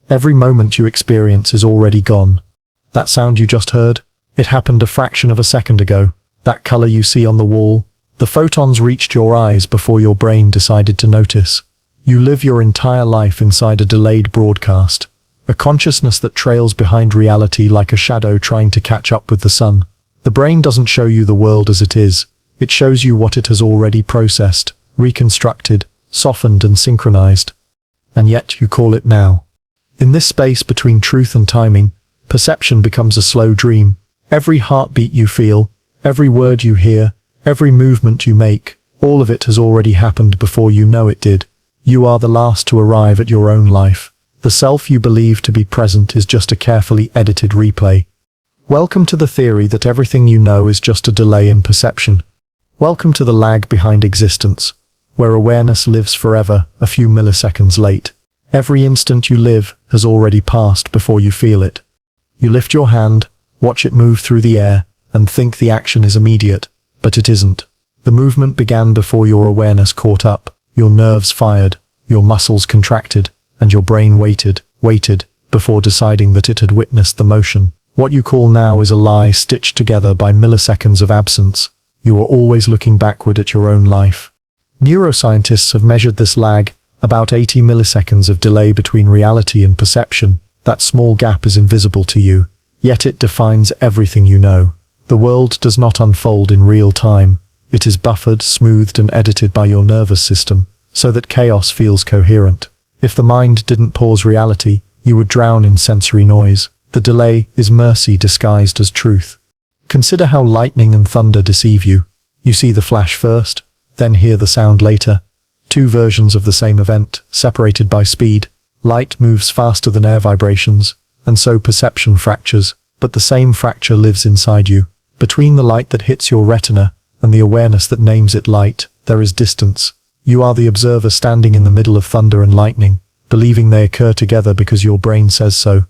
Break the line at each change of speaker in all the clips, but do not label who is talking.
Every moment you experience is already gone. That sound you just heard? It happened a fraction of a second ago. That color you see on the wall? The photons reached your eyes before your brain decided to notice. You live your entire life inside a delayed broadcast, a consciousness that trails behind reality like a shadow trying to catch up with the sun. The brain doesn't show you the world as it is. It shows you what it has already processed, reconstructed, softened and synchronized. And yet you call it now. In this space between truth and timing, perception becomes a slow dream. Every heartbeat you feel, every word you hear, every movement you make, all of it has already happened before you know it did. You are the last to arrive at your own life. The self you believe to be present is just a carefully edited replay. Welcome to the theory that everything you know is just a delay in perception. Welcome to the lag behind existence, where awareness lives forever, a few milliseconds late. Every instant you live has already passed before you feel it. You lift your hand, watch it move through the air, and think the action is immediate, but it isn't. The movement began before your awareness caught up, your nerves fired, your muscles contracted, and your brain waited, before deciding that it had witnessed the motion. What you call now is a lie stitched together by milliseconds of absence. You are always looking backward at your own life. Neuroscientists have measured this lag, about 80 milliseconds of delay between reality and perception. That small gap is invisible to you, yet it defines everything you know. The world does not unfold in real time. It is buffered, smoothed and edited by your nervous system, so that chaos feels coherent. If the mind didn't pause reality, you would drown in sensory noise. The delay is mercy disguised as truth. Consider how lightning and thunder deceive you. You see the flash first, then hear the sound later. Two versions of the same event, separated by speed. Light moves faster than air vibrations, and so perception fractures, but the same fracture lives inside you. Between the light that hits your retina and the awareness that names it light, there is distance. You are the observer standing in the middle of thunder and lightning, believing they occur together because your brain says so.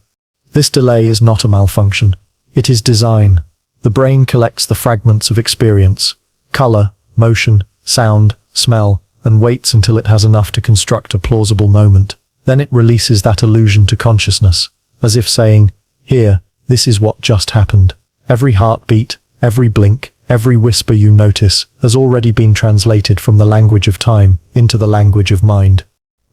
This delay is not a malfunction. It is design. The brain collects the fragments of experience, color, motion, sound, smell, and waits until it has enough to construct a plausible moment. Then it releases that illusion to consciousness, as if saying, "Here, this is what just happened." Every heartbeat, every blink, every whisper you notice has already been translated from the language of time into the language of mind.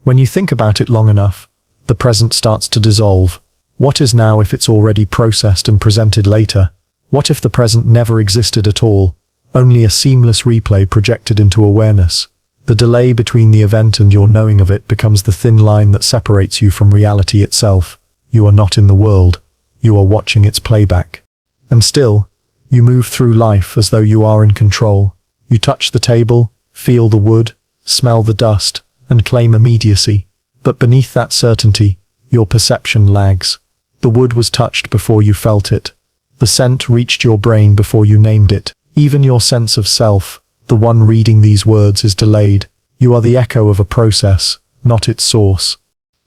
When you think about it long enough, the present starts to dissolve. What is now if it's already processed and presented later? What if the present never existed at all, only a seamless replay projected into awareness? The delay between the event and your knowing of it becomes the thin line that separates you from reality itself. You are not in the world. You are watching its playback. And still, you move through life as though you are in control. You touch the table, feel the wood, smell the dust, and claim immediacy. But beneath that certainty, your perception lags. The wood was touched before you felt it. The scent reached your brain before you named it. Even your sense of self, the one reading these words, is delayed. You are the echo of a process, not its source.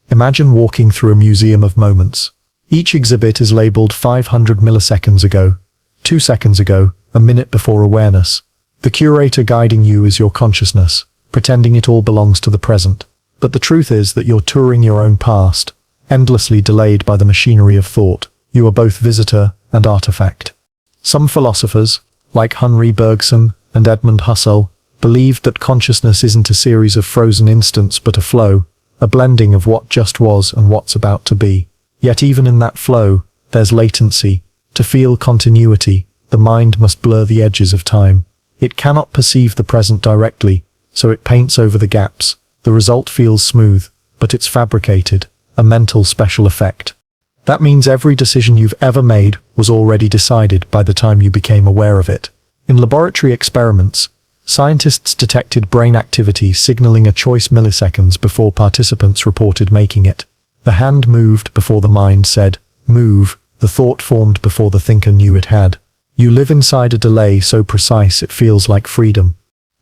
Imagine walking through a museum of moments. Each exhibit is labeled 500 milliseconds ago, 2 seconds ago, a minute before awareness. The curator guiding you is your consciousness, pretending it all belongs to the present. But the truth is that you're touring your own past, endlessly delayed by the machinery of thought. You are both visitor and artifact. Some philosophers, like Henri Bergson and Edmund Husserl, believed that consciousness isn't a series of frozen instants but a flow, a blending of what just was and what's about to be. Yet even in that flow, there's latency. To feel continuity, the mind must blur the edges of time. It cannot perceive the present directly, so it paints over the gaps. The result feels smooth, but it's fabricated, a mental special effect. That means every decision you've ever made was already decided by the time you became aware of it. In laboratory experiments, scientists detected brain activity signaling a choice milliseconds before participants reported making it. The hand moved before the mind said, "Move." The thought formed before the thinker knew it had. You live inside a delay so precise it feels like freedom.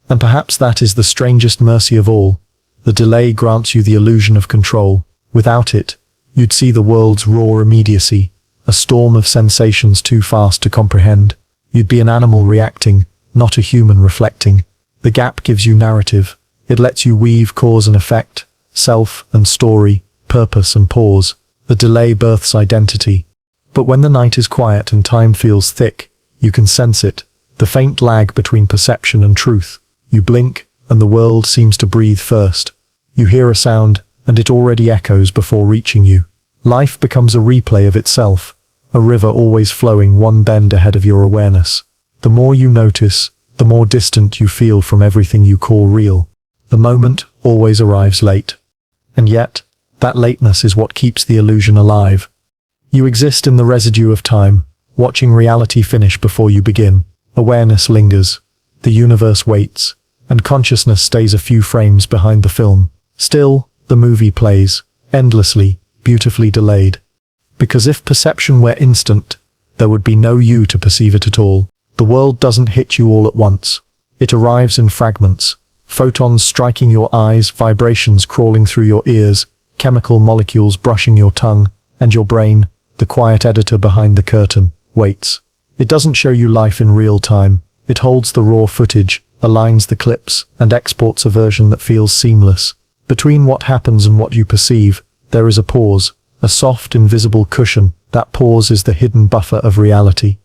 And perhaps that is the strangest mercy of all. The delay grants you the illusion of control. Without it, you'd see the world's raw immediacy, a storm of sensations too fast to comprehend. You'd be an animal reacting, not a human reflecting. The gap gives you narrative. It lets you weave cause and effect, self and story, purpose and pause. The delay births identity. But when the night is quiet and time feels thick, you can sense it, the faint lag between perception and truth. You blink, and the world seems to breathe first. You hear a sound, and it already echoes before reaching you. Life becomes a replay of itself, a river always flowing one bend ahead of your awareness. The more you notice, the more distant you feel from everything you call real. The moment always arrives late. And yet, that lateness is what keeps the illusion alive. You exist in the residue of time, watching reality finish before you begin. Awareness lingers, the universe waits, and consciousness stays a few frames behind the film. Still, the movie plays, endlessly, beautifully delayed. Because if perception were instant, there would be no you to perceive it at all. The world doesn't hit you all at once. It arrives in fragments. Photons striking your eyes, vibrations crawling through your ears, chemical molecules brushing your tongue, and your brain, the quiet editor behind the curtain, waits. It doesn't show you life in real time. It holds the raw footage, aligns the clips, and exports a version that feels seamless. Between what happens and what you perceive, there is a pause, a soft, invisible cushion. That pause is the hidden buffer of reality.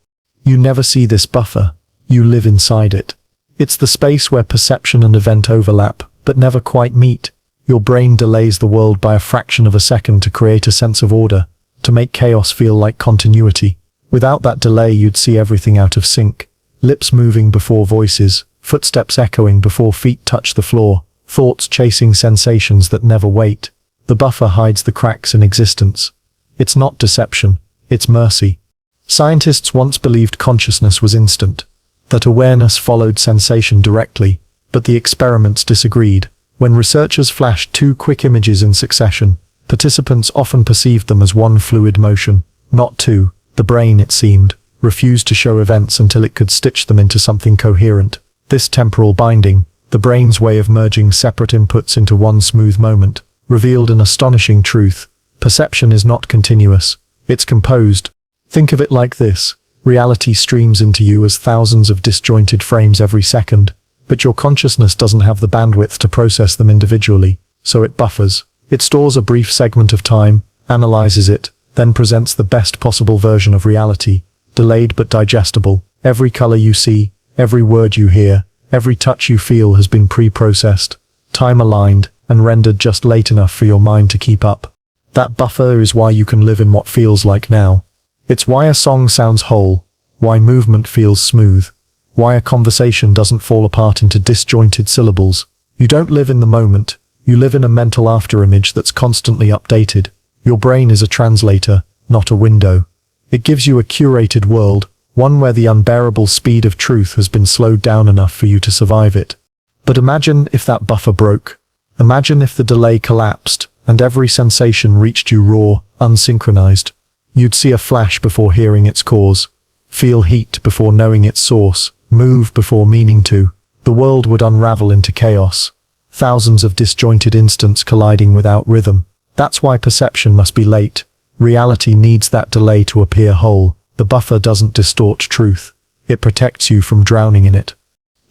You never see this buffer. You live inside it. It's the space where perception and event overlap, but never quite meet. Your brain delays the world by a fraction of a second to create a sense of order, to make chaos feel like continuity. Without that delay, you'd see everything out of sync. Lips moving before voices, footsteps echoing before feet touch the floor, thoughts chasing sensations that never wait. The buffer hides the cracks in existence. It's not deception, it's mercy. Scientists once believed consciousness was instant, that awareness followed sensation directly, but the experiments disagreed. When researchers flashed two quick images in succession, participants often perceived them as one fluid motion, not two. The brain, it seemed, refused to show events until it could stitch them into something coherent. This temporal binding, the brain's way of merging separate inputs into one smooth moment, revealed an astonishing truth. Perception is not continuous, it's composed. Think of it like this. Reality streams into you as thousands of disjointed frames every second, but your consciousness doesn't have the bandwidth to process them individually, so it buffers. It stores a brief segment of time, analyzes it, then presents the best possible version of reality, delayed but digestible. Every color you see, every word you hear, every touch you feel has been pre-processed, time-aligned, and rendered just late enough for your mind to keep up. That buffer is why you can live in what feels like now. It's why a song sounds whole, why movement feels smooth, why a conversation doesn't fall apart into disjointed syllables. You don't live in the moment, you live in a mental afterimage that's constantly updated. Your brain is a translator, not a window. It gives you a curated world, one where the unbearable speed of truth has been slowed down enough for you to survive it. But imagine if that buffer broke. Imagine if the delay collapsed, and every sensation reached you raw, unsynchronized. You'd see a flash before hearing its cause, feel heat before knowing its source, move before meaning to. The world would unravel into chaos. Thousands of disjointed instants colliding without rhythm. That's why perception must be late. Reality needs that delay to appear whole. The buffer doesn't distort truth. It protects you from drowning in it.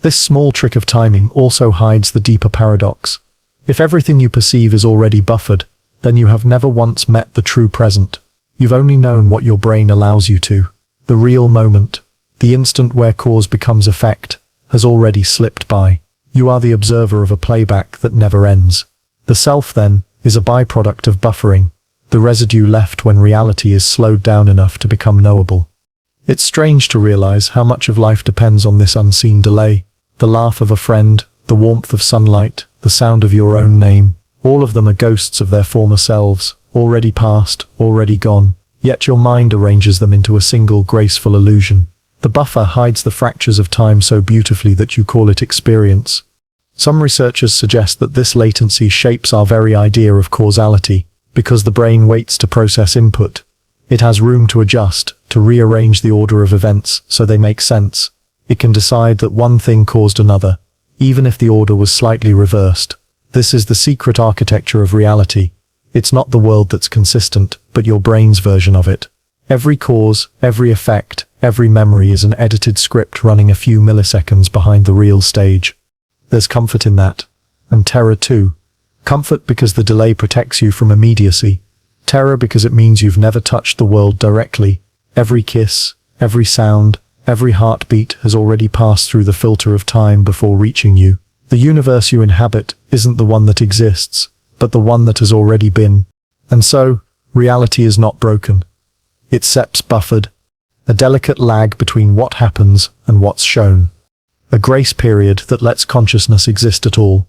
This small trick of timing also hides the deeper paradox. If everything you perceive is already buffered, then you have never once met the true present. You've only known what your brain allows you to. The real moment, the instant where cause becomes effect, has already slipped by. You are the observer of a playback that never ends. The self, then, is a byproduct of buffering, the residue left when reality is slowed down enough to become knowable. It's strange to realize how much of life depends on this unseen delay. The laugh of a friend, the warmth of sunlight, the sound of your own name, all of them are ghosts of their former selves, already past, already gone, yet your mind arranges them into a single graceful illusion. The buffer hides the fractures of time so beautifully that you call it experience. Some researchers suggest that this latency shapes our very idea of causality, because the brain waits to process input. It has room to adjust, to rearrange the order of events so they make sense. It can decide that one thing caused another, even if the order was slightly reversed. This is the secret architecture of reality. It's not the world that's consistent, but your brain's version of it. Every cause, every effect, every memory is an edited script running a few milliseconds behind the real stage. There's comfort in that. And terror too. Comfort because the delay protects you from immediacy. Terror because it means you've never touched the world directly. Every kiss, every sound, every heartbeat has already passed through the filter of time before reaching you. The universe you inhabit isn't the one that exists, but the one that has already been. And so, reality is not broken. It's steps buffered, a delicate lag between what happens and what's shown. A grace period that lets consciousness exist at all.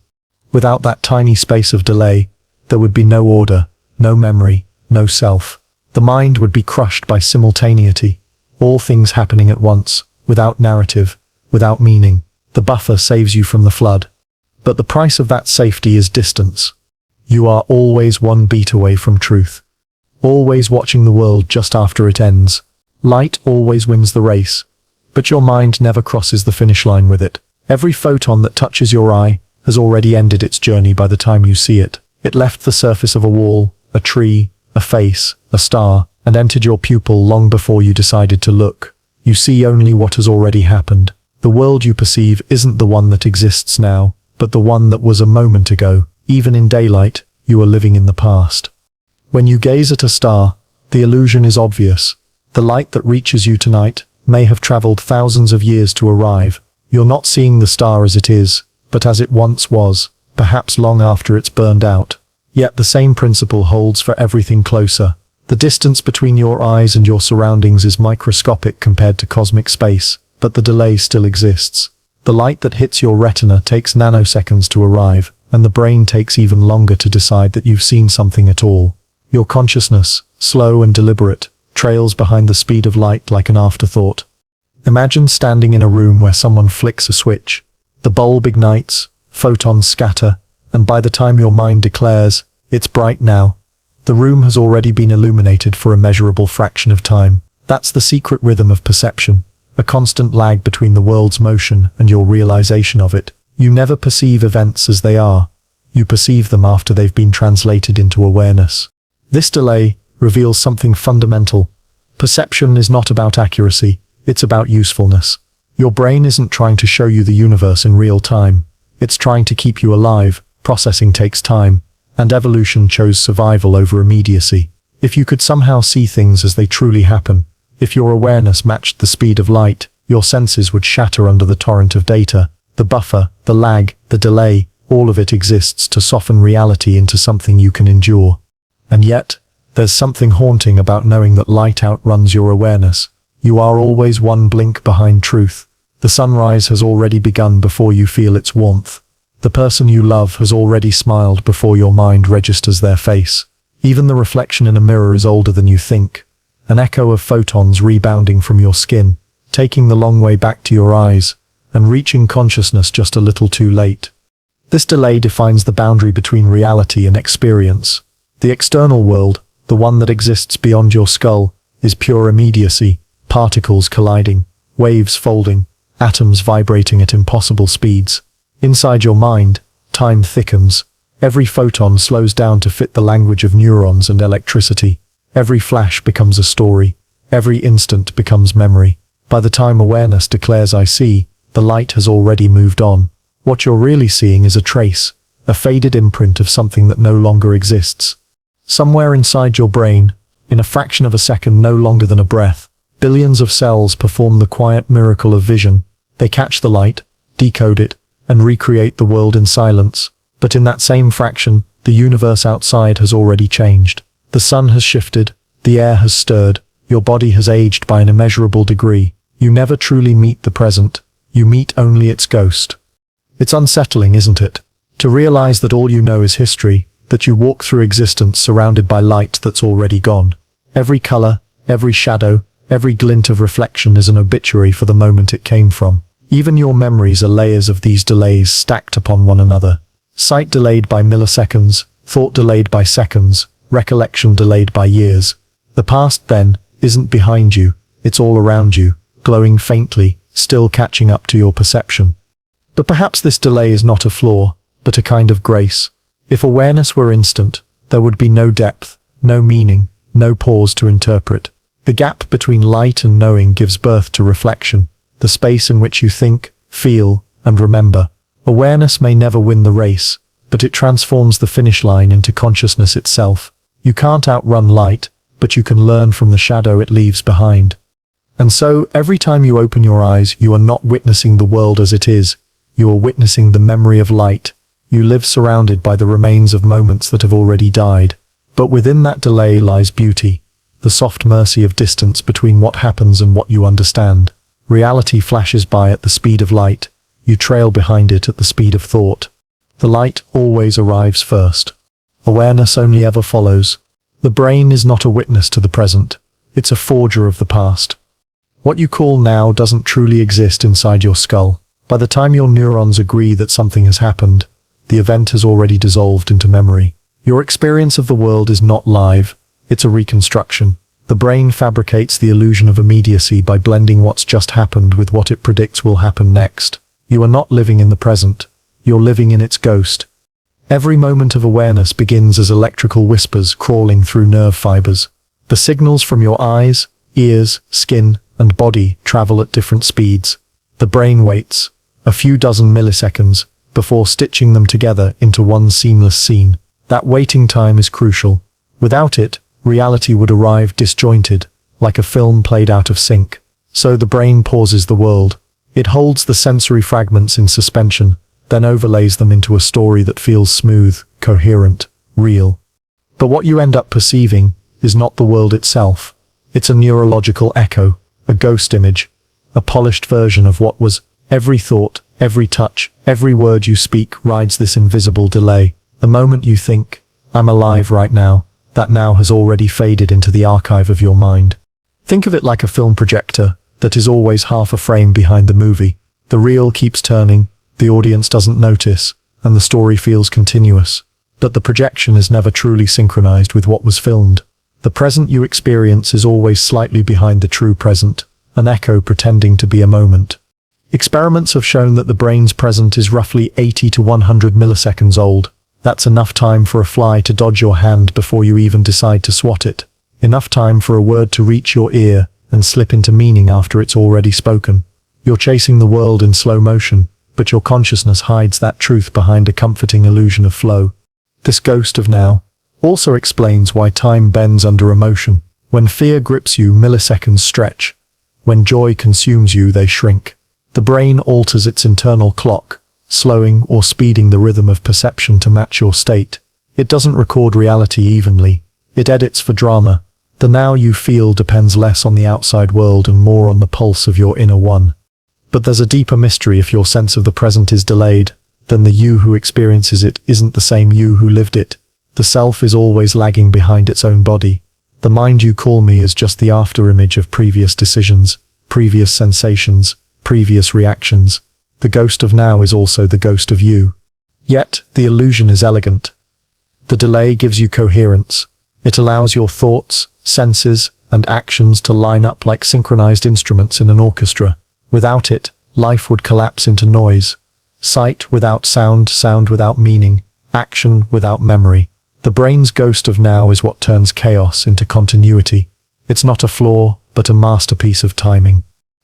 Without that tiny space of delay, there would be no order, no memory, no self. The mind would be crushed by simultaneity, all things happening at once, without narrative, without meaning. The buffer saves you from the flood. But the price of that safety is distance. You are always one beat away from truth. Always watching the world just after it ends. Light always wins the race, but your mind never crosses the finish line with it. Every photon that touches your eye has already ended its journey by the time you see it. It left the surface of a wall, a tree, a face, a star, and entered your pupil long before you decided to look. You see only what has already happened. The world you perceive isn't the one that exists now, but the one that was a moment ago. Even in daylight, you are living in the past. When you gaze at a star, the illusion is obvious. The light that reaches you tonight may have traveled thousands of years to arrive. You're not seeing the star as it is, but as it once was, perhaps long after it's burned out. Yet the same principle holds for everything closer. The distance between your eyes and your surroundings is microscopic compared to cosmic space, but the delay still exists. The light that hits your retina takes nanoseconds to arrive, and the brain takes even longer to decide that you've seen something at all. Your consciousness, slow and deliberate, trails behind the speed of light like an afterthought. Imagine standing in a room where someone flicks a switch. The bulb ignites, photons scatter, and by the time your mind declares, "It's bright now," the room has already been illuminated for a measurable fraction of time. That's the secret rhythm of perception, a constant lag between the world's motion and your realization of it. You never perceive events as they are. You perceive them after they've been translated into awareness. This delay reveals something fundamental. Perception is not about accuracy, it's about usefulness. Your brain isn't trying to show you the universe in real time. It's trying to keep you alive. Processing takes time, and evolution chose survival over immediacy. If you could somehow see things as they truly happen, if your awareness matched the speed of light, your senses would shatter under the torrent of data. The buffer, the lag, the delay, all of it exists to soften reality into something you can endure. And yet, there's something haunting about knowing that light outruns your awareness. You are always one blink behind truth. The sunrise has already begun before you feel its warmth. The person you love has already smiled before your mind registers their face. Even the reflection in a mirror is older than you think. An echo of photons rebounding from your skin, taking the long way back to your eyes, and reaching consciousness just a little too late. This delay defines the boundary between reality and experience. The external world, the one that exists beyond your skull, is pure immediacy, particles colliding, waves folding, atoms vibrating at impossible speeds. Inside your mind, time thickens. Every photon slows down to fit the language of neurons and electricity. Every flash becomes a story. Every instant becomes memory. By the time awareness declares "I see," the light has already moved on. What you're really seeing is a trace, a faded imprint of something that no longer exists. Somewhere inside your brain, in a fraction of a second no longer than a breath, billions of cells perform the quiet miracle of vision. They catch the light, decode it, and recreate the world in silence. But in that same fraction, the universe outside has already changed. The sun has shifted, the air has stirred, your body has aged by an immeasurable degree. You never truly meet the present, you meet only its ghost. It's unsettling, isn't it? To realize that all you know is history, that you walk through existence surrounded by light that's already gone. Every color, every shadow, every glint of reflection is an obituary for the moment it came from. Even your memories are layers of these delays stacked upon one another. Sight delayed by milliseconds, thought delayed by seconds, recollection delayed by years. The past, then, isn't behind you, it's all around you, glowing faintly, still catching up to your perception. But perhaps this delay is not a flaw, but a kind of grace. If awareness were instant, there would be no depth, no meaning, no pause to interpret. The gap between light and knowing gives birth to reflection, the space in which you think, feel, and remember. Awareness may never win the race, but it transforms the finish line into consciousness itself. You can't outrun light, but you can learn from the shadow it leaves behind. And so, every time you open your eyes, you are not witnessing the world as it is. You are witnessing the memory of light. You live surrounded by the remains of moments that have already died. But within that delay lies beauty, the soft mercy of distance between what happens and what you understand. Reality flashes by at the speed of light. You trail behind it at the speed of thought. The light always arrives first. Awareness only ever follows. The brain is not a witness to the present. It's a forger of the past. What you call now doesn't truly exist inside your skull. By the time your neurons agree that something has happened, the event has already dissolved into memory. Your experience of the world is not live. It's a reconstruction. The brain fabricates the illusion of immediacy by blending what's just happened with what it predicts will happen next. You are not living in the present. You're living in its ghost. Every moment of awareness begins as electrical whispers crawling through nerve fibers. The signals from your eyes, ears, skin, and body travel at different speeds. The brain waits a few dozen milliseconds before stitching them together into one seamless scene. That waiting time is crucial. Without it, reality would arrive disjointed, like a film played out of sync. So the brain pauses the world. It holds the sensory fragments in suspension, then overlays them into a story that feels smooth, coherent, real. But what you end up perceiving is not the world itself. It's a neurological echo, a ghost image, a polished version of what was. Every thought, every touch, every word you speak rides this invisible delay. The moment you think, "I'm alive right now," that now has already faded into the archive of your mind. Think of it like a film projector that is always half a frame behind the movie. The reel keeps turning, the audience doesn't notice, and the story feels continuous. But the projection is never truly synchronized with what was filmed. The present you experience is always slightly behind the true present, an echo pretending to be a moment. Experiments have shown that the brain's present is roughly 80 to 100 milliseconds old. That's enough time for a fly to dodge your hand before you even decide to swat it. Enough time for a word to reach your ear and slip into meaning after it's already spoken. You're chasing the world in slow motion, but your consciousness hides that truth behind a comforting illusion of flow. This ghost of now also explains why time bends under emotion. When fear grips you, milliseconds stretch. When joy consumes you, they shrink. The brain alters its internal clock, slowing or speeding the rhythm of perception to match your state. It doesn't record reality evenly. It edits for drama. The now you feel depends less on the outside world and more on the pulse of your inner one. But there's a deeper mystery. If your sense of the present is delayed, then the you who experiences it isn't the same you who lived it. The self is always lagging behind its own body. The mind you call me is just the afterimage of previous decisions, previous sensations, previous reactions. The ghost of now is also the ghost of you. Yet, the illusion is elegant. The delay gives you coherence. It allows your thoughts, senses, and actions to line up like synchronized instruments in an orchestra. Without it, life would collapse into noise. Sight without sound, sound without meaning, action without memory. The brain's ghost of now is what turns chaos into continuity. It's not a flaw, but a masterpiece of timing.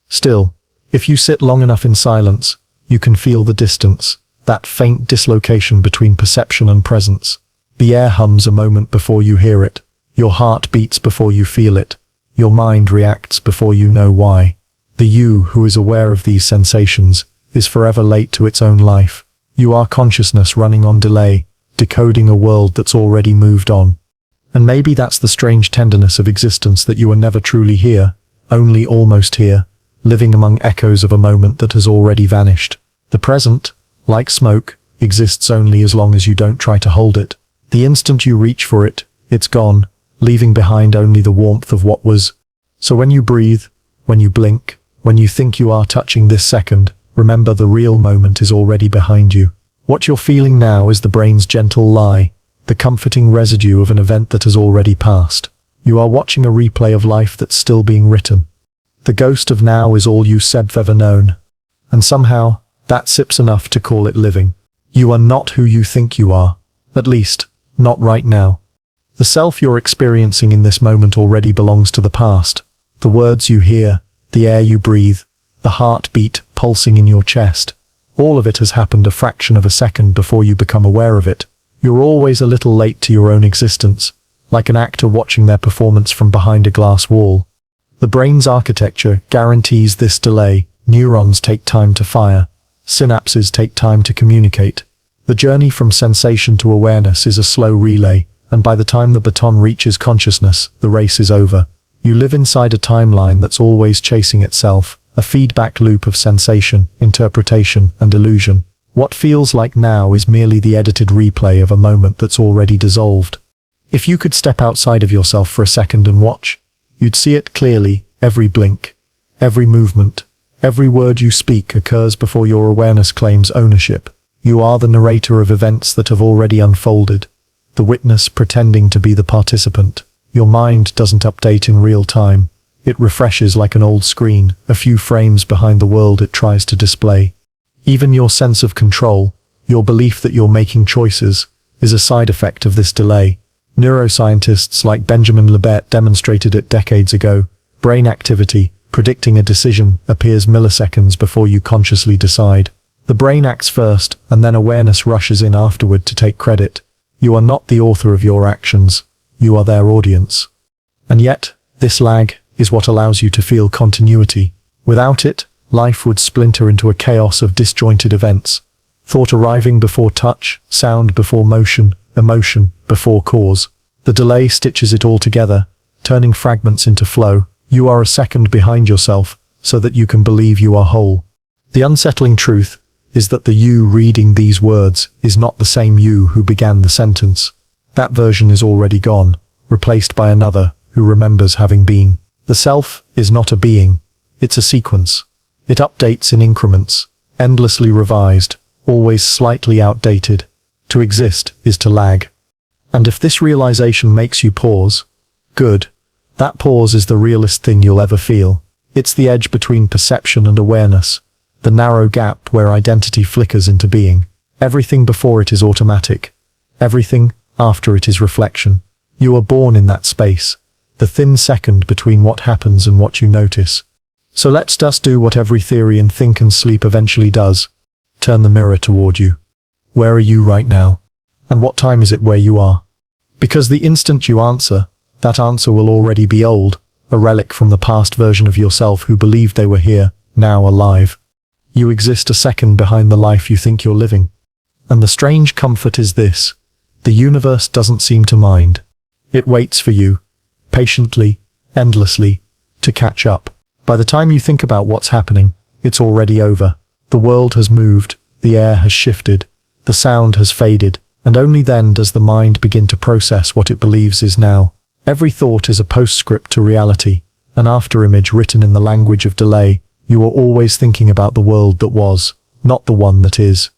Still, if you sit long enough in silence, you can feel the distance, that faint dislocation between perception and presence. The air hums a moment before you hear it. Your heart beats before you feel it. Your mind reacts before you know why. The you who is aware of these sensations is forever late to its own life. You are consciousness running on delay, decoding a world that's already moved on. And maybe that's the strange tenderness of existence, that you are never truly here, only almost here, living among echoes of a moment that has already vanished. The present, like smoke, exists only as long as you don't try to hold it. The instant you reach for it, it's gone, leaving behind only the warmth of what was. So when you breathe, when you blink, when you think you are touching this second, remember the real moment is already behind you. What you're feeling now is the brain's gentle lie, the comforting residue of an event that has already passed. You are watching a replay of life that's still being written. The ghost of now is all you've ever known. And somehow, that sips enough to call it living. You are not who you think you are. At least, not right now. The self you're experiencing in this moment already belongs to the past. The words you hear, the air you breathe, the heartbeat pulsing in your chest. All of it has happened a fraction of a second before you become aware of it. You're always a little late to your own existence, like an actor watching their performance from behind a glass wall. The brain's architecture guarantees this delay. Neurons take time to fire. Synapses take time to communicate. The journey from sensation to awareness is a slow relay, and by the time the baton reaches consciousness, the race is over. You live inside a timeline that's always chasing itself, a feedback loop of sensation, interpretation, and illusion. What feels like now is merely the edited replay of a moment that's already dissolved. If you could step outside of yourself for a second and watch, you'd see it clearly. Every blink, every movement, every word you speak occurs before your awareness claims ownership. You are the narrator of events that have already unfolded, the witness pretending to be the participant. Your mind doesn't update in real time. It refreshes like an old screen, a few frames behind the world it tries to display. Even your sense of control, your belief that you're making choices, is a side effect of this delay. Neuroscientists like Benjamin Libet demonstrated it decades ago. Brain activity, predicting a decision, appears milliseconds before you consciously decide. The brain acts first, and then awareness rushes in afterward to take credit. You are not the author of your actions. You are their audience. And yet, this lag is what allows you to feel continuity. Without it, life would splinter into a chaos of disjointed events. Thought arriving before touch, sound before motion, emotion before cause. The delay stitches it all together, turning fragments into flow. You are a second behind yourself, so that you can believe you are whole. The unsettling truth is that the you reading these words is not the same you who began the sentence. That version is already gone, replaced by another who remembers having been. The self is not a being, it's a sequence. It updates in increments, endlessly revised, always slightly outdated. To exist is to lag. And if this realization makes you pause, good. That pause is the realest thing you'll ever feel. It's the edge between perception and awareness, the narrow gap where identity flickers into being. Everything before it is automatic. Everything after it is reflection. You are born in that space, the thin second between what happens and what you notice. So let's just do what every theory in think and sleep eventually does. Turn the mirror toward you. Where are you right now? And what time is it where you are? Because the instant you answer, that answer will already be old, a relic from the past version of yourself who believed they were here, now alive. You exist a second behind the life you think you're living. And the strange comfort is this: the universe doesn't seem to mind. It waits for you, patiently, endlessly, to catch up. By the time you think about what's happening, it's already over. The world has moved, the air has shifted, the sound has faded, and only then does the mind begin to process what it believes is now. Every thought is a postscript to reality, an afterimage written in the language of delay. You are always thinking about the world that was, not the one that is.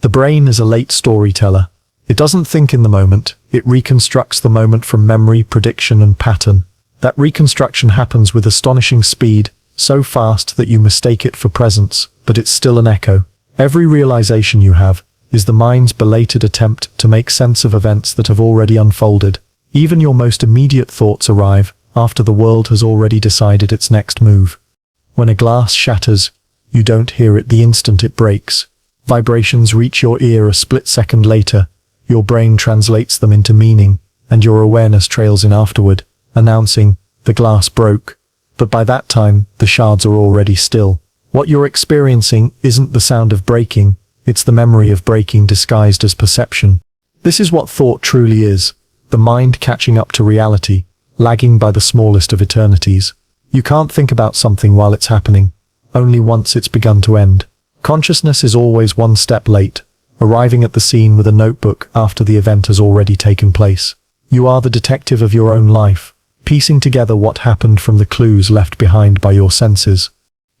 The brain is a late storyteller. It doesn't think in the moment, it reconstructs the moment from memory, prediction, and pattern. That reconstruction happens with astonishing speed, so fast that you mistake it for presence, but it's still an echo. Every realization you have is the mind's belated attempt to make sense of events that have already unfolded. Even your most immediate thoughts arrive after the world has already decided its next move. When a glass shatters, you don't hear it the instant it breaks. Vibrations reach your ear a split second later. Your brain translates them into meaning, and your awareness trails in afterward, announcing, the glass broke. But by that time, the shards are already still. What you're experiencing isn't the sound of breaking, it's the memory of breaking disguised as perception. This is what thought truly is, the mind catching up to reality, lagging by the smallest of eternities. You can't think about something while it's happening, only once it's begun to end. Consciousness is always one step late, arriving at the scene with a notebook after the event has already taken place. You are the detective of your own life, piecing together what happened from the clues left behind by your senses.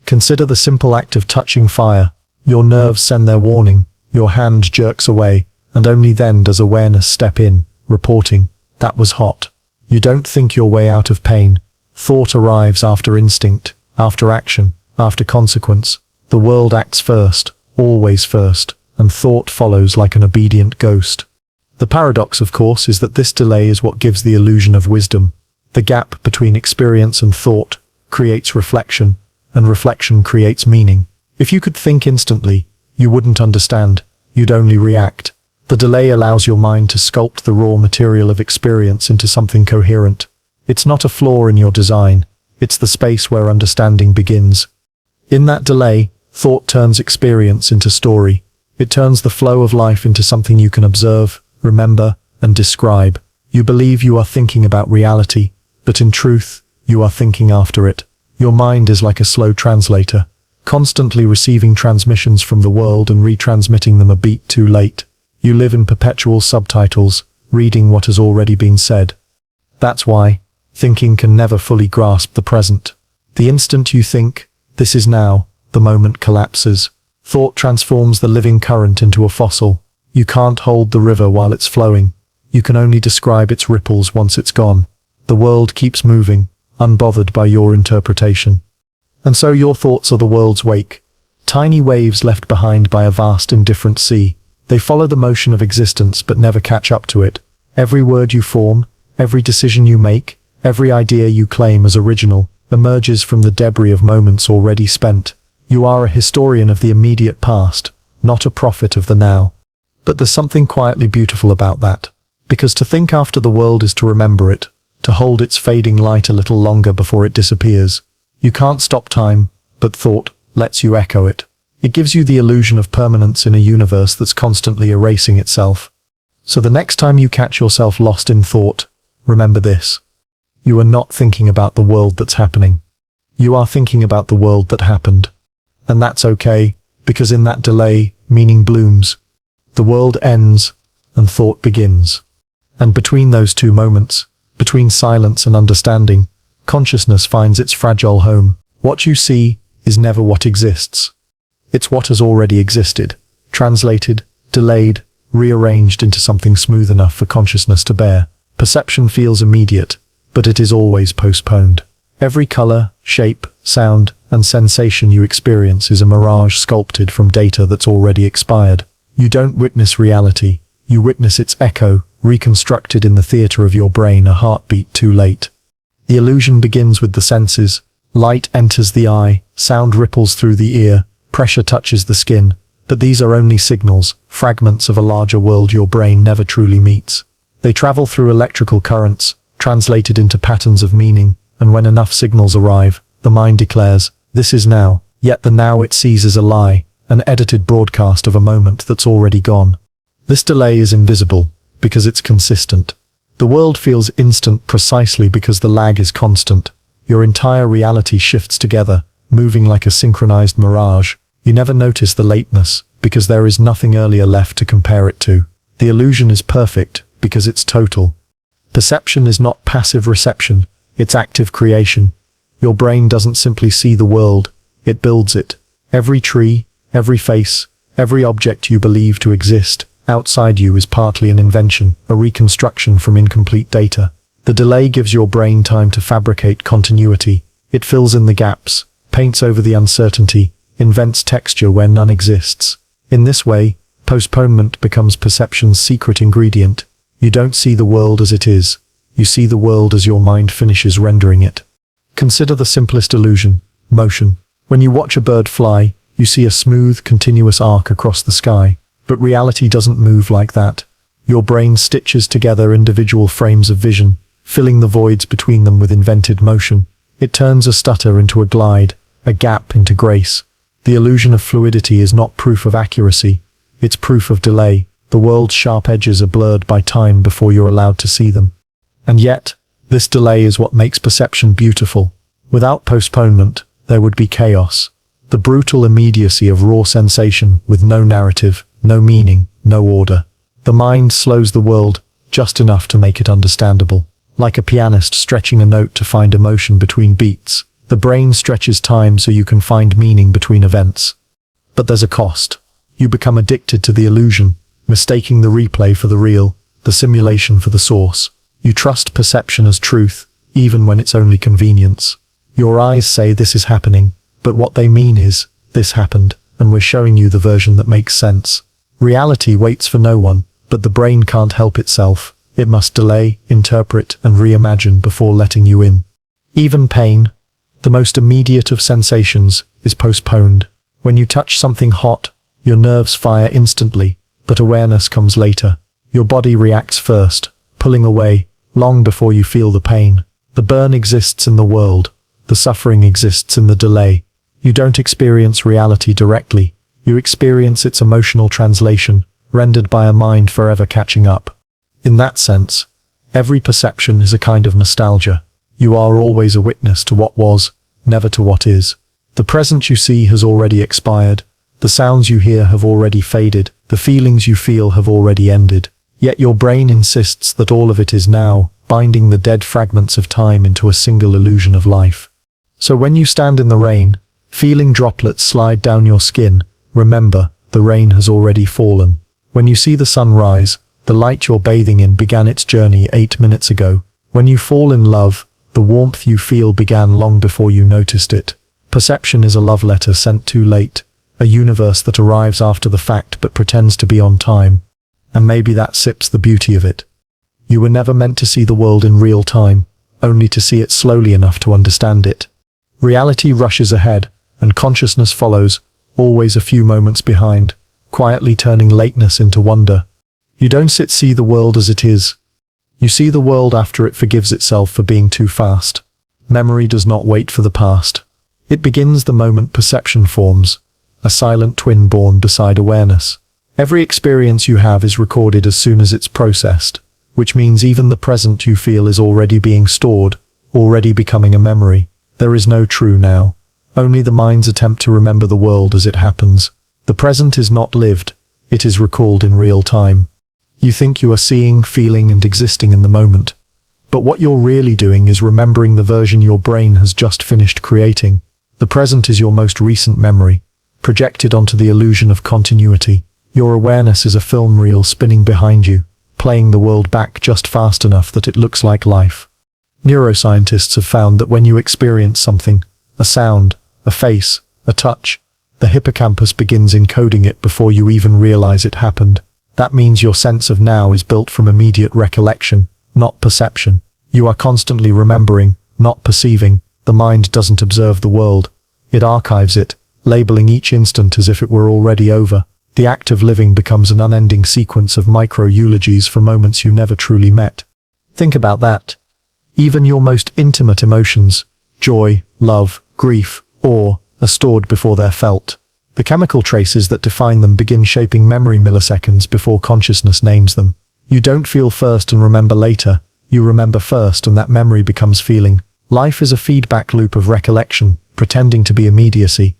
Consider the simple act of touching fire. Your nerves send their warning, your hand jerks away, and only then does awareness step in, reporting, that was hot. You don't think your way out of pain. Thought arrives after instinct, after action, after consequence. The world acts first, always first, and thought follows like an obedient ghost. The paradox, of course, is that this delay is what gives the illusion of wisdom. The gap between experience and thought creates reflection, and reflection creates meaning. If you could think instantly, you wouldn't understand, you'd only react. The delay allows your mind to sculpt the raw material of experience into something coherent. It's not a flaw in your design, it's the space where understanding begins. In that delay, thought turns experience into story. It turns the flow of life into something you can observe, remember, and describe. You believe you are thinking about reality, but in truth, you are thinking after it. Your mind is like a slow translator, constantly receiving transmissions from the world and retransmitting them a beat too late. You live in perpetual subtitles, reading what has already been said. That's why thinking can never fully grasp the present. The instant you think, "This is now," the moment collapses. Thought transforms the living current into a fossil. You can't hold the river while it's flowing. You can only describe its ripples once it's gone. The world keeps moving, unbothered by your interpretation. And so your thoughts are the world's wake, tiny waves left behind by a vast indifferent sea. They follow the motion of existence but never catch up to it. Every word you form, every decision you make, every idea you claim as original, emerges from the debris of moments already spent. You are a historian of the immediate past, not a prophet of the now. But there's something quietly beautiful about that. Because to think after the world is to remember it, to hold its fading light a little longer before it disappears. You can't stop time, but thought lets you echo it. It gives you the illusion of permanence in a universe that's constantly erasing itself. So the next time you catch yourself lost in thought, remember this. You are not thinking about the world that's happening. You are thinking about the world that happened. And that's okay, because in that delay, meaning blooms. The world ends, and thought begins. And between those two moments, between silence and understanding, consciousness finds its fragile home. What you see is never what exists. It's what has already existed, translated, delayed, rearranged into something smooth enough for consciousness to bear. Perception feels immediate, but it is always postponed. Every color, shape, sound, and sensation you experience is a mirage sculpted from data that's already expired. You don't witness reality, you witness its echo, reconstructed in the theater of your brain a heartbeat too late. The illusion begins with the senses. Light enters the eye, sound ripples through the ear, pressure touches the skin, but these are only signals, fragments of a larger world your brain never truly meets. They travel through electrical currents, translated into patterns of meaning, and when enough signals arrive, the mind declares, "This is now," yet the now it sees is a lie, an edited broadcast of a moment that's already gone. This delay is invisible, because it's consistent. The world feels instant precisely because the lag is constant. Your entire reality shifts together, moving like a synchronized mirage. You never notice the lateness, because there is nothing earlier left to compare it to. The illusion is perfect, because it's total. Perception is not passive reception, it's active creation. Your brain doesn't simply see the world, it builds it. Every tree, every face, every object you believe to exist outside you is partly an invention, a reconstruction from incomplete data. The delay gives your brain time to fabricate continuity. It fills in the gaps, paints over the uncertainty, invents texture where none exists. In this way, postponement becomes perception's secret ingredient. You don't see the world as it is. You see the world as your mind finishes rendering it. Consider the simplest illusion, motion. When you watch a bird fly, you see a smooth, continuous arc across the sky. But reality doesn't move like that. Your brain stitches together individual frames of vision, filling the voids between them with invented motion. It turns a stutter into a glide, a gap into grace. The illusion of fluidity is not proof of accuracy, it's proof of delay. The world's sharp edges are blurred by time before you're allowed to see them. And yet, this delay is what makes perception beautiful. Without postponement, there would be chaos. The brutal immediacy of raw sensation with no narrative, no meaning, no order. The mind slows the world just enough to make it understandable. Like a pianist stretching a note to find emotion between beats, the brain stretches time so you can find meaning between events. But there's a cost. You become addicted to the illusion, mistaking the replay for the real, the simulation for the source. You trust perception as truth, even when it's only convenience. Your eyes say this is happening, but what they mean is, this happened, and we're showing you the version that makes sense. Reality waits for no one, but the brain can't help itself. It must delay, interpret, and reimagine before letting you in. Even pain, the most immediate of sensations, is postponed. When you touch something hot, your nerves fire instantly, but awareness comes later. Your body reacts first, pulling away, long before you feel the pain. The burn exists in the world. The suffering exists in the delay. You don't experience reality directly. You experience its emotional translation, rendered by a mind forever catching up. In that sense, every perception is a kind of nostalgia. You are always a witness to what was, never to what is. The present you see has already expired. The sounds you hear have already faded. The feelings you feel have already ended. Yet your brain insists that all of it is now, binding the dead fragments of time into a single illusion of life. So when you stand in the rain, feeling droplets slide down your skin, remember, the rain has already fallen. When you see the sun rise, the light you're bathing in began its journey 8 minutes ago. When you fall in love, the warmth you feel began long before you noticed it. Perception is a love letter sent too late, a universe that arrives after the fact but pretends to be on time. And maybe that sips the beauty of it. You were never meant to see the world in real time, only to see it slowly enough to understand it. Reality rushes ahead, and consciousness follows, always a few moments behind, quietly turning lateness into wonder. You don't see the world as it is. You see the world after it forgives itself for being too fast. Memory does not wait for the past. It begins the moment perception forms, a silent twin born beside awareness. Every experience you have is recorded as soon as it's processed, which means even the present you feel is already being stored, already becoming a memory. There is no true now. Only the mind's attempt to remember the world as it happens. The present is not lived, it is recalled in real time. You think you are seeing, feeling, and existing in the moment. But what you're really doing is remembering the version your brain has just finished creating. The present is your most recent memory, projected onto the illusion of continuity. Your awareness is a film reel spinning behind you, playing the world back just fast enough that it looks like life. Neuroscientists have found that when you experience something, a sound, a face, a touch, the hippocampus begins encoding it before you even realize it happened. That means your sense of now is built from immediate recollection, not perception. You are constantly remembering, not perceiving. The mind doesn't observe the world. It archives it, labeling each instant as if it were already over. The act of living becomes an unending sequence of micro-eulogies for moments you never truly met. Think about that. Even your most intimate emotions, joy, love, grief, awe, are stored before they're felt. The chemical traces that define them begin shaping memory milliseconds before consciousness names them. You don't feel first and remember later. You remember first and that memory becomes feeling. Life is a feedback loop of recollection, pretending to be immediacy.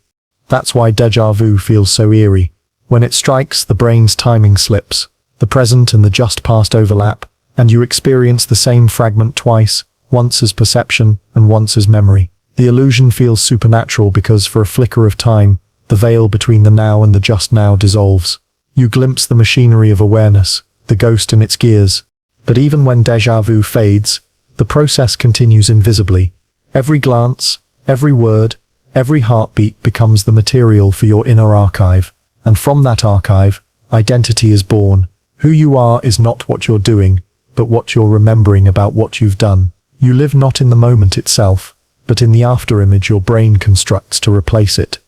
That's why déjà vu feels so eerie. When it strikes, the brain's timing slips. The present and the just past overlap, and you experience the same fragment twice, once as perception and once as memory. The illusion feels supernatural because for a flicker of time, the veil between the now and the just now dissolves. You glimpse the machinery of awareness, the ghost in its gears. But even when déjà vu fades, the process continues invisibly. Every glance, every word, every heartbeat becomes the material for your inner archive. And from that archive, identity is born. Who you are is not what you're doing, but what you're remembering about what you've done. You live not in the moment itself, but in the afterimage your brain constructs to replace it.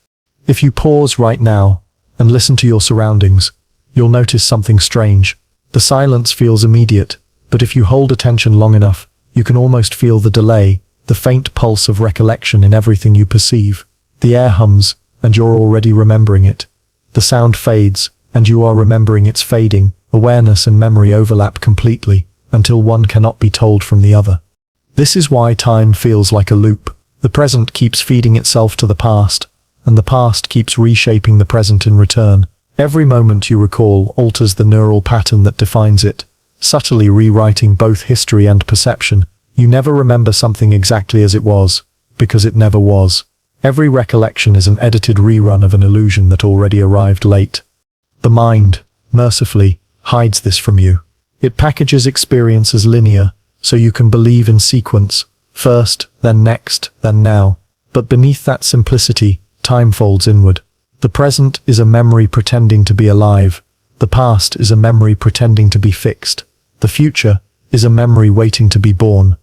If you pause right now and listen to your surroundings, you'll notice something strange. The silence feels immediate, but if you hold attention long enough, you can almost feel the delay, the faint pulse of recollection in everything you perceive. The air hums, and you're already remembering it. The sound fades, and you are remembering its fading. Awareness and memory overlap completely, until one cannot be told from the other. This is why time feels like a loop. The present keeps feeding itself to the past, and the past keeps reshaping the present in return. Every moment you recall alters the neural pattern that defines it, subtly rewriting both history and perception. You never remember something exactly as it was, because it never was. Every recollection is an edited rerun of an illusion that already arrived late. The mind, mercifully, hides this from you. It packages experience as linear, so you can believe in sequence, first, then next, then now. But beneath that simplicity, time folds inward. The present is a memory pretending to be alive. The past is a memory pretending to be fixed. The future is a memory waiting to be born.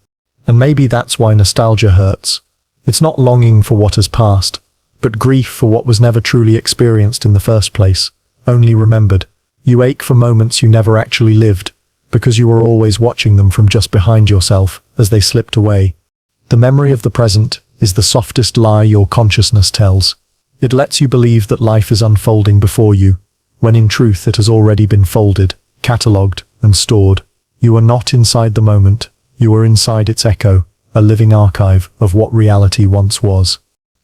And maybe that's why nostalgia hurts. It's not longing for what has passed, but grief for what was never truly experienced in the first place, only remembered. You ache for moments you never actually lived, because you were always watching them from just behind yourself as they slipped away. The memory of the present is the softest lie your consciousness tells. It lets you believe that life is unfolding before you, when in truth it has already been folded, catalogued, and stored. You are not inside the moment, you are inside its echo, a living archive of what reality once was.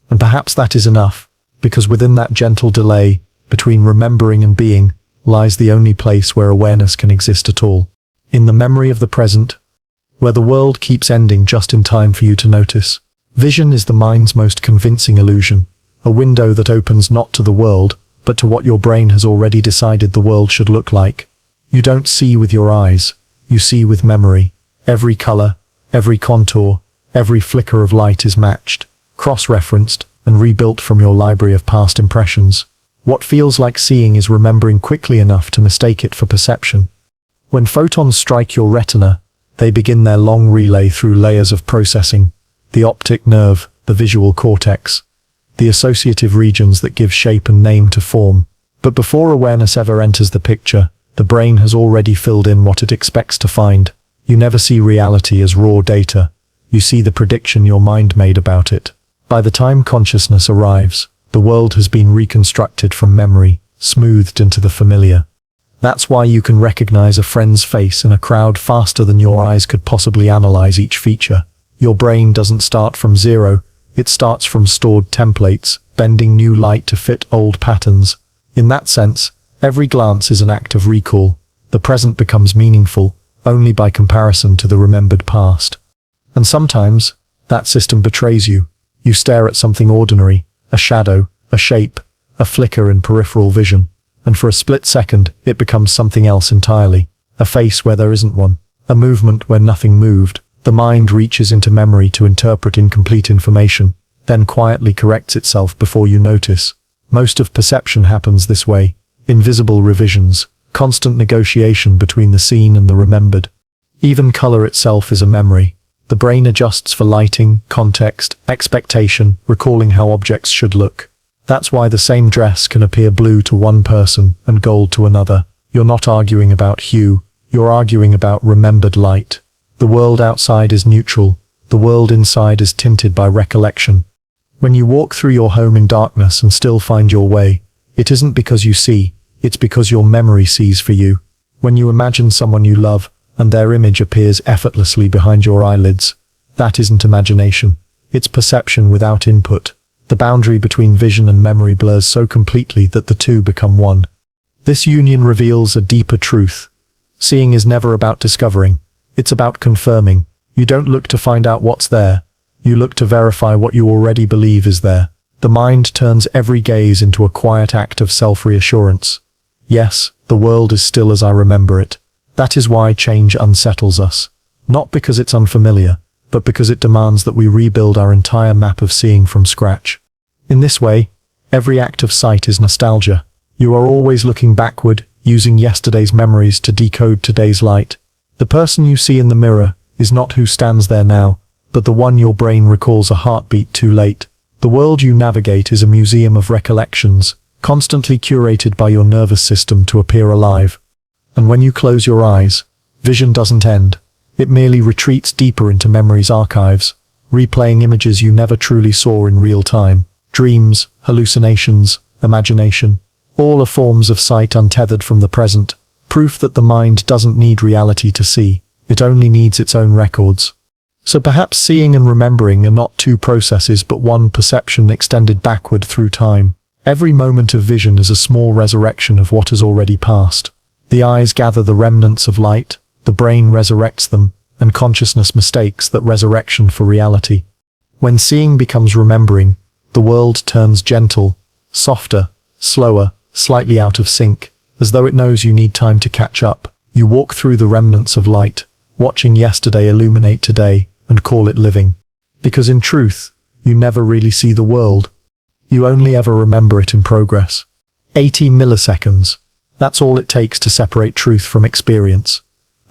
And perhaps that is enough, because within that gentle delay, between remembering and being, lies the only place where awareness can exist at all. In the memory of the present, where the world keeps ending just in time for you to notice. Vision is the mind's most convincing illusion, a window that opens not to the world, but to what your brain has already decided the world should look like. You don't see with your eyes, you see with memory. Every color, every contour, every flicker of light is matched, cross-referenced, and rebuilt from your library of past impressions. What feels like seeing is remembering quickly enough to mistake it for perception. When photons strike your retina, they begin their long relay through layers of processing, the optic nerve, the visual cortex, the associative regions that give shape and name to form. But before awareness ever enters the picture, the brain has already filled in what it expects to find. You never see reality as raw data. You see the prediction your mind made about it. By the time consciousness arrives, the world has been reconstructed from memory, smoothed into the familiar. That's why you can recognize a friend's face in a crowd faster than your eyes could possibly analyze each feature. Your brain doesn't start from zero, it starts from stored templates, bending new light to fit old patterns. In that sense, every glance is an act of recall. The present becomes meaningful only by comparison to the remembered past. And sometimes, that system betrays you. You stare at something ordinary, a shadow, a shape, a flicker in peripheral vision, and for a split second, it becomes something else entirely. A face where there isn't one, a movement where nothing moved. The mind reaches into memory to interpret incomplete information, then quietly corrects itself before you notice. Most of perception happens this way. Invisible revisions, constant negotiation between the seen and the remembered. Even color itself is a memory. The brain adjusts for lighting, context, expectation, recalling how objects should look. That's why the same dress can appear blue to one person and gold to another. You're not arguing about hue, you're arguing about remembered light. The world outside is neutral, the world inside is tinted by recollection. When you walk through your home in darkness and still find your way, it isn't because you see, it's because your memory sees for you. When you imagine someone you love, and their image appears effortlessly behind your eyelids, that isn't imagination, it's perception without input. The boundary between vision and memory blurs so completely that the two become one. This union reveals a deeper truth. Seeing is never about discovering, it's about confirming. You don't look to find out what's there, you look to verify what you already believe is there. The mind turns every gaze into a quiet act of self-reassurance. Yes, the world is still as I remember it. That is why change unsettles us. Not because it's unfamiliar, but because it demands that we rebuild our entire map of seeing from scratch. In this way, every act of sight is nostalgia. You are always looking backward, using yesterday's memories to decode today's light. The person you see in the mirror is not who stands there now, but the one your brain recalls a heartbeat too late. The world you navigate is a museum of recollections, constantly curated by your nervous system to appear alive. And when you close your eyes, vision doesn't end. It merely retreats deeper into memory's archives, replaying images you never truly saw in real time. Dreams, hallucinations, imagination, all are forms of sight untethered from the present, proof that the mind doesn't need reality to see, it only needs its own records. So perhaps seeing and remembering are not two processes but one perception extended backward through time. Every moment of vision is a small resurrection of what has already passed. The eyes gather the remnants of light, the brain resurrects them, and consciousness mistakes that resurrection for reality. When seeing becomes remembering, the world turns gentle, softer, slower, slightly out of sync, as though it knows you need time to catch up. You walk through the remnants of light, watching yesterday illuminate today, and call it living. Because in truth, you never really see the world. You only ever remember it in progress. 80 milliseconds. That's all it takes to separate truth from experience.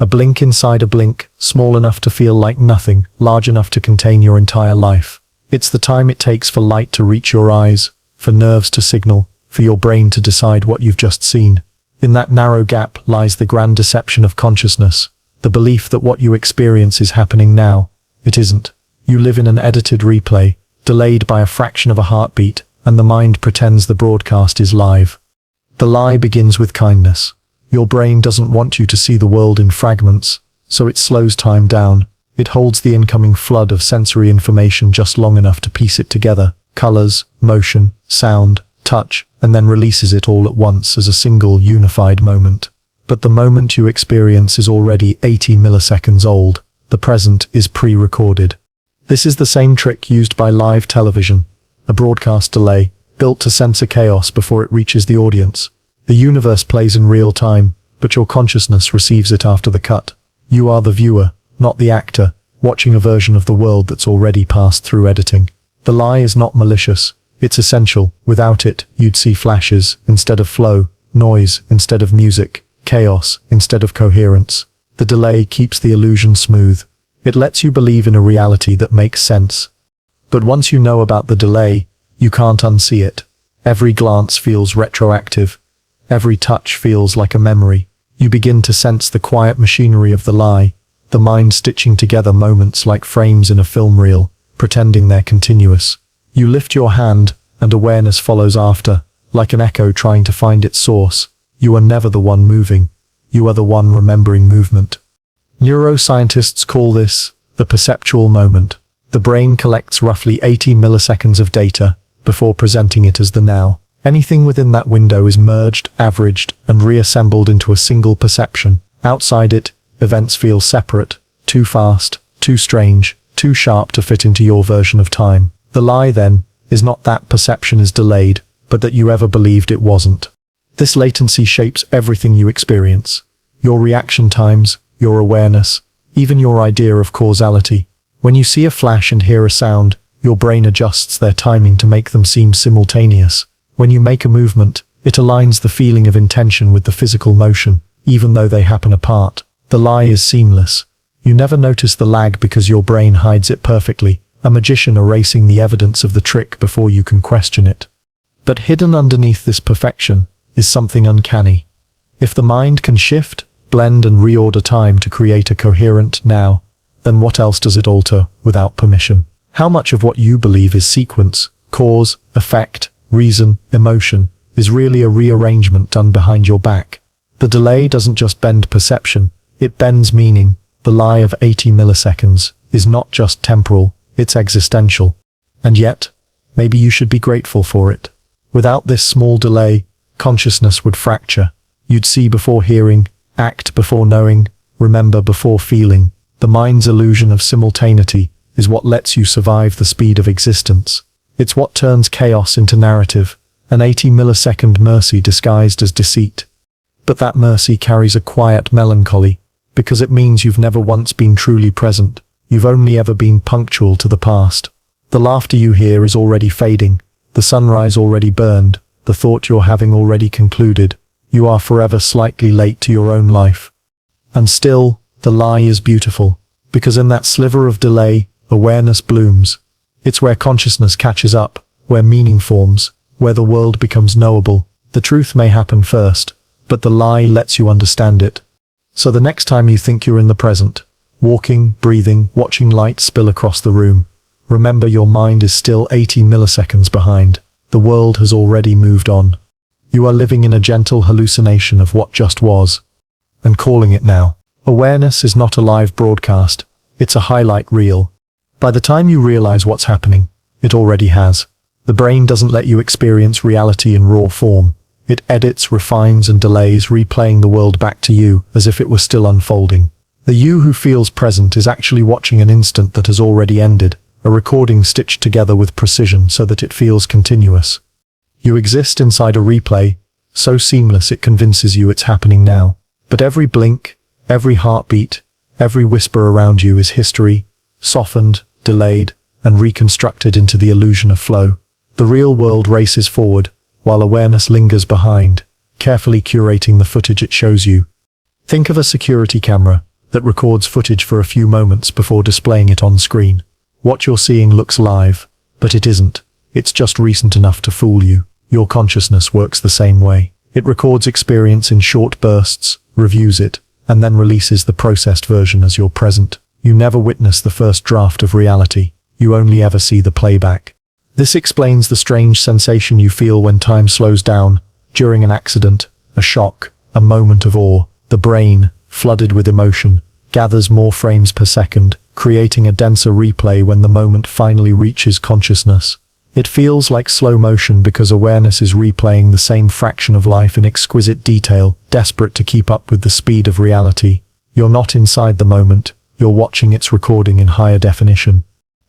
A blink inside a blink, small enough to feel like nothing, large enough to contain your entire life. It's the time it takes for light to reach your eyes, for nerves to signal, for your brain to decide what you've just seen. In that narrow gap lies the grand deception of consciousness, the belief that what you experience is happening now. It isn't. You live in an edited replay, delayed by a fraction of a heartbeat, and the mind pretends the broadcast is live. The lie begins with kindness. Your brain doesn't want you to see the world in fragments, so it slows time down. It holds the incoming flood of sensory information just long enough to piece it together, colors, motion, sound, touch, and then releases it all at once as a single unified moment. But the moment you experience is already 80 milliseconds old. The present is pre-recorded. This is the same trick used by live television, a broadcast delay, built to censor chaos before it reaches the audience. The universe plays in real time, but your consciousness receives it after the cut. You are the viewer, not the actor, watching a version of the world that's already passed through editing. The lie is not malicious, it's essential. Without it, you'd see flashes instead of flow, noise instead of music, chaos instead of coherence. The delay keeps the illusion smooth. It lets you believe in a reality that makes sense. But once you know about the delay, you can't unsee it. Every glance feels retroactive. Every touch feels like a memory. You begin to sense the quiet machinery of the lie, the mind stitching together moments like frames in a film reel, pretending they're continuous. You lift your hand, and awareness follows after, like an echo trying to find its source. You are never the one moving. You are the one remembering movement. Neuroscientists call this the perceptual moment. The brain collects roughly 80 milliseconds of data before presenting it as the now. Anything within that window is merged, averaged, and reassembled into a single perception. Outside it, events feel separate, too fast, too strange, too sharp to fit into your version of time. The lie, then, is not that perception is delayed, but that you ever believed it wasn't. This latency shapes everything you experience. Your reaction times, your awareness, even your idea of causality. When you see a flash and hear a sound, your brain adjusts their timing to make them seem simultaneous. When you make a movement, it aligns the feeling of intention with the physical motion, even though they happen apart. The lie is seamless. You never notice the lag because your brain hides it perfectly, a magician erasing the evidence of the trick before you can question it. But hidden underneath this perfection is something uncanny. If the mind can shift, blend and reorder time to create a coherent now, then what else does it alter without permission? How much of what you believe is sequence, cause, effect, reason, emotion, is really a rearrangement done behind your back? The delay doesn't just bend perception, it bends meaning. The lie of 80 milliseconds is not just temporal, it's existential. And yet, maybe you should be grateful for it. Without this small delay, consciousness would fracture. You'd see before hearing, act before knowing, remember before feeling. The mind's illusion of simultaneity is what lets you survive the speed of existence. It's what turns chaos into narrative, an 80-millisecond mercy disguised as deceit. But that mercy carries a quiet melancholy, because it means you've never once been truly present. You've only ever been punctual to the past. The laughter you hear is already fading, the sunrise already burned, the thought you're having already concluded. You are forever slightly late to your own life. And still, the lie is beautiful, because in that sliver of delay, awareness blooms. It's where consciousness catches up, where meaning forms, where the world becomes knowable. The truth may happen first, but the lie lets you understand it. So the next time you think you're in the present, walking, breathing, watching light spill across the room, remember your mind is still 80 milliseconds behind. The world has already moved on. You are living in a gentle hallucination of what just was, and calling it now. Awareness is not a live broadcast, it's a highlight reel. By the time you realize what's happening, it already has. The brain doesn't let you experience reality in raw form. It edits, refines, and delays, replaying the world back to you as if it were still unfolding. The you who feels present is actually watching an instant that has already ended, a recording stitched together with precision so that it feels continuous. You exist inside a replay, so seamless it convinces you it's happening now. But every blink, every heartbeat, every whisper around you is history, softened, delayed, and reconstructed into the illusion of flow. The real world races forward, while awareness lingers behind, carefully curating the footage it shows you. Think of a security camera that records footage for a few moments before displaying it on screen. What you're seeing looks live, but it isn't. It's just recent enough to fool you. Your consciousness works the same way. It records experience in short bursts, reviews it, and then releases the processed version as your present. You never witness the first draft of reality. You only ever see the playback. This explains the strange sensation you feel when time slows down, during an accident, a shock, a moment of awe. The brain, flooded with emotion, gathers more frames per second, creating a denser replay when the moment finally reaches consciousness. It feels like slow motion because awareness is replaying the same fraction of life in exquisite detail, desperate to keep up with the speed of reality. You're not inside the moment, you're watching its recording in higher definition.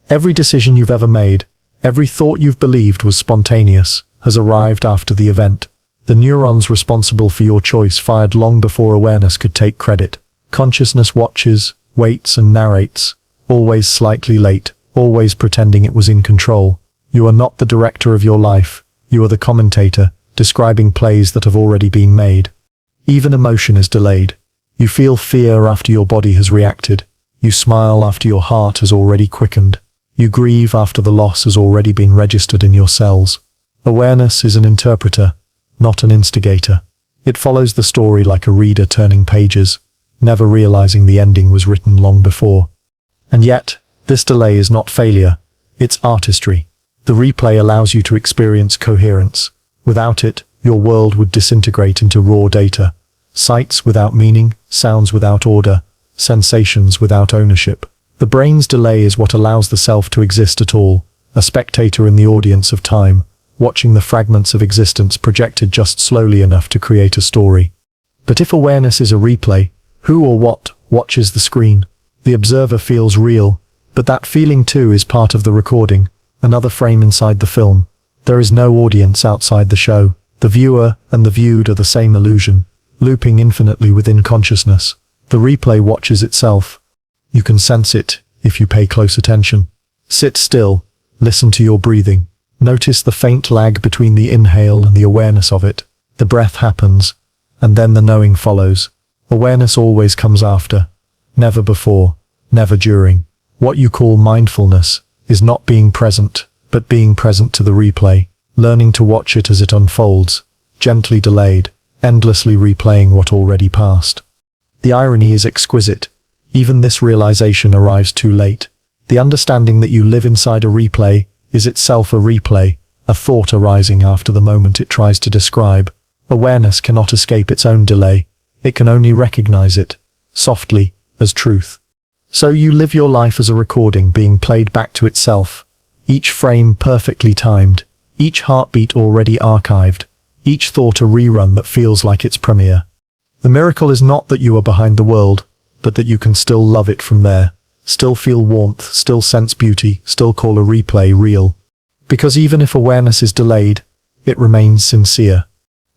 Every decision you've ever made, every thought you've believed was spontaneous, has arrived after the event. The neurons responsible for your choice fired long before awareness could take credit. Consciousness watches, waits and narrates, always slightly late, always pretending it was in control. You are not the director of your life, you are the commentator, describing plays that have already been made. Even emotion is delayed. You feel fear after your body has reacted. You smile after your heart has already quickened. You grieve after the loss has already been registered in your cells. Awareness is an interpreter, not an instigator. It follows the story like a reader turning pages, never realizing the ending was written long before. And yet, this delay is not failure, it's artistry. The replay allows you to experience coherence. Without it, your world would disintegrate into raw data. Sights without meaning, sounds without order, sensations without ownership. The brain's delay is what allows the self to exist at all, a spectator in the audience of time, watching the fragments of existence projected just slowly enough to create a story. But if awareness is a replay, who or what watches the screen? The observer feels real, but that feeling too is part of the recording. Another frame inside the film. There is no audience outside the show. The viewer and the viewed are the same illusion, looping infinitely within consciousness. The replay watches itself. You can sense it if you pay close attention. Sit still, listen to your breathing. Notice the faint lag between the inhale and the awareness of it. The breath happens, and then the knowing follows. Awareness always comes after, never before, never during. What you call mindfulness is not being present, but being present to the replay, learning to watch it as it unfolds, gently delayed, endlessly replaying what already passed. The irony is exquisite. Even this realization arrives too late. The understanding that you live inside a replay is itself a replay, a thought arising after the moment it tries to describe. Awareness cannot escape its own delay. It can only recognize it, softly, as truth. So you live your life as a recording being played back to itself, each frame perfectly timed, each heartbeat already archived, each thought a rerun that feels like its premiere. The miracle is not that you are behind the world, but that you can still love it from there, still feel warmth, still sense beauty, still call a replay real. Because even if awareness is delayed, it remains sincere.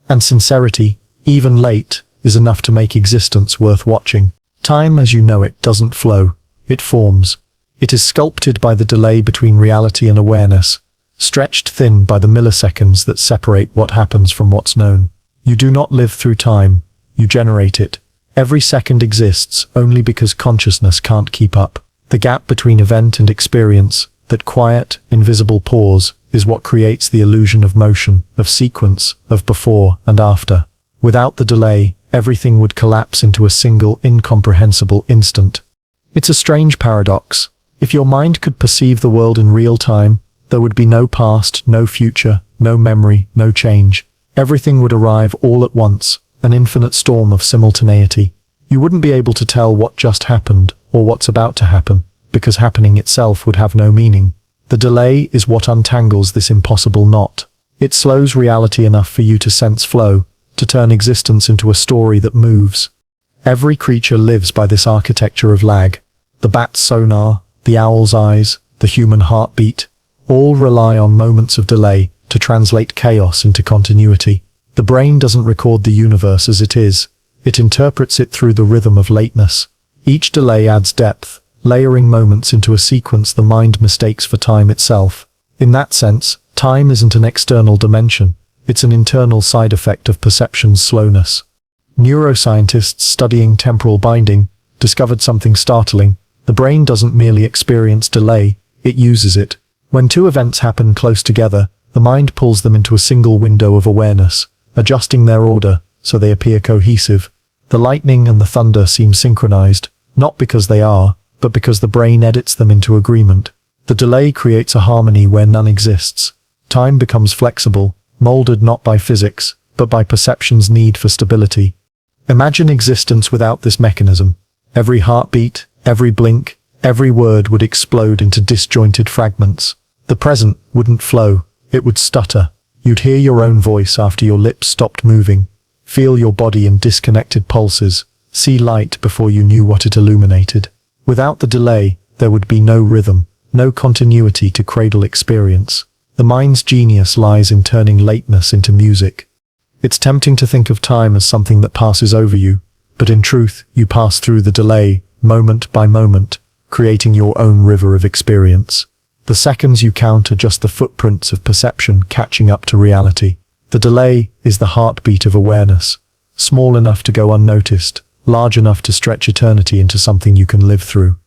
And sincerity, even late, is enough to make existence worth watching. Time as you know it doesn't flow, it forms. It is sculpted by the delay between reality and awareness, stretched thin by the milliseconds that separate what happens from what's known. You do not live through time, you generate it. Every second exists only because consciousness can't keep up. The gap between event and experience, that quiet, invisible pause, is what creates the illusion of motion, of sequence, of before and after. Without the delay, everything would collapse into a single, incomprehensible instant. It's a strange paradox. If your mind could perceive the world in real time, there would be no past, no future, no memory, no change. Everything would arrive all at once, an infinite storm of simultaneity. You wouldn't be able to tell what just happened, or what's about to happen, because happening itself would have no meaning. The delay is what untangles this impossible knot. It slows reality enough for you to sense flow, to turn existence into a story that moves. Every creature lives by this architecture of lag. The bat's sonar, the owl's eyes, the human heartbeat, all rely on moments of delay to translate chaos into continuity. The brain doesn't record the universe as it is. It interprets it through the rhythm of lateness. Each delay adds depth, layering moments into a sequence the mind mistakes for time itself. In that sense, time isn't an external dimension. It's an internal side effect of perception's slowness. Neuroscientists studying temporal binding discovered something startling. The brain doesn't merely experience delay, it uses it. When two events happen close together, the mind pulls them into a single window of awareness. adjusting their order so they appear cohesive. The lightning and the thunder seem synchronized, not because they are, but because the brain edits them into agreement. The delay creates a harmony where none exists. Time becomes flexible, molded not by physics, but by perception's need for stability. Imagine existence without this mechanism. Every heartbeat, every blink, every word would explode into disjointed fragments. The present wouldn't flow, it would stutter. You'd hear your own voice after your lips stopped moving, feel your body in disconnected pulses, see light before you knew what it illuminated. Without the delay, there would be no rhythm, no continuity to cradle experience. The mind's genius lies in turning lateness into music. It's tempting to think of time as something that passes over you, but in truth, you pass through the delay, moment by moment, creating your own river of experience. The seconds you count are just the footprints of perception catching up to reality. The delay is the heartbeat of awareness, small enough to go unnoticed, large enough to stretch eternity into something you can live through.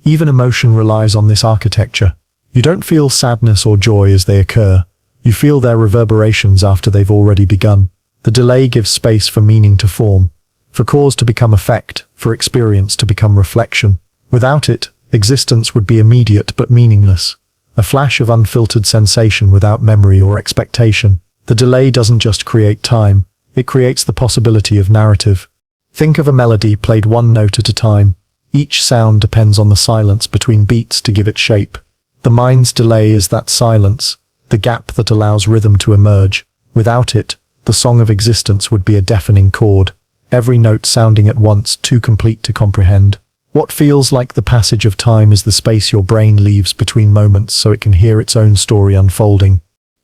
Even emotion relies on this architecture. You don't feel sadness or joy as they occur. You feel their reverberations after they've already begun. The delay gives space for meaning to form, for cause to become effect, for experience to become reflection. Without it, existence would be immediate but meaningless. A flash of unfiltered sensation without memory or expectation. The delay doesn't just create time, it creates the possibility of narrative. Think of a melody played one note at a time. Each sound depends on the silence between beats to give it shape. The mind's delay is that silence, the gap that allows rhythm to emerge. Without it, the song of existence would be a deafening chord, every note sounding at once, too complete to comprehend. What feels like the passage of time is the space your brain leaves between moments so it can hear its own story unfolding.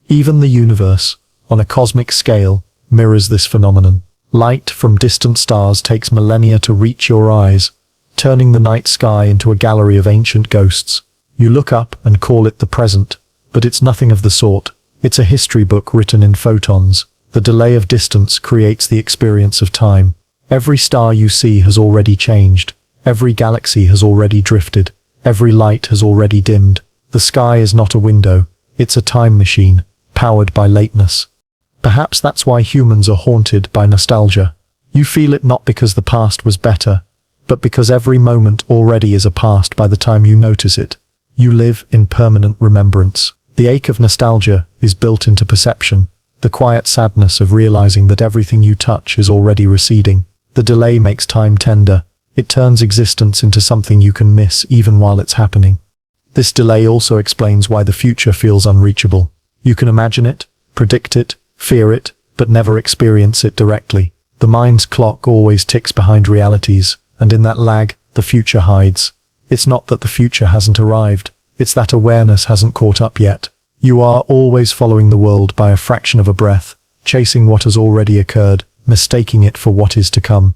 Even the universe, on a cosmic scale, mirrors this phenomenon. Light from distant stars takes millennia to reach your eyes, turning the night sky into a gallery of ancient ghosts. You look up and call it the present, but it's nothing of the sort. It's a history book written in photons. The delay of distance creates the experience of time. Every star you see has already changed. Every galaxy has already drifted. Every light has already dimmed. The sky is not a window. It's a time machine, powered by lateness. Perhaps that's why humans are haunted by nostalgia. You feel it not because the past was better, but because every moment already is a past by the time you notice it. You live in permanent remembrance. The ache of nostalgia is built into perception, the quiet sadness of realizing that everything you touch is already receding. The delay makes time tender. It turns existence into something you can miss even while it's happening. This delay also explains why the future feels unreachable. You can imagine it, predict it, fear it, but never experience it directly. The mind's clock always ticks behind realities, and in that lag, the future hides. It's not that the future hasn't arrived, it's that awareness hasn't caught up yet. You are always following the world by a fraction of a breath, chasing what has already occurred, mistaking it for what is to come.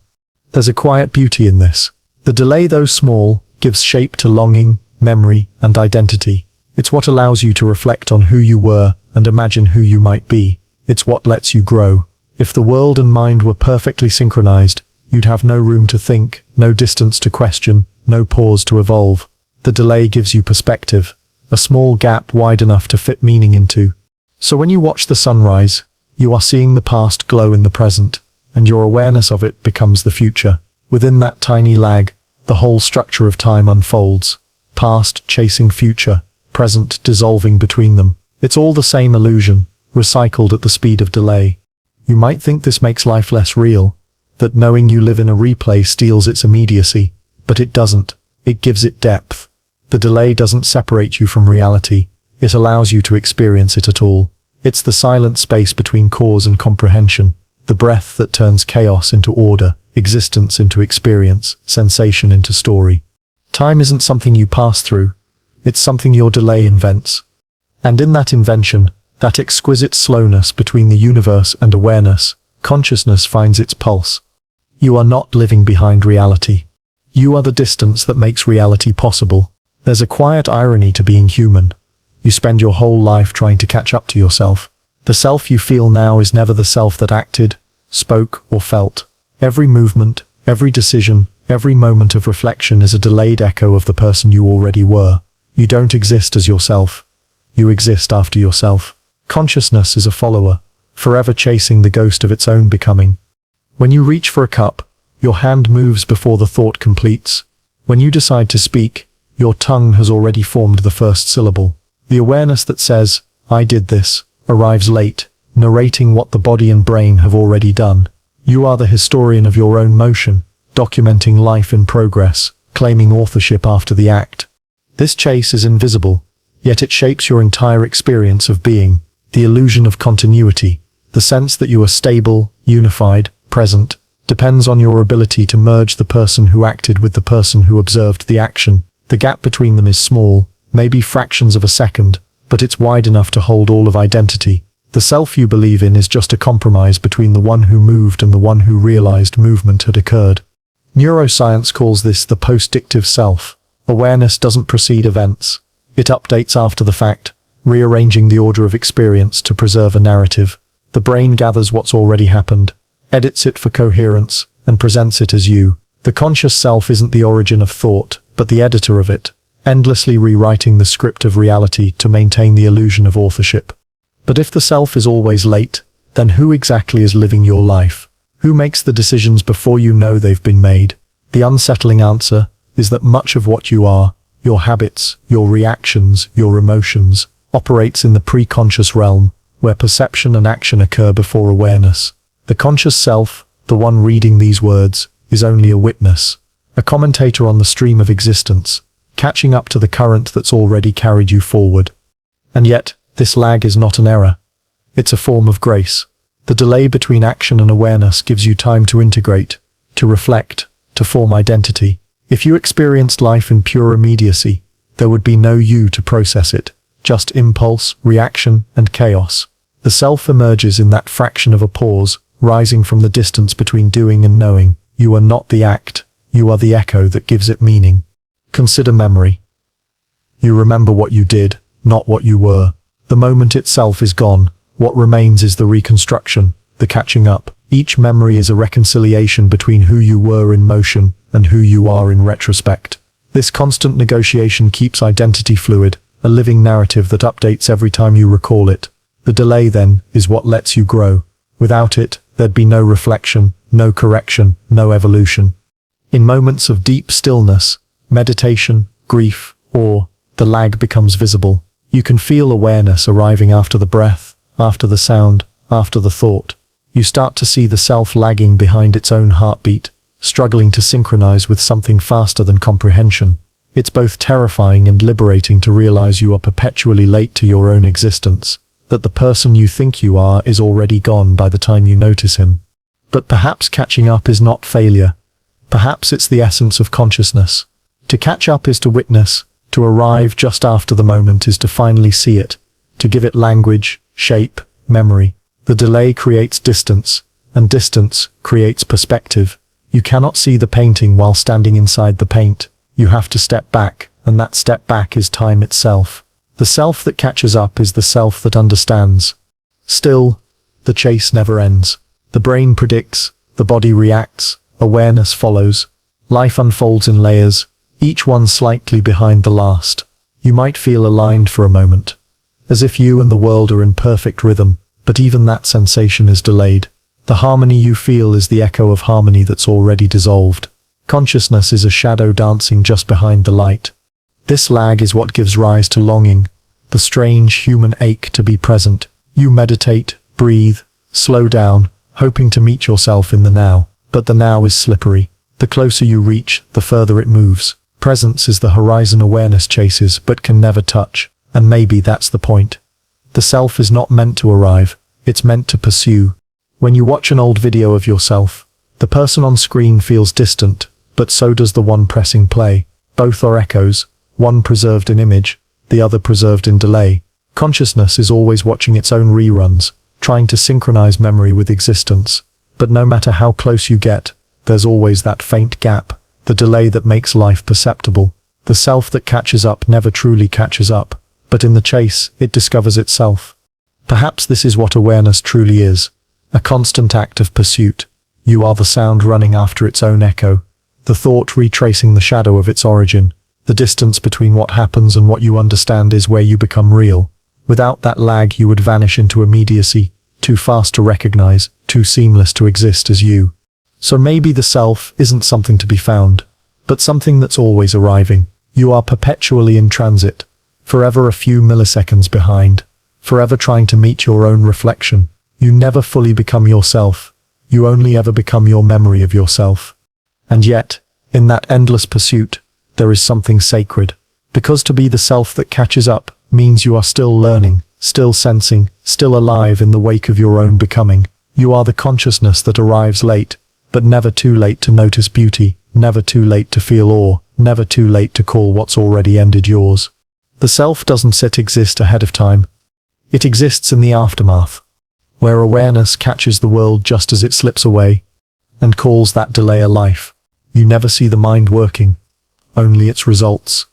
There's a quiet beauty in this. The delay, though small, gives shape to longing, memory, and identity. It's what allows you to reflect on who you were and imagine who you might be. It's what lets you grow. If the world and mind were perfectly synchronized, you'd have no room to think, no distance to question, no pause to evolve. The delay gives you perspective, a small gap wide enough to fit meaning into. So when you watch the sunrise, you are seeing the past glow in the present, and your awareness of it becomes the future. Within that tiny lag, the whole structure of time unfolds. Past chasing future, present dissolving between them. It's all the same illusion, recycled at the speed of delay. You might think this makes life less real, that knowing you live in a replay steals its immediacy, but it doesn't. It gives it depth. The delay doesn't separate you from reality. It allows you to experience it at all. It's the silent space between cause and comprehension, the breath that turns chaos into order, existence into experience, sensation into story. Time isn't something you pass through. It's something your delay invents. And in that invention, that exquisite slowness between the universe and awareness, consciousness finds its pulse. You are not living behind reality. You are the distance that makes reality possible. There's a quiet irony to being human. You spend your whole life trying to catch up to yourself. The self you feel now is never the self that acted, spoke, or felt. Every movement, every decision, every moment of reflection is a delayed echo of the person you already were. You don't exist as yourself. You exist after yourself. Consciousness is a follower, forever chasing the ghost of its own becoming. When you reach for a cup, your hand moves before the thought completes. When you decide to speak, your tongue has already formed the first syllable. The awareness that says, "I did this," arrives late, narrating what the body and brain have already done. You are the historian of your own motion, documenting life in progress, claiming authorship after the act. This chase is invisible, yet it shapes your entire experience of being, the illusion of continuity, the sense that you are stable, unified, present, depends on your ability to merge the person who acted with the person who observed the action. The gap between them is small, maybe fractions of a second, but it's wide enough to hold all of identity. The self you believe in is just a compromise between the one who moved and the one who realized movement had occurred. Neuroscience calls this the postdictive self. Awareness doesn't precede events. It updates after the fact, rearranging the order of experience to preserve a narrative. The brain gathers what's already happened, edits it for coherence, and presents it as you. The conscious self isn't the origin of thought, but the editor of it, endlessly rewriting the script of reality to maintain the illusion of authorship. But if the self is always late, then who exactly is living your life? Who makes the decisions before you know they've been made? The unsettling answer is that much of what you are, your habits, your reactions, your emotions, operates in the pre-conscious realm, where perception and action occur before awareness. The conscious self, the one reading these words, is only a witness, a commentator on the stream of existence, catching up to the current that's already carried you forward. And yet, this lag is not an error. It's a form of grace. The delay between action and awareness gives you time to integrate, to reflect, to form identity. If you experienced life in pure immediacy, there would be no you to process it, just impulse, reaction, and chaos. The self emerges in that fraction of a pause, rising from the distance between doing and knowing. You are not the act, you are the echo that gives it meaning. Consider memory. You remember what you did, not what you were. The moment itself is gone, what remains is the reconstruction, the catching up. Each memory is a reconciliation between who you were in motion and who you are in retrospect. This constant negotiation keeps identity fluid, a living narrative that updates every time you recall it. The delay, then, is what lets you grow. Without it, there'd be no reflection, no correction, no evolution. In moments of deep stillness, meditation, grief, awe, the lag becomes visible. You can feel awareness arriving after the breath, after the sound, after the thought. You start to see the self lagging behind its own heartbeat, struggling to synchronize with something faster than comprehension. It's both terrifying and liberating to realize you are perpetually late to your own existence, that the person you think you are is already gone by the time you notice him. But perhaps catching up is not failure. Perhaps it's the essence of consciousness. To catch up is to witness, to arrive just after the moment is to finally see it, to give it language, shape, memory. The delay creates distance, and distance creates perspective. You cannot see the painting while standing inside the paint. You have to step back, and that step back is time itself. The self that catches up is the self that understands. Still, the chase never ends. The brain predicts, the body reacts, awareness follows. Life unfolds in layers, each one slightly behind the last. You might feel aligned for a moment, as if you and the world are in perfect rhythm, but even that sensation is delayed. The harmony you feel is the echo of harmony that's already dissolved. Consciousness is a shadow dancing just behind the light. This lag is what gives rise to longing, the strange human ache to be present. You meditate, breathe, slow down, hoping to meet yourself in the now. But the now is slippery. The closer you reach, the further it moves. Presence is the horizon awareness chases but can never touch, and maybe that's the point. The self is not meant to arrive, it's meant to pursue. When you watch an old video of yourself, the person on screen feels distant, but so does the one pressing play. Both are echoes, one preserved in image, the other preserved in delay. Consciousness is always watching its own reruns, trying to synchronize memory with existence. But no matter how close you get, there's always that faint gap, the delay that makes life perceptible. The self that catches up never truly catches up, but in the chase, it discovers itself. Perhaps this is what awareness truly is, a constant act of pursuit. You are the sound running after its own echo, the thought retracing the shadow of its origin. The distance between what happens and what you understand is where you become real. Without that lag, you would vanish into immediacy, too fast to recognize, too seamless to exist as you. So maybe the self isn't something to be found, but something that's always arriving. You are perpetually in transit, forever a few milliseconds behind, forever trying to meet your own reflection. You never fully become yourself. You only ever become your memory of yourself. And yet, in that endless pursuit, there is something sacred. Because to be the self that catches up means you are still learning, still sensing, still alive in the wake of your own becoming. You are the consciousness that arrives late, but never too late to notice beauty, never too late to feel awe, never too late to call what's already ended yours. The self doesn't exist ahead of time. It exists in the aftermath, where awareness catches the world just as it slips away, and calls that delay a life. You never see the mind working, only its results.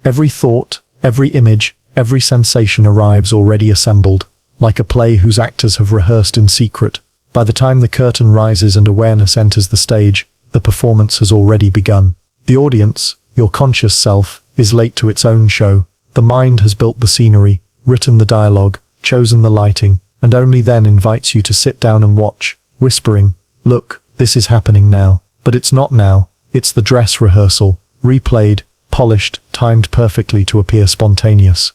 Every thought, every image, every sensation arrives already assembled, like a play whose actors have rehearsed in secret. By the time the curtain rises and awareness enters the stage, the performance has already begun. The audience, your conscious self, is late to its own show. The mind has built the scenery, written the dialogue, chosen the lighting, and only then invites you to sit down and watch, whispering, "Look, this is happening now." But it's not now, it's the dress rehearsal, replayed, polished, timed perfectly to appear spontaneous.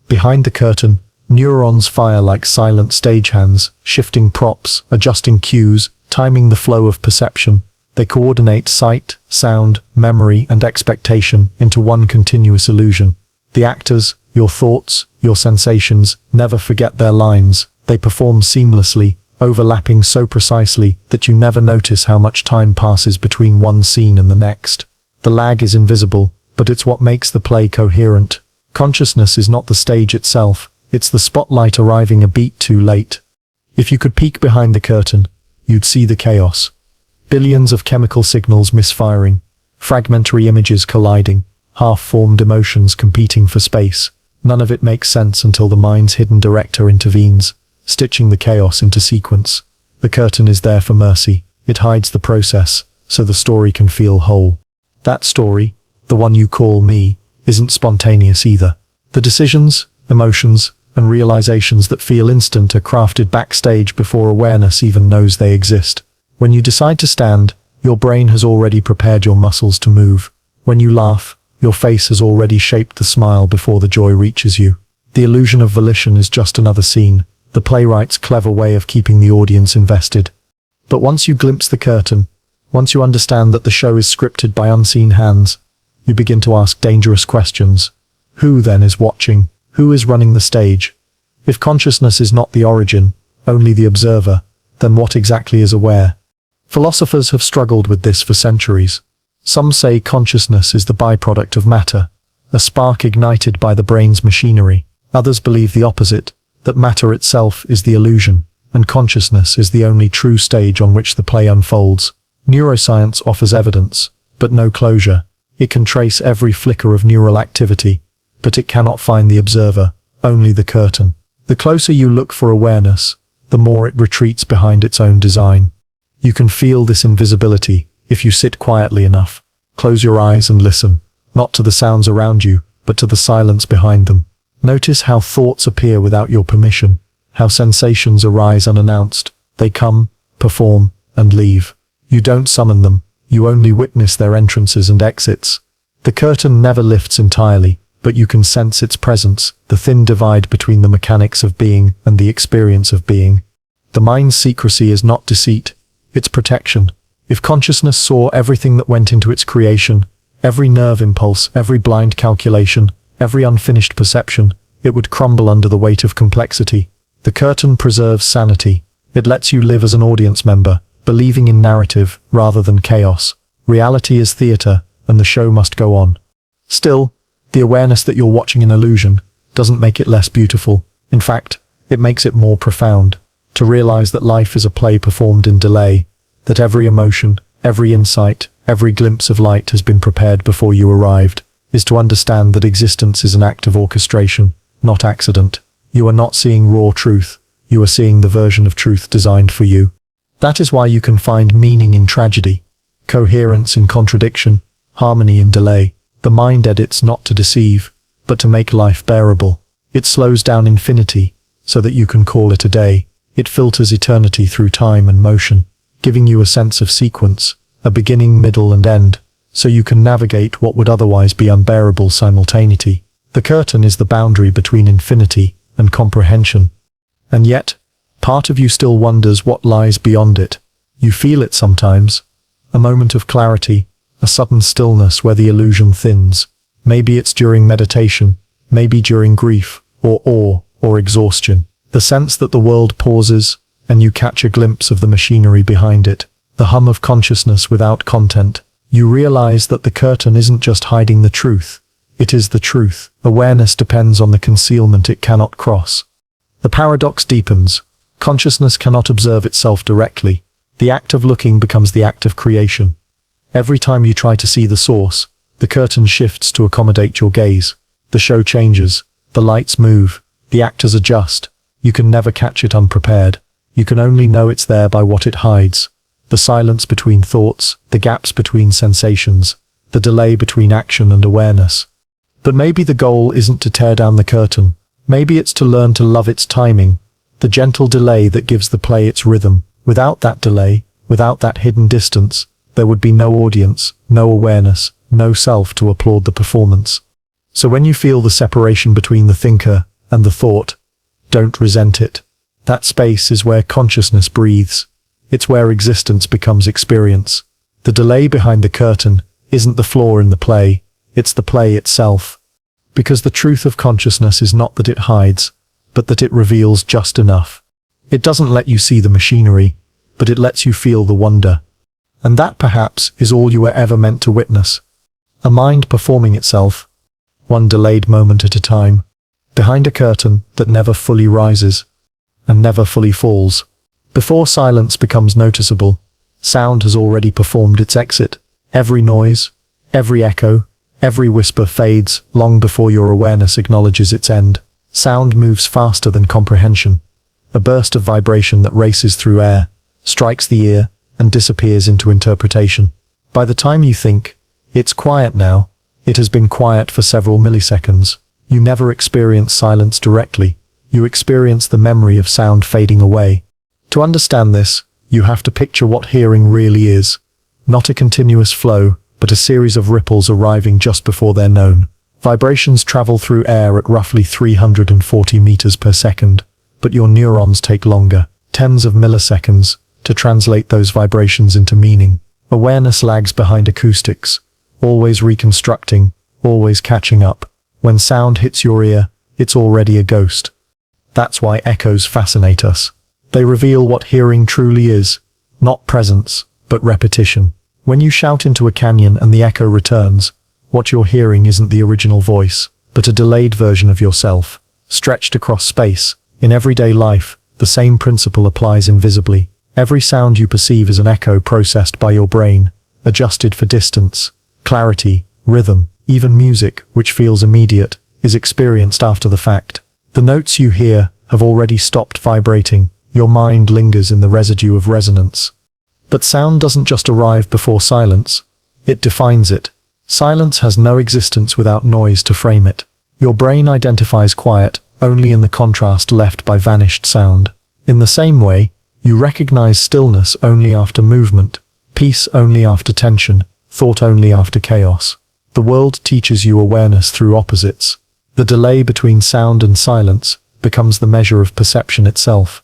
Behind the curtain, neurons fire like silent stagehands, shifting props, adjusting cues, timing the flow of perception. They coordinate sight, sound, memory, and expectation into one continuous illusion. The actors, your thoughts, your sensations, never forget their lines. They perform seamlessly, overlapping so precisely that you never notice how much time passes between one scene and the next. The lag is invisible, but it's what makes the play coherent. Consciousness is not the stage itself, it's the spotlight arriving a beat too late. If you could peek behind the curtain, you'd see the chaos. Billions of chemical signals misfiring, fragmentary images colliding, half-formed emotions competing for space. None of it makes sense until the mind's hidden director intervenes, stitching the chaos into sequence. The curtain is there for mercy. It hides the process, so the story can feel whole. That story, the one you call me, isn't spontaneous either. The decisions, emotions, and realizations that feel instant are crafted backstage before awareness even knows they exist. When you decide to stand, your brain has already prepared your muscles to move. When you laugh, your face has already shaped the smile before the joy reaches you. The illusion of volition is just another scene, the playwright's clever way of keeping the audience invested. But once you glimpse the curtain, once you understand that the show is scripted by unseen hands, you begin to ask dangerous questions. Who then is watching? Who is running the stage? If consciousness is not the origin, only the observer, then what exactly is aware? Philosophers have struggled with this for centuries. Some say consciousness is the byproduct of matter, a spark ignited by the brain's machinery. Others believe the opposite, that matter itself is the illusion, and consciousness is the only true stage on which the play unfolds. Neuroscience offers evidence, but no closure. It can trace every flicker of neural activity, but it cannot find the observer, only the curtain. The closer you look for awareness, the more it retreats behind its own design. You can feel this invisibility if you sit quietly enough. Close your eyes and listen, not to the sounds around you, but to the silence behind them. Notice how thoughts appear without your permission, how sensations arise unannounced. They come, perform, and leave. You don't summon them, you only witness their entrances and exits. The curtain never lifts entirely, but you can sense its presence, the thin divide between the mechanics of being and the experience of being. The mind's secrecy is not deceit, it's protection. If consciousness saw everything that went into its creation, every nerve impulse, every blind calculation, every unfinished perception, it would crumble under the weight of complexity. The curtain preserves sanity. It lets you live as an audience member, believing in narrative rather than chaos. Reality is theater, and the show must go on. Still, the awareness that you're watching an illusion doesn't make it less beautiful. In fact, it makes it more profound. To realize that life is a play performed in delay, that every emotion, every insight, every glimpse of light has been prepared before you arrived, is to understand that existence is an act of orchestration, not accident. You are not seeing raw truth, you are seeing the version of truth designed for you. That is why you can find meaning in tragedy, coherence in contradiction, harmony in delay. The mind edits not to deceive, but to make life bearable. It slows down infinity, so that you can call it a day. It filters eternity through time and motion, giving you a sense of sequence, a beginning, middle, and end, so you can navigate what would otherwise be unbearable simultaneity. The curtain is the boundary between infinity and comprehension. And yet, part of you still wonders what lies beyond it. You feel it sometimes. A moment of clarity, a sudden stillness where the illusion thins. Maybe it's during meditation, maybe during grief, or awe, or exhaustion. The sense that the world pauses, and you catch a glimpse of the machinery behind it. The hum of consciousness without content. You realize that the curtain isn't just hiding the truth. It is the truth. Awareness depends on the concealment it cannot cross. The paradox deepens. Consciousness cannot observe itself directly. The act of looking becomes the act of creation. Every time you try to see the source, the curtain shifts to accommodate your gaze. The show changes. The lights move. The actors adjust. You can never catch it unprepared. You can only know it's there by what it hides. The silence between thoughts, the gaps between sensations, the delay between action and awareness. But maybe the goal isn't to tear down the curtain. Maybe it's to learn to love its timing, the gentle delay that gives the play its rhythm. Without that delay, without that hidden distance, there would be no audience, no awareness, no self to applaud the performance. So when you feel the separation between the thinker and the thought, don't resent it. That space is where consciousness breathes. It's where existence becomes experience. The delay behind the curtain isn't the flaw in the play, it's the play itself. Because the truth of consciousness is not that it hides, but that it reveals just enough. It doesn't let you see the machinery, but it lets you feel the wonder. And that perhaps is all you were ever meant to witness. A mind performing itself, one delayed moment at a time, behind a curtain that never fully rises, and never fully falls. Before silence becomes noticeable, sound has already performed its exit. Every noise, every echo, every whisper fades long before your awareness acknowledges its end. Sound moves faster than comprehension. A burst of vibration that races through air, strikes the ear, and disappears into interpretation. By the time you think, it's quiet now, it has been quiet for several milliseconds. You never experience silence directly. You experience the memory of sound fading away. To understand this, you have to picture what hearing really is. Not a continuous flow, but a series of ripples arriving just before they're known. Vibrations travel through air at roughly 340 meters per second, but your neurons take longer, tens of milliseconds, to translate those vibrations into meaning. Awareness lags behind acoustics, always reconstructing, always catching up. When sound hits your ear, it's already a ghost. That's why echoes fascinate us. They reveal what hearing truly is, not presence, but repetition. When you shout into a canyon and the echo returns, what you're hearing isn't the original voice, but a delayed version of yourself, stretched across space. In everyday life, the same principle applies invisibly. Every sound you perceive is an echo processed by your brain, adjusted for distance, clarity, rhythm. Even music, which feels immediate, is experienced after the fact. The notes you hear have already stopped vibrating. Your mind lingers in the residue of resonance. But sound doesn't just arrive before silence. It defines it. Silence has no existence without noise to frame it. Your brain identifies quiet only in the contrast left by vanished sound. In the same way, you recognize stillness only after movement, peace only after tension, thought only after chaos. The world teaches you awareness through opposites. The delay between sound and silence becomes the measure of perception itself.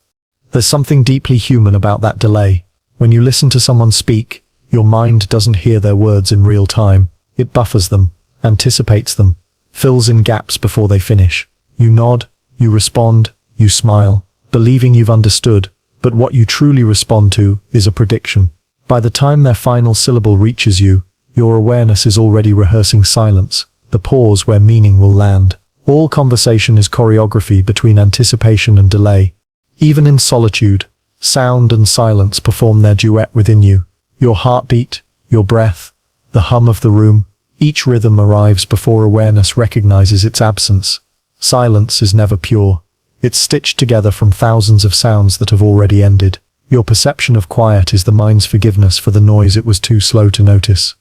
There's something deeply human about that delay. When you listen to someone speak, your mind doesn't hear their words in real time. It buffers them, anticipates them, fills in gaps before they finish. You nod, you respond, you smile, believing you've understood, but what you truly respond to is a prediction. By the time their final syllable reaches you, your awareness is already rehearsing silence, the pause where meaning will land. All conversation is choreography between anticipation and delay. Even in solitude, sound and silence perform their duet within you. Your heartbeat, your breath, the hum of the room, each rhythm arrives before awareness recognizes its absence. Silence is never pure. It's stitched together from thousands of sounds that have already ended. Your perception of quiet is the mind's forgiveness for the noise it was too slow to notice.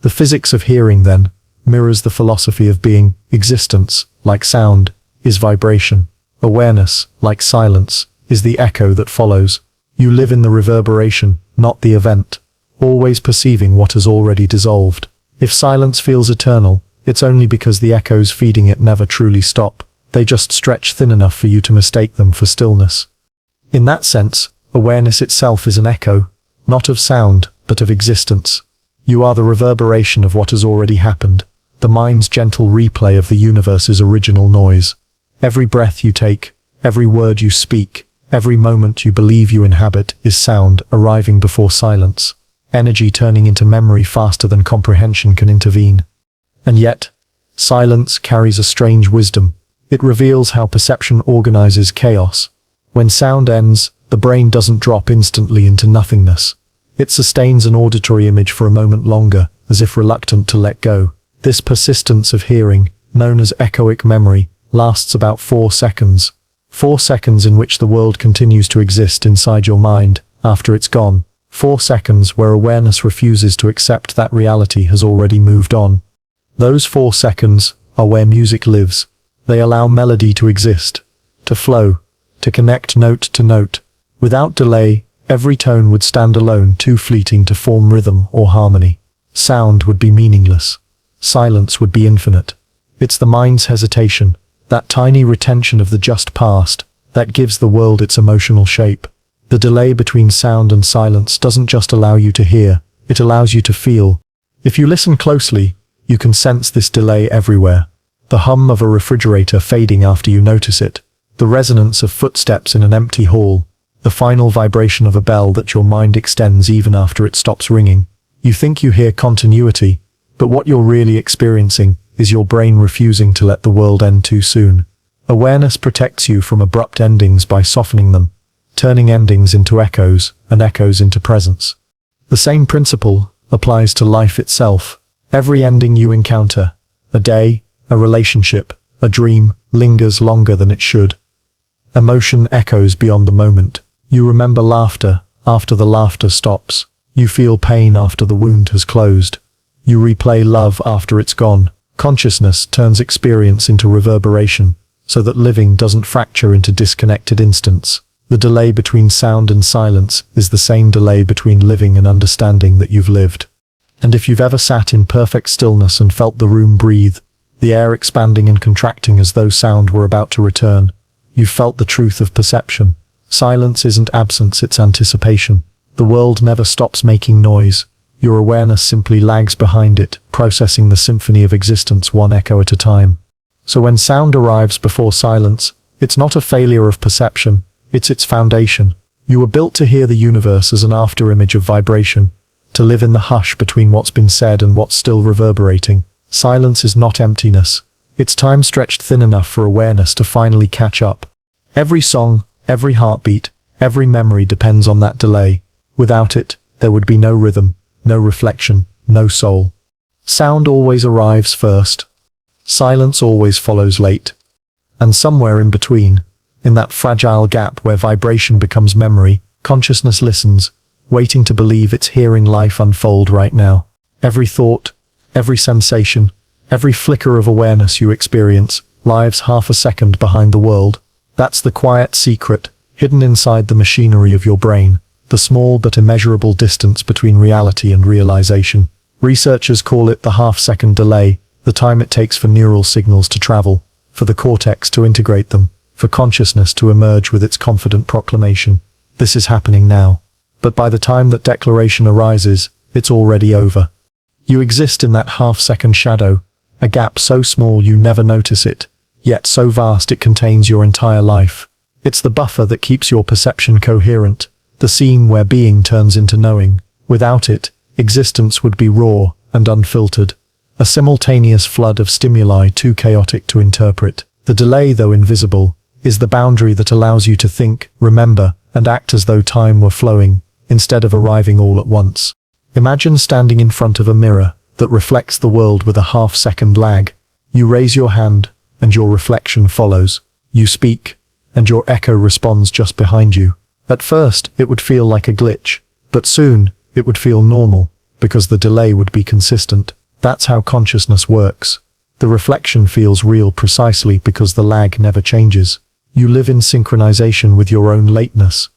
The physics of hearing, then, mirrors the philosophy of being. Existence, like sound, is vibration. Awareness, like silence, is the echo that follows. You live in the reverberation, not the event, always perceiving what has already dissolved. If silence feels eternal, it's only because the echoes feeding it never truly stop. They just stretch thin enough for you to mistake them for stillness. In that sense, awareness itself is an echo, not of sound, but of existence. You are the reverberation of what has already happened, the mind's gentle replay of the universe's original noise. Every breath you take, every word you speak, every moment you believe you inhabit is sound arriving before silence, energy turning into memory faster than comprehension can intervene. And yet, silence carries a strange wisdom. It reveals how perception organizes chaos. When sound ends, the brain doesn't drop instantly into nothingness. It sustains an auditory image for a moment longer, as if reluctant to let go. This persistence of hearing, known as echoic memory, lasts about 4 seconds. 4 seconds in which the world continues to exist inside your mind after it's gone. 4 seconds where awareness refuses to accept that reality has already moved on. Those 4 seconds are where music lives. They allow melody to exist, to flow, to connect note to note. Without delay, every tone would stand alone, too fleeting to form rhythm or harmony. Sound would be meaningless. Silence would be infinite. It's the mind's hesitation, that tiny retention of the just past, that gives the world its emotional shape. The delay between sound and silence doesn't just allow you to hear, it allows you to feel. If you listen closely, you can sense this delay everywhere. The hum of a refrigerator fading after you notice it, the resonance of footsteps in an empty hall, the final vibration of a bell that your mind extends even after it stops ringing. You think you hear continuity, but what you're really experiencing is your brain refusing to let the world end too soon. Awareness protects you from abrupt endings by softening them, turning endings into echoes and echoes into presence. The same principle applies to life itself. Every ending you encounter, a day, a relationship, a dream, lingers longer than it should. Emotion echoes beyond the moment. You remember laughter after the laughter stops. You feel pain after the wound has closed. You replay love after it's gone. Consciousness turns experience into reverberation, so that living doesn't fracture into disconnected instants. The delay between sound and silence is the same delay between living and understanding that you've lived. And if you've ever sat in perfect stillness and felt the room breathe, the air expanding and contracting as though sound were about to return, you've felt the truth of perception. Silence isn't absence, it's anticipation. The world never stops making noise. Your awareness simply lags behind it, processing the symphony of existence one echo at a time. So when sound arrives before silence, it's not a failure of perception, it's its foundation. You were built to hear the universe as an afterimage of vibration, to live in the hush between what's been said and what's still reverberating. Silence is not emptiness. It's time stretched thin enough for awareness to finally catch up. Every song, every heartbeat, every memory depends on that delay. Without it, there would be no rhythm, no reflection, no soul. Sound always arrives first. Silence always follows late. And somewhere in between, in that fragile gap where vibration becomes memory, consciousness listens, waiting to believe it's hearing life unfold right now. Every thought, every sensation, every flicker of awareness you experience lives half a second behind the world. That's the quiet secret, hidden inside the machinery of your brain, the small but immeasurable distance between reality and realization. Researchers call it the half-second delay, the time it takes for neural signals to travel, for the cortex to integrate them, for consciousness to emerge with its confident proclamation. This is happening now. But by the time that declaration arises, it's already over. You exist in that half-second shadow, a gap so small you never notice it, yet so vast it contains your entire life. It's the buffer that keeps your perception coherent, the seam where being turns into knowing. Without it, existence would be raw and unfiltered, a simultaneous flood of stimuli too chaotic to interpret. The delay, though invisible, is the boundary that allows you to think, remember, and act as though time were flowing, instead of arriving all at once. Imagine standing in front of a mirror that reflects the world with a half-second lag. You raise your hand, and your reflection follows. You speak, and your echo responds just behind you. At first, it would feel like a glitch, but soon, it would feel normal, because the delay would be consistent. That's how consciousness works. The reflection feels real precisely because the lag never changes. You live in synchronization with your own lateness.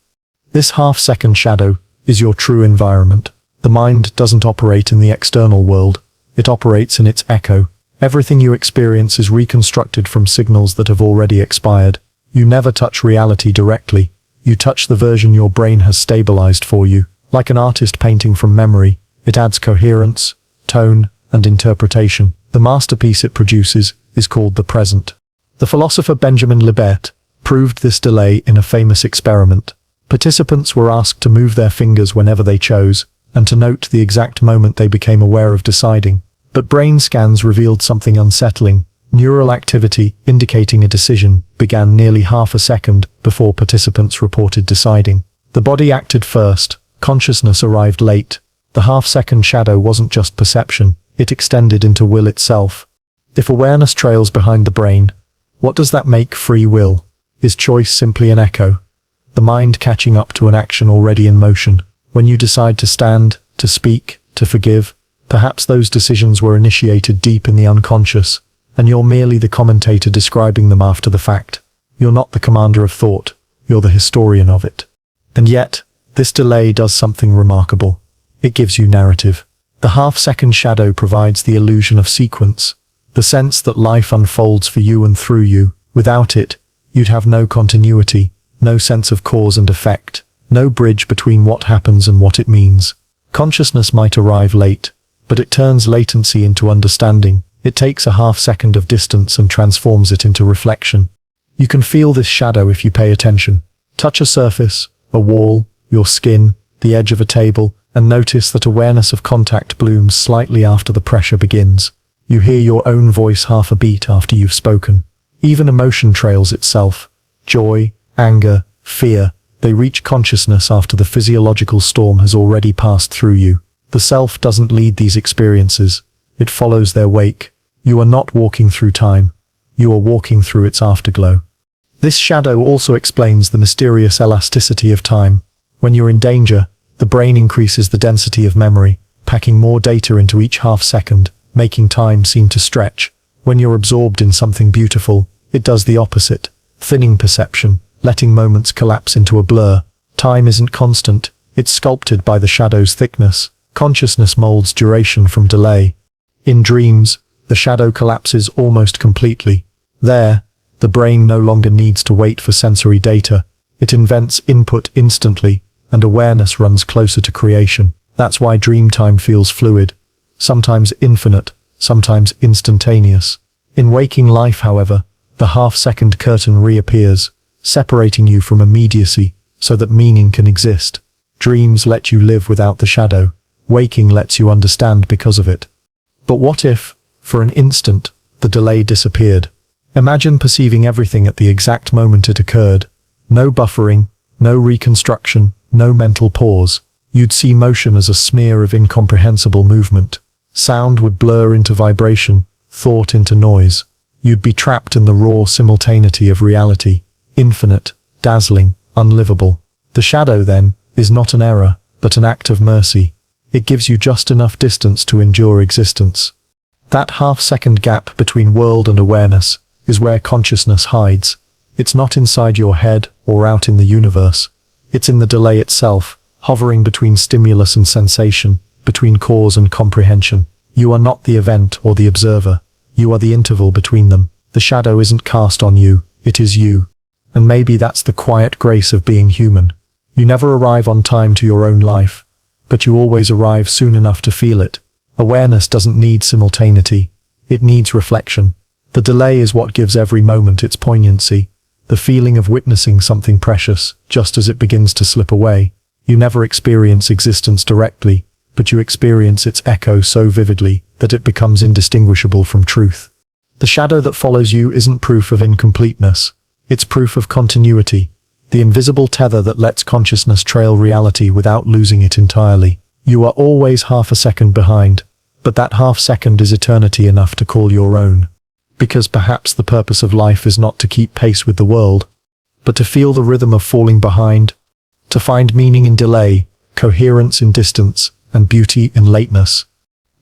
This half-second shadow is your true environment. The mind doesn't operate in the external world. It operates in its echo. Everything you experience is reconstructed from signals that have already expired. You never touch reality directly. You touch the version your brain has stabilized for you. Like an artist painting from memory, it adds coherence, tone, and interpretation. The masterpiece it produces is called the present. The philosopher Benjamin Libet proved this delay in a famous experiment. Participants were asked to move their fingers whenever they chose, and to note the exact moment they became aware of deciding. But brain scans revealed something unsettling. Neural activity indicating a decision began nearly half a second before participants reported deciding. The body acted first. Consciousness arrived late. The half-second shadow wasn't just perception, it extended into will itself. If awareness trails behind the brain, what does that make free will? Is choice simply an echo? The mind catching up to an action already in motion? When you decide to stand, to speak, to forgive, perhaps those decisions were initiated deep in the unconscious, and you're merely the commentator describing them after the fact. You're not the commander of thought, you're the historian of it. And yet, this delay does something remarkable. It gives you narrative. The half-second shadow provides the illusion of sequence, the sense that life unfolds for you and through you. Without it, you'd have no continuity, no sense of cause and effect, no bridge between what happens and what it means. Consciousness might arrive late, but it turns latency into understanding. It takes a half-second of distance and transforms it into reflection. You can feel this shadow if you pay attention. Touch a surface, a wall, your skin, the edge of a table, and notice that awareness of contact blooms slightly after the pressure begins. You hear your own voice half a beat after you've spoken. Even emotion trails itself. Joy, anger, fear, they reach consciousness after the physiological storm has already passed through you. The self doesn't lead these experiences. It follows their wake. You are not walking through time. You are walking through its afterglow. This shadow also explains the mysterious elasticity of time. When you're in danger, the brain increases the density of memory, packing more data into each half-second, making time seem to stretch. When you're absorbed in something beautiful, it does the opposite, thinning perception, letting moments collapse into a blur. Time isn't constant, it's sculpted by the shadow's thickness. Consciousness molds duration from delay. In dreams, the shadow collapses almost completely. There, the brain no longer needs to wait for sensory data. It invents input instantly, and awareness runs closer to creation. That's why dream time feels fluid, sometimes infinite, sometimes instantaneous. In waking life, however, the half-second curtain reappears, separating you from immediacy, so that meaning can exist. Dreams let you live without the shadow. Waking lets you understand because of it. But what if, for an instant, the delay disappeared? Imagine perceiving everything at the exact moment it occurred. No buffering, no reconstruction, no mental pause. You'd see motion as a smear of incomprehensible movement. Sound would blur into vibration, thought into noise. You'd be trapped in the raw simultaneity of reality, infinite, dazzling, unlivable. The shadow, then, is not an error, but an act of mercy. It gives you just enough distance to endure existence. That half-second gap between world and awareness is where consciousness hides. It's not inside your head or out in the universe. It's in the delay itself, hovering between stimulus and sensation, between cause and comprehension. You are not the event or the observer. You are the interval between them. The shadow isn't cast on you, it is you. And maybe that's the quiet grace of being human. You never arrive on time to your own life, but you always arrive soon enough to feel it. Awareness doesn't need simultaneity. It needs reflection. The delay is what gives every moment its poignancy, the feeling of witnessing something precious, just as it begins to slip away. You never experience existence directly, but you experience its echo so vividly that it becomes indistinguishable from truth. The shadow that follows you isn't proof of incompleteness. It's proof of continuity, the invisible tether that lets consciousness trail reality without losing it entirely. You are always half a second behind, but that half second is eternity enough to call your own. Because perhaps the purpose of life is not to keep pace with the world, but to feel the rhythm of falling behind, to find meaning in delay, coherence in distance, and beauty in lateness.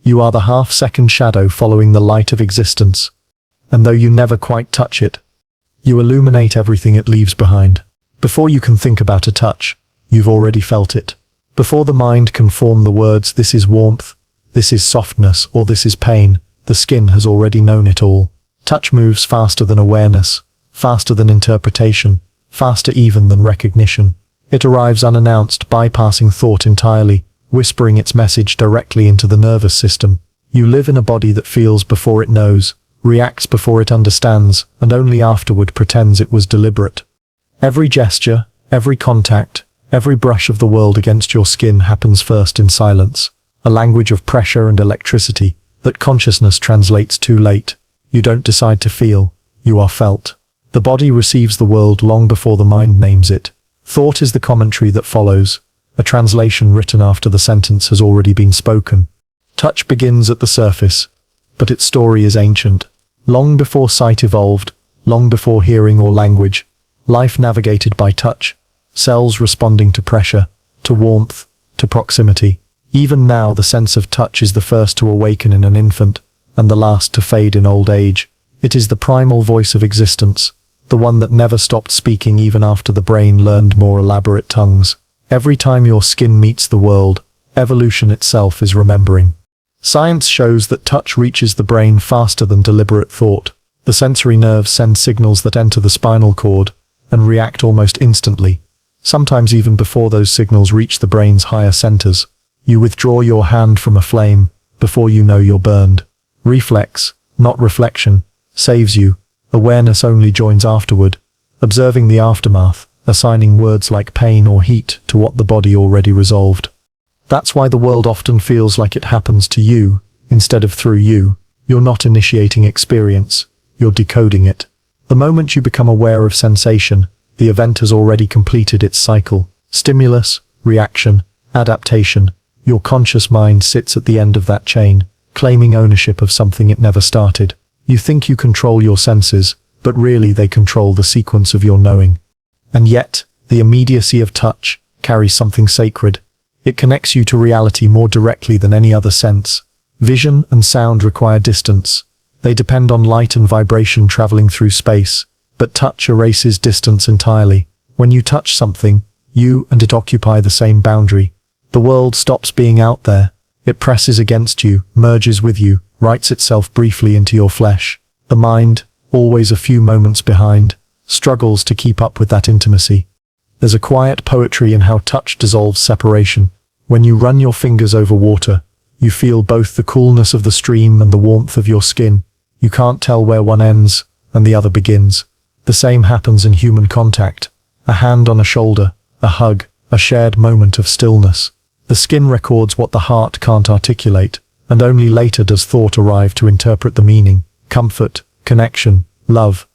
You are the half-second shadow following the light of existence, and though you never quite touch it, You illuminate everything it leaves behind. Before you can think about a touch, you've already felt it. Before the mind can form the words, this is warmth, this is softness, or this is pain, the skin has already known it all. Touch moves faster than awareness, faster than interpretation, faster even than recognition. It arrives unannounced, bypassing thought entirely, whispering its message directly into the nervous system. You live in a body that feels before it knows, reacts before it understands, and only afterward pretends it was deliberate. Every gesture, every contact, every brush of the world against your skin happens first in silence, a language of pressure and electricity that consciousness translates too late. You don't decide to feel, you are felt. The body receives the world long before the mind names it. Thought is the commentary that follows, a translation written after the sentence has already been spoken. Touch begins at the surface, but its story is ancient. Long before sight evolved, long before hearing or language, life navigated by touch, cells responding to pressure, to warmth, to proximity. Even now the sense of touch is the first to awaken in an infant, and the last to fade in old age. It is the primal voice of existence, the one that never stopped speaking even after the brain learned more elaborate tongues. Every time your skin meets the world, evolution itself is remembering. Science shows that touch reaches the brain faster than deliberate thought. The sensory nerves send signals that enter the spinal cord and react almost instantly, sometimes even before those signals reach the brain's higher centers. You withdraw your hand from a flame before you know you're burned. Reflex, not reflection, saves you. Awareness only joins afterward, observing the aftermath, assigning words like pain or heat to what the body already resolved. That's why the world often feels like it happens to you, instead of through you. You're not initiating experience, you're decoding it. The moment you become aware of sensation, the event has already completed its cycle. Stimulus, reaction, adaptation. Your conscious mind sits at the end of that chain, claiming ownership of something it never started. You think you control your senses, but really they control the sequence of your knowing. And yet, the immediacy of touch carries something sacred. It connects you to reality more directly than any other sense. Vision and sound require distance. They depend on light and vibration traveling through space, but touch erases distance entirely. When you touch something, you and it occupy the same boundary. The world stops being out there. It presses against you, merges with you, writes itself briefly into your flesh. The mind, always a few moments behind, struggles to keep up with that intimacy. There's a quiet poetry in how touch dissolves separation. When you run your fingers over water, you feel both the coolness of the stream and the warmth of your skin. You can't tell where one ends and the other begins. The same happens in human contact. A hand on a shoulder, a hug, a shared moment of stillness. The skin records what the heart can't articulate, and only later does thought arrive to interpret the meaning. Comfort, connection, love.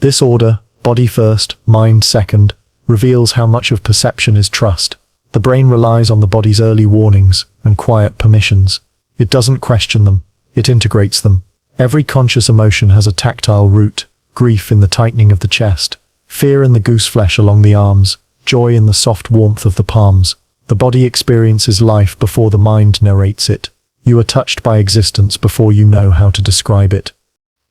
This order, body first, mind second, reveals how much of perception is trust. The brain relies on the body's early warnings and quiet permissions. It doesn't question them, it integrates them. Every conscious emotion has a tactile root, grief in the tightening of the chest, fear in the goose flesh along the arms, joy in the soft warmth of the palms. The body experiences life before the mind narrates it. You are touched by existence before you know how to describe it.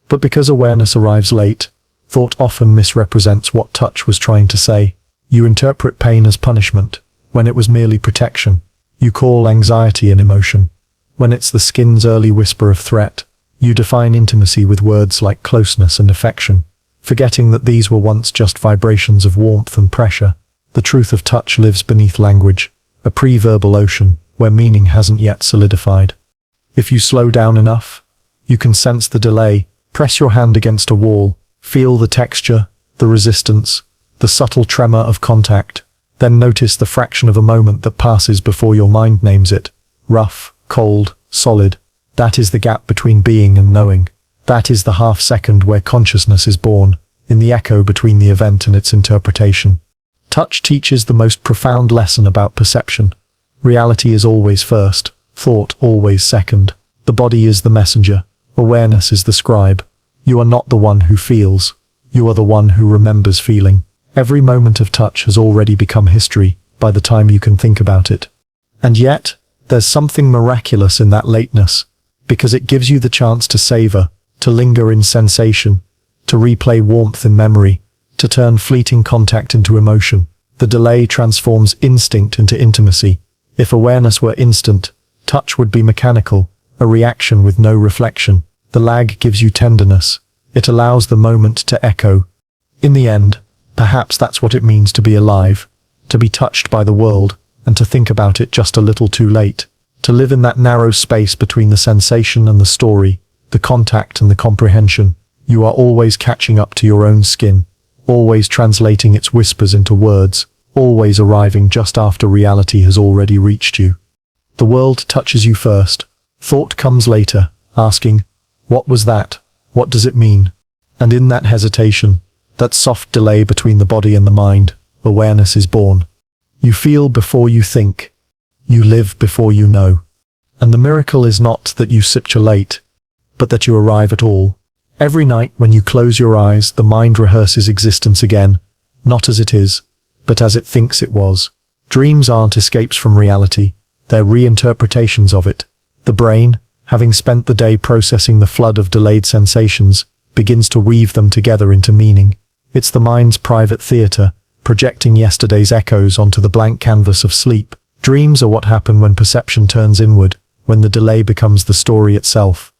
But because awareness arrives late, thought often misrepresents what touch was trying to say. You interpret pain as punishment, when it was merely protection. You call anxiety an emotion, when it's the skin's early whisper of threat. You define intimacy with words like closeness and affection, forgetting that these were once just vibrations of warmth and pressure. The truth of touch lives beneath language, a pre-verbal ocean where meaning hasn't yet solidified. If you slow down enough, you can sense the delay, press your hand against a wall, feel the texture, the resistance, the subtle tremor of contact, then notice the fraction of a moment that passes before your mind names it. Rough, cold, solid. That is the gap between being and knowing. That is the half second where consciousness is born, in the echo between the event and its interpretation. Touch teaches the most profound lesson about perception. Reality is always first, thought always second. The body is the messenger, awareness is the scribe. You are not the one who feels, you are the one who remembers feeling. Every moment of touch has already become history by the time you can think about it. And yet, there's something miraculous in that lateness, because it gives you the chance to savor, to linger in sensation, to replay warmth in memory, to turn fleeting contact into emotion. The delay transforms instinct into intimacy. If awareness were instant, touch would be mechanical, a reaction with no reflection. The lag gives you tenderness. It allows the moment to echo. In the end, perhaps that's what it means to be alive, to be touched by the world, and to think about it just a little too late. To live in that narrow space between the sensation and the story, the contact and the comprehension. You are always catching up to your own skin, always translating its whispers into words, always arriving just after reality has already reached you. The world touches you first. Thought comes later, asking, "What was that? What does it mean?" And in that hesitation, that soft delay between the body and the mind, awareness is born. You feel before you think. You live before you know. And the miracle is not that you capitulate, but that you arrive at all. Every night when you close your eyes, the mind rehearses existence again, not as it is, but as it thinks it was. Dreams aren't escapes from reality, they're reinterpretations of it. The brain, having spent the day processing the flood of delayed sensations, begins to weave them together into meaning. It's the mind's private theatre, projecting yesterday's echoes onto the blank canvas of sleep. Dreams are what happen when perception turns inward, when the delay becomes the story itself.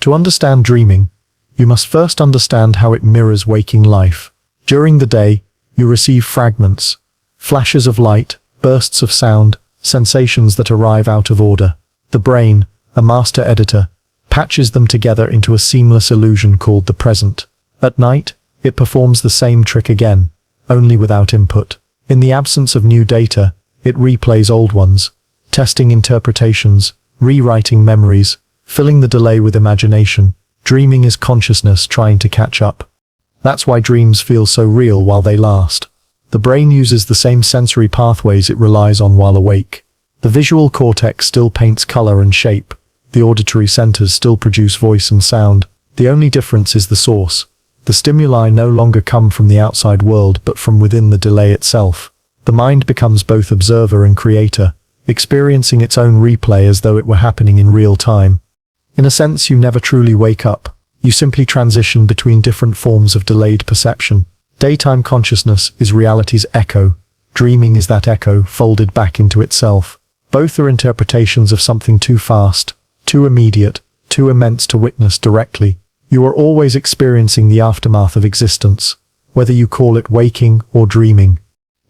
To understand dreaming, you must first understand how it mirrors waking life. During the day, you receive fragments, flashes of light, bursts of sound, sensations that arrive out of order. The brain, a master editor, patches them together into a seamless illusion called the present. At night, it performs the same trick again, only without input. In the absence of new data, it replays old ones, testing interpretations, rewriting memories, filling the delay with imagination. Dreaming is consciousness trying to catch up. That's why dreams feel so real while they last. The brain uses the same sensory pathways it relies on while awake. The visual cortex still paints color and shape. The auditory centers still produce voice and sound. The only difference is the source. The stimuli no longer come from the outside world but from within the delay itself. The mind becomes both observer and creator, experiencing its own replay as though it were happening in real time. In a sense, you never truly wake up. You simply transition between different forms of delayed perception. Daytime consciousness is reality's echo. Dreaming is that echo folded back into itself. Both are interpretations of something too fast, too immediate, too immense to witness directly. You are always experiencing the aftermath of existence, whether you call it waking or dreaming.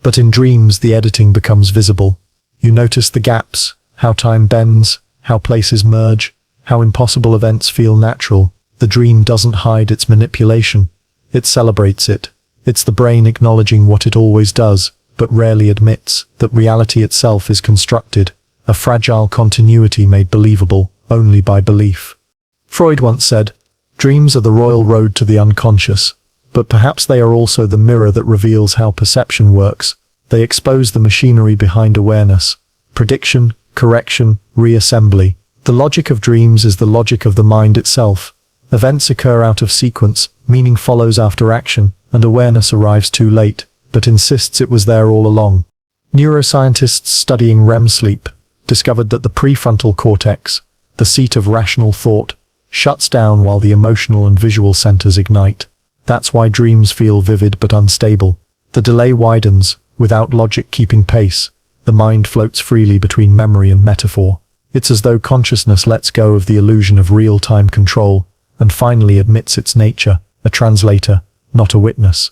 But in dreams, the editing becomes visible. You notice the gaps, how time bends, how places merge, how impossible events feel natural. The dream doesn't hide its manipulation. It celebrates it. It's the brain acknowledging what it always does, but rarely admits that reality itself is constructed, a fragile continuity made believable only by belief. Freud once said, "Dreams are the royal road to the unconscious, but perhaps they are also the mirror that reveals how perception works. They expose the machinery behind awareness, prediction, correction, reassembly. The logic of dreams is the logic of the mind itself. Events occur out of sequence, meaning follows after action, and awareness arrives too late, but insists it was there all along." Neuroscientists studying REM sleep discovered that the prefrontal cortex, the seat of rational thought, shuts down while the emotional and visual centers ignite. That's why dreams feel vivid but unstable. The delay widens, without logic keeping pace. The mind floats freely between memory and metaphor. It's as though consciousness lets go of the illusion of real-time control and finally admits its nature, a translator, not a witness.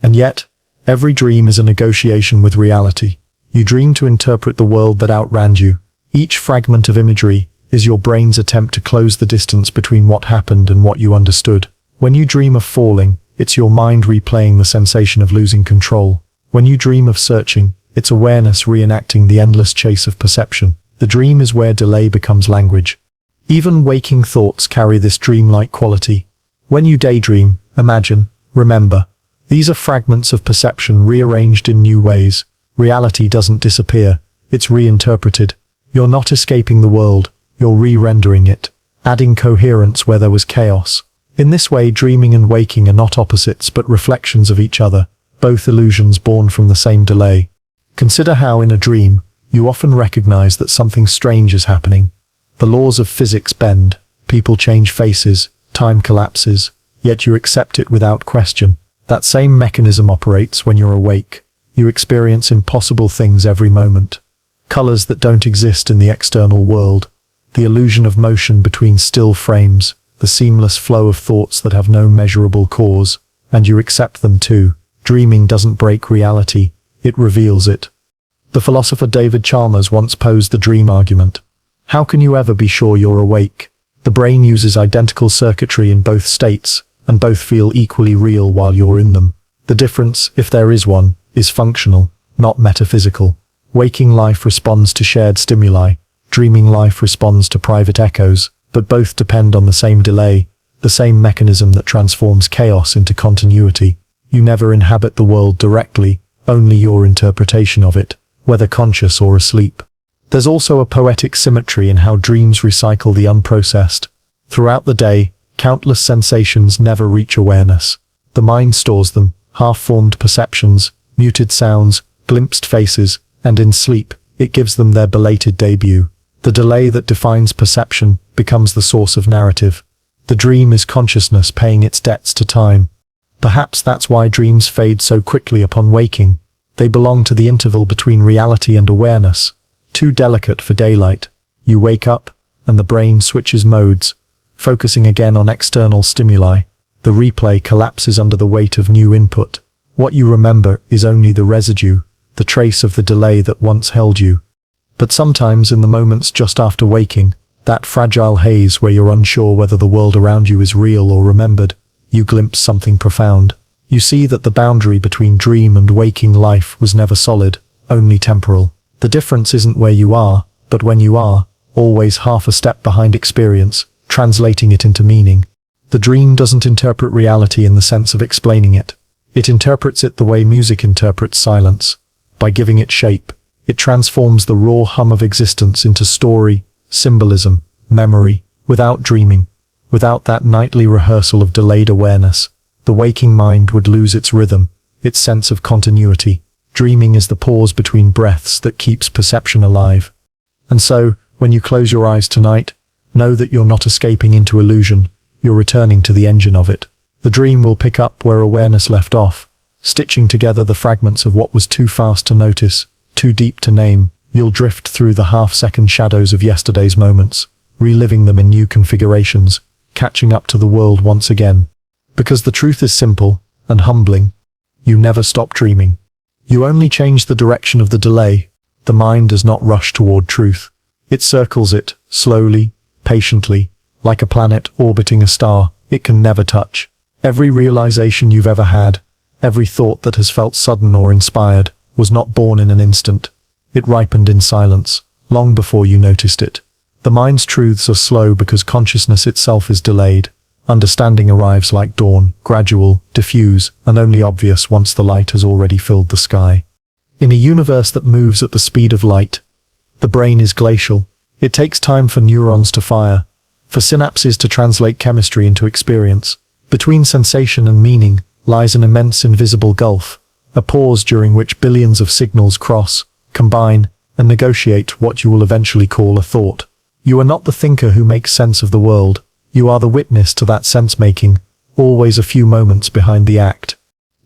And yet, every dream is a negotiation with reality. You dream to interpret the world that outran you. Each fragment of imagery is your brain's attempt to close the distance between what happened and what you understood. When you dream of falling, it's your mind replaying the sensation of losing control. When you dream of searching, it's awareness reenacting the endless chase of perception. The dream is where delay becomes language. Even waking thoughts carry this dreamlike quality. When you daydream, imagine, remember. These are fragments of perception rearranged in new ways. Reality doesn't disappear, it's reinterpreted. You're not escaping the world, you're re-rendering it, adding coherence where there was chaos. In this way, dreaming and waking are not opposites but reflections of each other, both illusions born from the same delay. Consider how in a dream, you often recognize that something strange is happening. The laws of physics bend, people change faces, time collapses, yet you accept it without question. That same mechanism operates when you're awake. You experience impossible things every moment. Colors that don't exist in the external world. The illusion of motion between still frames. The seamless flow of thoughts that have no measurable cause. And you accept them too. Dreaming doesn't break reality. It reveals it. The philosopher David Chalmers once posed the dream argument. How can you ever be sure you're awake? The brain uses identical circuitry in both states, and both feel equally real while you're in them. The difference, if there is one, is functional, not metaphysical. Waking life responds to shared stimuli. Dreaming life responds to private echoes, but both depend on the same delay, the same mechanism that transforms chaos into continuity. You never inhabit the world directly, only your interpretation of it, whether conscious or asleep. There's also a poetic symmetry in how dreams recycle the unprocessed. Throughout the day, countless sensations never reach awareness. The mind stores them, half-formed perceptions, muted sounds, glimpsed faces, and in sleep, it gives them their belated debut. The delay that defines perception becomes the source of narrative. The dream is consciousness paying its debts to time. Perhaps that's why dreams fade so quickly upon waking. They belong to the interval between reality and awareness, too delicate for daylight. You wake up, and the brain switches modes, focusing again on external stimuli. The replay collapses under the weight of new input. What you remember is only the residue, the trace of the delay that once held you. But sometimes in the moments just after waking, that fragile haze where you're unsure whether the world around you is real or remembered, you glimpse something profound. You see that the boundary between dream and waking life was never solid, only temporal. The difference isn't where you are, but when you are, always half a step behind experience, translating it into meaning. The dream doesn't interpret reality in the sense of explaining it. It interprets it the way music interprets silence. By giving it shape, it transforms the raw hum of existence into story, symbolism, memory. Without dreaming, without that nightly rehearsal of delayed awareness, the waking mind would lose its rhythm, its sense of continuity. Dreaming is the pause between breaths that keeps perception alive. And so, when you close your eyes tonight, know that you're not escaping into illusion, you're returning to the engine of it. The dream will pick up where awareness left off, stitching together the fragments of what was too fast to notice, too deep to name. You'll drift through the half-second shadows of yesterday's moments, reliving them in new configurations, catching up to the world once again. Because the truth is simple and humbling. You never stop dreaming. You only change the direction of the delay. The mind does not rush toward truth. It circles it, slowly, patiently, like a planet orbiting a star it can never touch. Every realization you've ever had, every thought that has felt sudden or inspired, was not born in an instant. It ripened in silence, long before you noticed it. The mind's truths are slow because consciousness itself is delayed. Understanding arrives like dawn, gradual, diffuse, and only obvious once the light has already filled the sky. In a universe that moves at the speed of light, the brain is glacial. It takes time for neurons to fire, for synapses to translate chemistry into experience. Between sensation and meaning lies an immense invisible gulf, a pause during which billions of signals cross, combine, and negotiate what you will eventually call a thought. You are not the thinker who makes sense of the world. You are the witness to that sense-making, always a few moments behind the act.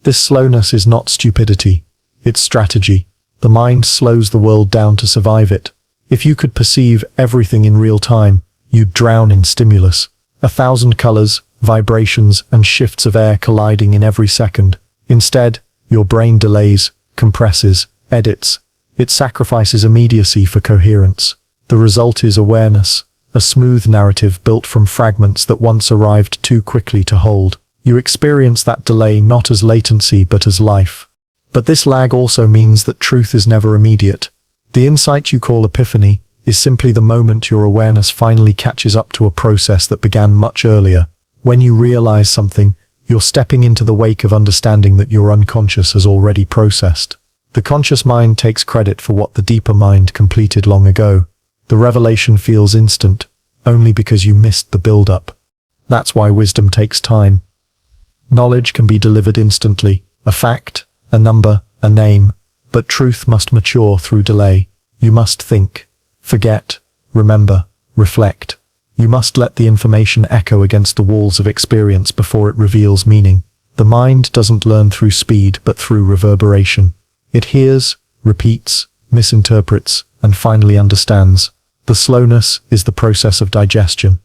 This slowness is not stupidity. It's strategy. The mind slows the world down to survive it. If you could perceive everything in real time, you'd drown in stimulus. 1,000 colors, vibrations, and shifts of air colliding in every second. Instead, your brain delays, compresses, edits. It sacrifices immediacy for coherence. The result is awareness, a smooth narrative built from fragments that once arrived too quickly to hold. You experience that delay not as latency but as life. But this lag also means that truth is never immediate. The insight you call epiphany is simply the moment your awareness finally catches up to a process that began much earlier. When you realize something, you're stepping into the wake of understanding that your unconscious has already processed. The conscious mind takes credit for what the deeper mind completed long ago. The revelation feels instant, only because you missed the build-up. That's why wisdom takes time. Knowledge can be delivered instantly, a fact, a number, a name, but truth must mature through delay. You must think, forget, remember, reflect. You must let the information echo against the walls of experience before it reveals meaning. The mind doesn't learn through speed, but through reverberation. It hears, repeats, misinterprets, and finally understands. The slowness is the process of digestion.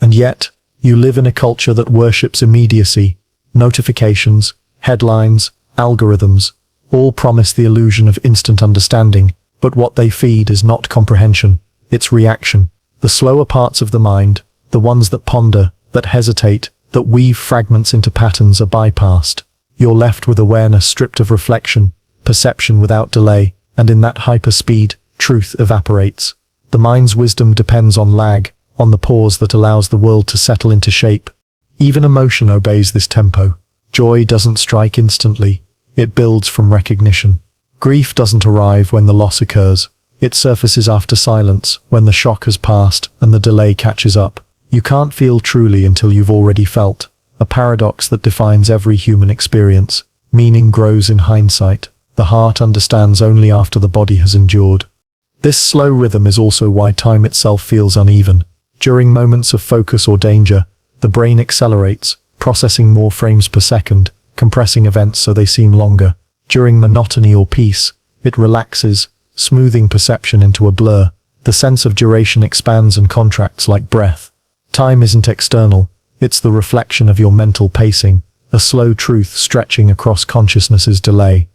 And yet, you live in a culture that worships immediacy. Notifications, headlines, algorithms, all promise the illusion of instant understanding, but what they feed is not comprehension, it's reaction. The slower parts of the mind, the ones that ponder, that hesitate, that weave fragments into patterns, are bypassed. You're left with awareness stripped of reflection, perception without delay, and in that hyperspeed, truth evaporates. The mind's wisdom depends on lag, on the pause that allows the world to settle into shape. Even emotion obeys this tempo. Joy doesn't strike instantly. It builds from recognition. Grief doesn't arrive when the loss occurs. It surfaces after silence, when the shock has passed and the delay catches up. You can't feel truly until you've already felt. A paradox that defines every human experience. Meaning grows in hindsight. The heart understands only after the body has endured. This slow rhythm is also why time itself feels uneven. During moments of focus or danger, the brain accelerates, processing more frames per second, compressing events so they seem longer. During monotony or peace, it relaxes, smoothing perception into a blur. The sense of duration expands and contracts like breath. Time isn't external, it's the reflection of your mental pacing, a slow truth stretching across consciousness's delay.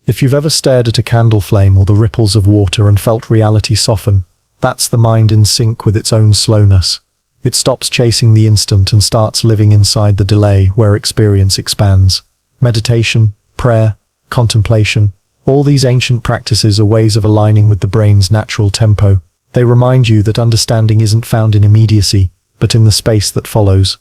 If you've ever stared at a candle flame or the ripples of water and felt reality soften, that's the mind in sync with its own slowness. It stops chasing the instant and starts living inside the delay where experience expands. Meditation, prayer, contemplation, all these ancient practices are ways of aligning with the brain's natural tempo. They remind you that understanding isn't found in immediacy, but in the space that follows.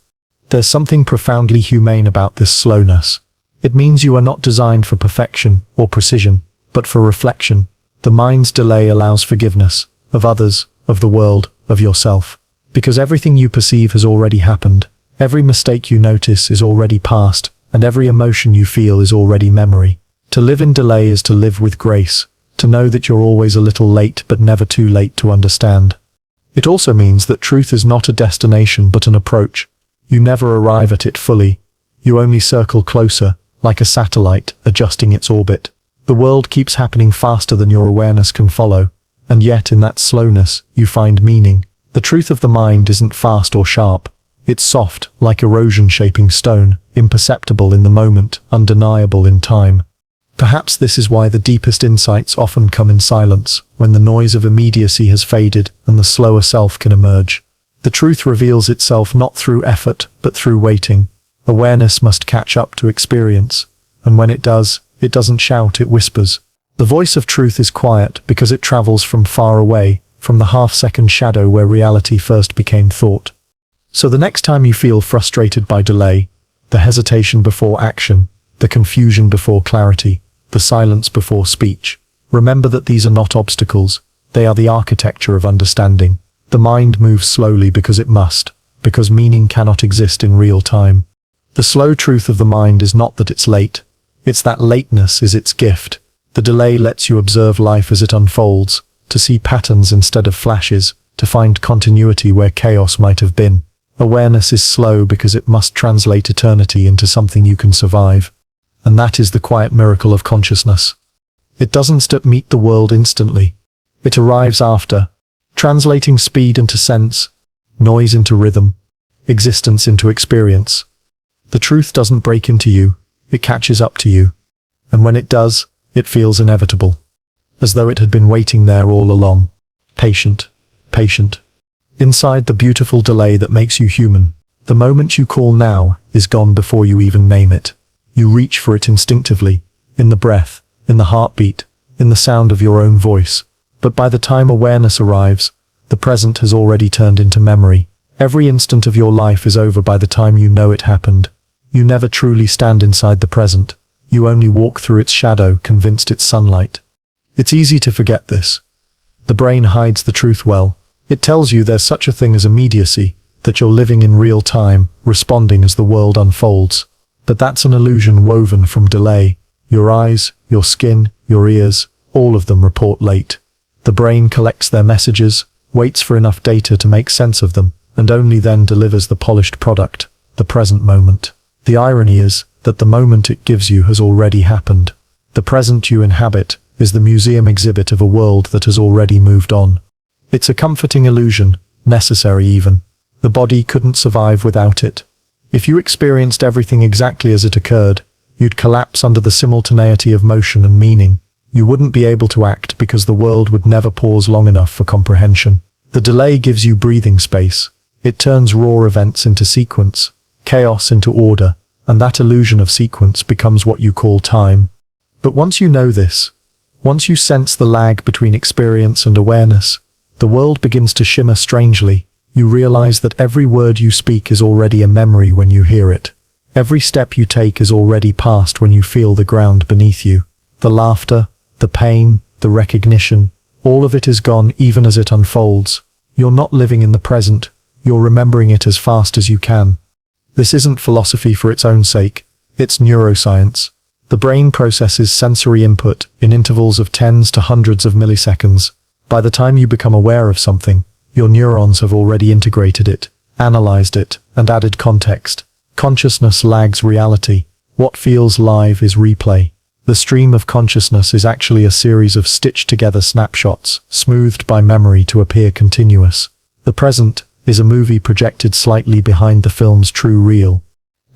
There's something profoundly humane about this slowness. It means you are not designed for perfection or precision, but for reflection. The mind's delay allows forgiveness, of others, of the world, of yourself. Because everything you perceive has already happened, every mistake you notice is already past, and every emotion you feel is already memory. To live in delay is to live with grace, to know that you're always a little late but never too late to understand. It also means that truth is not a destination but an approach. You never arrive at it fully. You only circle closer, like a satellite adjusting its orbit. The world keeps happening faster than your awareness can follow, and yet in that slowness, you find meaning. The truth of the mind isn't fast or sharp. It's soft, like erosion shaping stone, imperceptible in the moment, undeniable in time. Perhaps this is why the deepest insights often come in silence, when the noise of immediacy has faded and the slower self can emerge. The truth reveals itself not through effort, but through waiting. Awareness must catch up to experience, and when it does, it doesn't shout, it whispers. The voice of truth is quiet because it travels from far away, from the half-second shadow where reality first became thought. So the next time you feel frustrated by delay, the hesitation before action, the confusion before clarity, the silence before speech, remember that these are not obstacles, they are the architecture of understanding. The mind moves slowly because it must, because meaning cannot exist in real time. The slow truth of the mind is not that it's late, it's that lateness is its gift. The delay lets you observe life as it unfolds, to see patterns instead of flashes, to find continuity where chaos might have been. Awareness is slow because it must translate eternity into something you can survive. And that is the quiet miracle of consciousness. It doesn't meet the world instantly. It arrives after, translating speed into sense, noise into rhythm, existence into experience. The truth doesn't break into you, it catches up to you. And when it does, it feels inevitable. As though it had been waiting there all along. Patient, patient. Inside the beautiful delay that makes you human, the moment you call now is gone before you even name it. You reach for it instinctively, in the breath, in the heartbeat, in the sound of your own voice. But by the time awareness arrives, the present has already turned into memory. Every instant of your life is over by the time you know it happened. You never truly stand inside the present. You only walk through its shadow, convinced it's sunlight. It's easy to forget this. The brain hides the truth well. It tells you there's such a thing as immediacy, that you're living in real time, responding as the world unfolds. But that's an illusion woven from delay. Your eyes, your skin, your ears, all of them report late. The brain collects their messages, waits for enough data to make sense of them, and only then delivers the polished product, the present moment. The irony is, that the moment it gives you has already happened. The present you inhabit is the museum exhibit of a world that has already moved on. It's a comforting illusion, necessary even. The body couldn't survive without it. If you experienced everything exactly as it occurred, you'd collapse under the simultaneity of motion and meaning. You wouldn't be able to act because the world would never pause long enough for comprehension. The delay gives you breathing space. It turns raw events into sequence, chaos into order, and that illusion of sequence becomes what you call time. But once you know this, once you sense the lag between experience and awareness, the world begins to shimmer strangely. You realize that every word you speak is already a memory when you hear it. Every step you take is already past when you feel the ground beneath you. The laughter, the pain, the recognition, all of it is gone even as it unfolds. You're not living in the present, you're remembering it as fast as you can. This isn't philosophy for its own sake, it's neuroscience. The brain processes sensory input in intervals of tens to hundreds of milliseconds. By the time you become aware of something, your neurons have already integrated it, analyzed it, and added context. Consciousness lags reality. What feels live is replay. The stream of consciousness is actually a series of stitched-together snapshots, smoothed by memory to appear continuous. The present is a movie projected slightly behind the film's true reel.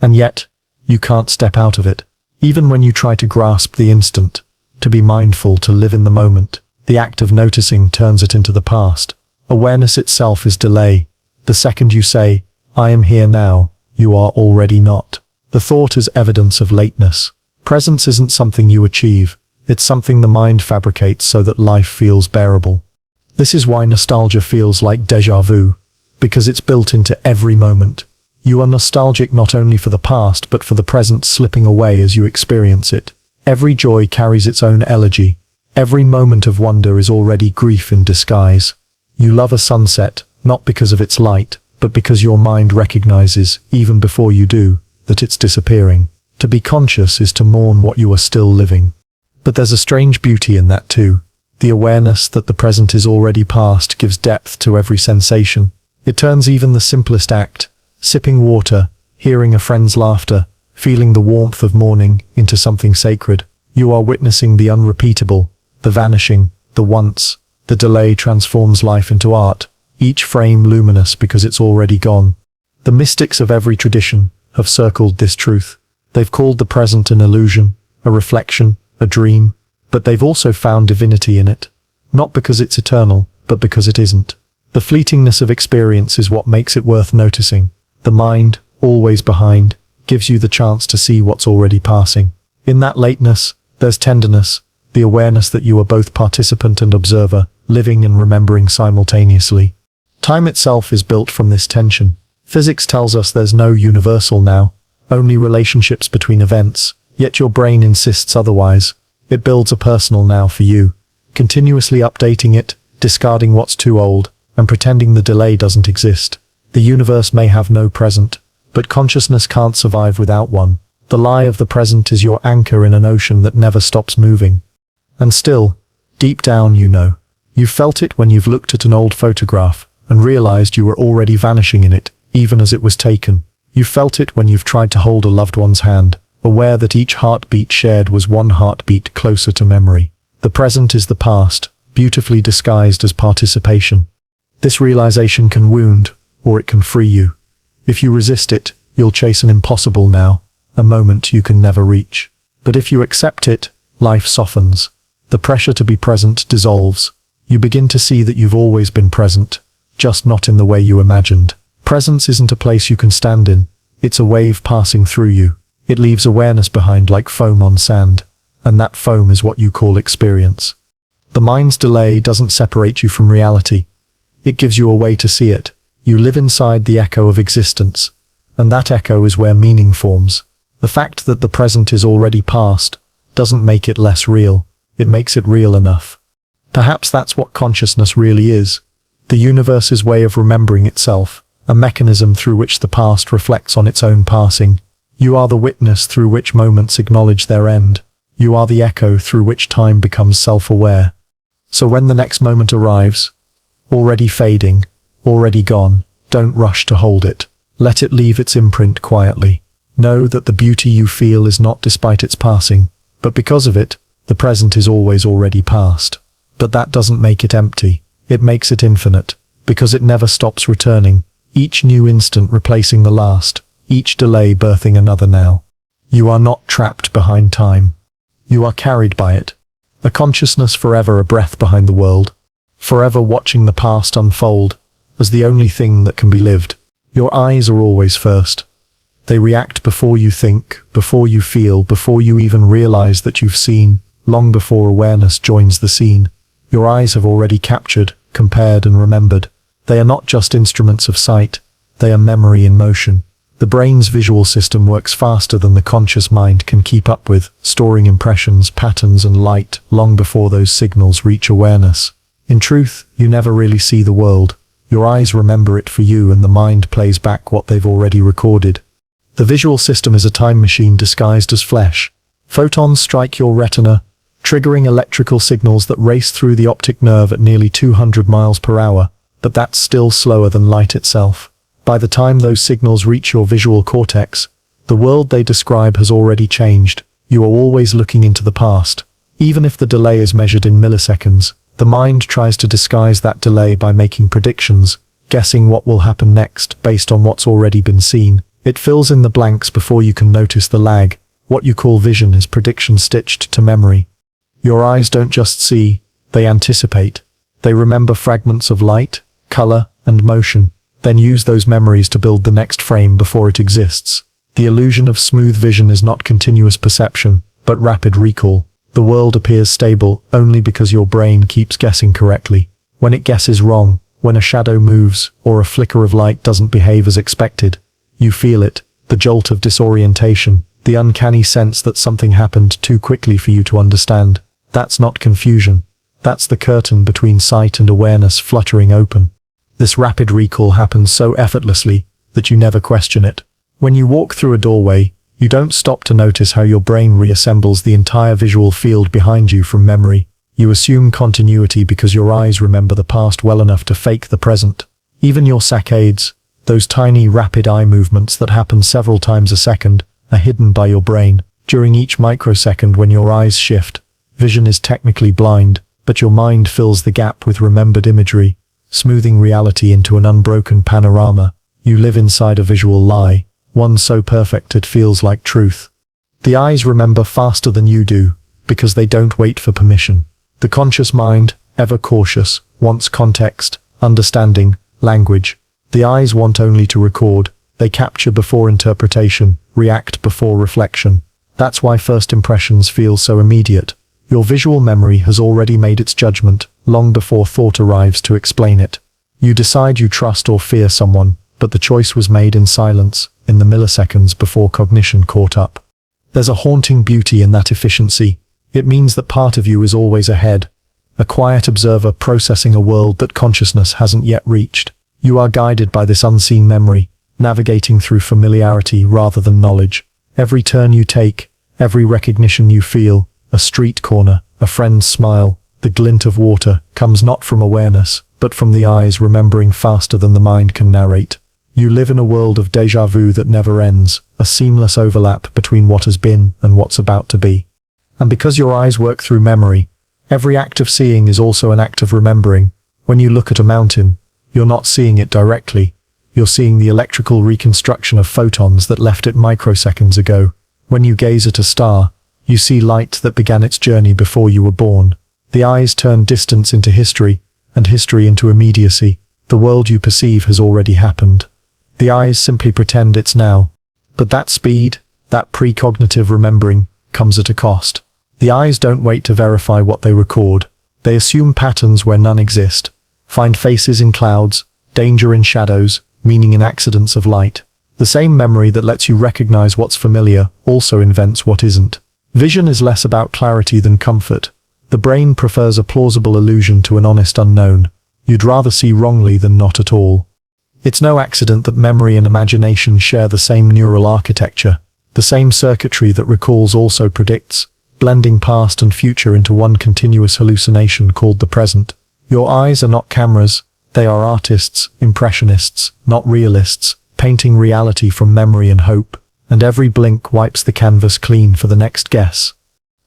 And yet, you can't step out of it. Even when you try to grasp the instant, to be mindful, to live in the moment, the act of noticing turns it into the past. Awareness itself is delay. The second you say, "I am here now," you are already not. The thought is evidence of lateness. Presence isn't something you achieve, it's something the mind fabricates so that life feels bearable. This is why nostalgia feels like déjà vu, because it's built into every moment. You are nostalgic not only for the past but for the present slipping away as you experience it. Every joy carries its own elegy. Every moment of wonder is already grief in disguise. You love a sunset, not because of its light, but because your mind recognizes, even before you do, that it's disappearing. To be conscious is to mourn what you are still living. But there's a strange beauty in that too. The awareness that the present is already past gives depth to every sensation. It turns even the simplest act, sipping water, hearing a friend's laughter, feeling the warmth of morning, into something sacred. You are witnessing the unrepeatable, the vanishing, the once. The delay transforms life into art, each frame luminous because it's already gone. The mystics of every tradition have circled this truth. They've called the present an illusion, a reflection, a dream, but they've also found divinity in it. Not because it's eternal, but because it isn't. The fleetingness of experience is what makes it worth noticing. The mind, always behind, gives you the chance to see what's already passing. In that lateness, there's tenderness, the awareness that you are both participant and observer, living and remembering simultaneously. Time itself is built from this tension. Physics tells us there's no universal now, only relationships between events, yet your brain insists otherwise. It builds a personal now for you, continuously updating it, discarding what's too old, and pretending the delay doesn't exist. The universe may have no present, but consciousness can't survive without one. The lie of the present is your anchor in an ocean that never stops moving. And still, deep down you know. You've felt it when you've looked at an old photograph and realized you were already vanishing in it, even as it was taken. You've felt it when you've tried to hold a loved one's hand, aware that each heartbeat shared was one heartbeat closer to memory. The present is the past, beautifully disguised as participation. This realization can wound, or it can free you. If you resist it, you'll chase an impossible now, a moment you can never reach. But if you accept it, life softens. The pressure to be present dissolves. You begin to see that you've always been present, just not in the way you imagined. Presence isn't a place you can stand in, it's a wave passing through you. It leaves awareness behind like foam on sand, and that foam is what you call experience. The mind's delay doesn't separate you from reality. It gives you a way to see it. You live inside the echo of existence, and that echo is where meaning forms. The fact that the present is already past doesn't make it less real, it makes it real enough. Perhaps that's what consciousness really is. The universe's way of remembering itself, a mechanism through which the past reflects on its own passing. You are the witness through which moments acknowledge their end. You are the echo through which time becomes self-aware. So when the next moment arrives, already fading, already gone, don't rush to hold it. Let it leave its imprint quietly. Know that the beauty you feel is not despite its passing, but because of it, the present is always already past. But that doesn't make it empty. It makes it infinite, because it never stops returning, each new instant replacing the last, each delay birthing another now. You are not trapped behind time. You are carried by it. A consciousness forever a breath behind the world, forever watching the past unfold as the only thing that can be lived. Your eyes are always first. They react before you think, before you feel, before you even realize that you've seen, long before awareness joins the scene. Your eyes have already captured, compared and remembered. They are not just instruments of sight, they are memory in motion. The brain's visual system works faster than the conscious mind can keep up with, storing impressions, patterns and light long before those signals reach awareness. In truth, you never really see the world. Your eyes remember it for you and the mind plays back what they've already recorded. The visual system is a time machine disguised as flesh. Photons strike your retina, triggering electrical signals that race through the optic nerve at nearly 200 miles per hour, but that's still slower than light itself. By the time those signals reach your visual cortex, the world they describe has already changed. You are always looking into the past. Even if the delay is measured in milliseconds, the mind tries to disguise that delay by making predictions, guessing what will happen next based on what's already been seen. It fills in the blanks before you can notice the lag. What you call vision is prediction stitched to memory. Your eyes don't just see, they anticipate. They remember fragments of light, color, and motion, then use those memories to build the next frame before it exists. The illusion of smooth vision is not continuous perception, but rapid recall. The world appears stable only because your brain keeps guessing correctly. When it guesses wrong, when a shadow moves, or a flicker of light doesn't behave as expected, you feel it, the jolt of disorientation, the uncanny sense that something happened too quickly for you to understand. That's not confusion. That's the curtain between sight and awareness fluttering open. This rapid recall happens so effortlessly that you never question it. When you walk through a doorway, you don't stop to notice how your brain reassembles the entire visual field behind you from memory. You assume continuity because your eyes remember the past well enough to fake the present. Even your saccades, those tiny rapid eye movements that happen several times a second, are hidden by your brain. During each microsecond when your eyes shift, vision is technically blind, but your mind fills the gap with remembered imagery, smoothing reality into an unbroken panorama. You live inside a visual lie, one so perfect it feels like truth. The eyes remember faster than you do, because they don't wait for permission. The conscious mind, ever cautious, wants context, understanding, language. The eyes want only to record. They capture before interpretation, react before reflection. That's why first impressions feel so immediate. Your visual memory has already made its judgment, long before thought arrives to explain it. You decide you trust or fear someone, but the choice was made in silence, in the milliseconds before cognition caught up. There's a haunting beauty in that efficiency. It means that part of you is always ahead, a quiet observer processing a world that consciousness hasn't yet reached. You are guided by this unseen memory, navigating through familiarity rather than knowledge. Every turn you take, every recognition you feel, a street corner, a friend's smile, the glint of water, comes not from awareness, but from the eyes remembering faster than the mind can narrate. You live in a world of déjà vu that never ends, a seamless overlap between what has been and what's about to be. And because your eyes work through memory, every act of seeing is also an act of remembering. When you look at a mountain, you're not seeing it directly. You're seeing the electrical reconstruction of photons that left it microseconds ago. When you gaze at a star, you see light that began its journey before you were born. The eyes turn distance into history, and history into immediacy. The world you perceive has already happened. The eyes simply pretend it's now. But that speed, that precognitive remembering, comes at a cost. The eyes don't wait to verify what they record. They assume patterns where none exist, find faces in clouds, danger in shadows, meaning in accidents of light. The same memory that lets you recognize what's familiar also invents what isn't. Vision is less about clarity than comfort. The brain prefers a plausible illusion to an honest unknown. You'd rather see wrongly than not at all. It's no accident that memory and imagination share the same neural architecture. The same circuitry that recalls also predicts, blending past and future into one continuous hallucination called the present. Your eyes are not cameras. They are artists, impressionists, not realists, painting reality from memory and hope. and every blink wipes the canvas clean for the next guess.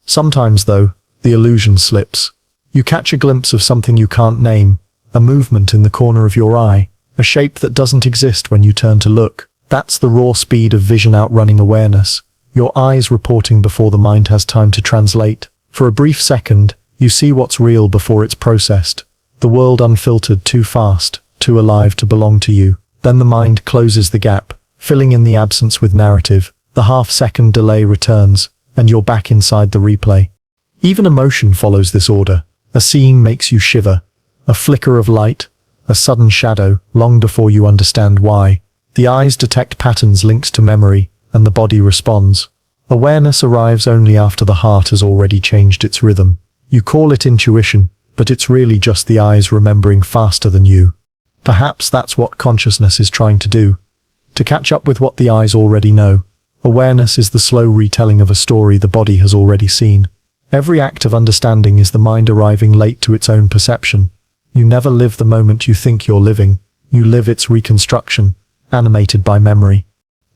Sometimes, though, the illusion slips. You catch a glimpse of something you can't name, a movement in the corner of your eye, a shape that doesn't exist when you turn to look. That's the raw speed of vision outrunning awareness, your eyes reporting before the mind has time to translate. For a brief second, you see what's real before it's processed. The world unfiltered, too fast, too alive to belong to you. Then the mind closes the gap, filling in the absence with narrative. The half-second delay returns, and you're back inside the replay. Even emotion follows this order. A scene makes you shiver. A flicker of light, a sudden shadow, long before you understand why. The eyes detect patterns linked to memory, and the body responds. Awareness arrives only after the heart has already changed its rhythm. You call it intuition, but it's really just the eyes remembering faster than you. Perhaps that's what consciousness is trying to do. To catch up with what the eyes already know. Awareness is the slow retelling of a story the body has already seen. Every act of understanding is the mind arriving late to its own perception. You never live the moment you think you're living. You live its reconstruction, animated by memory.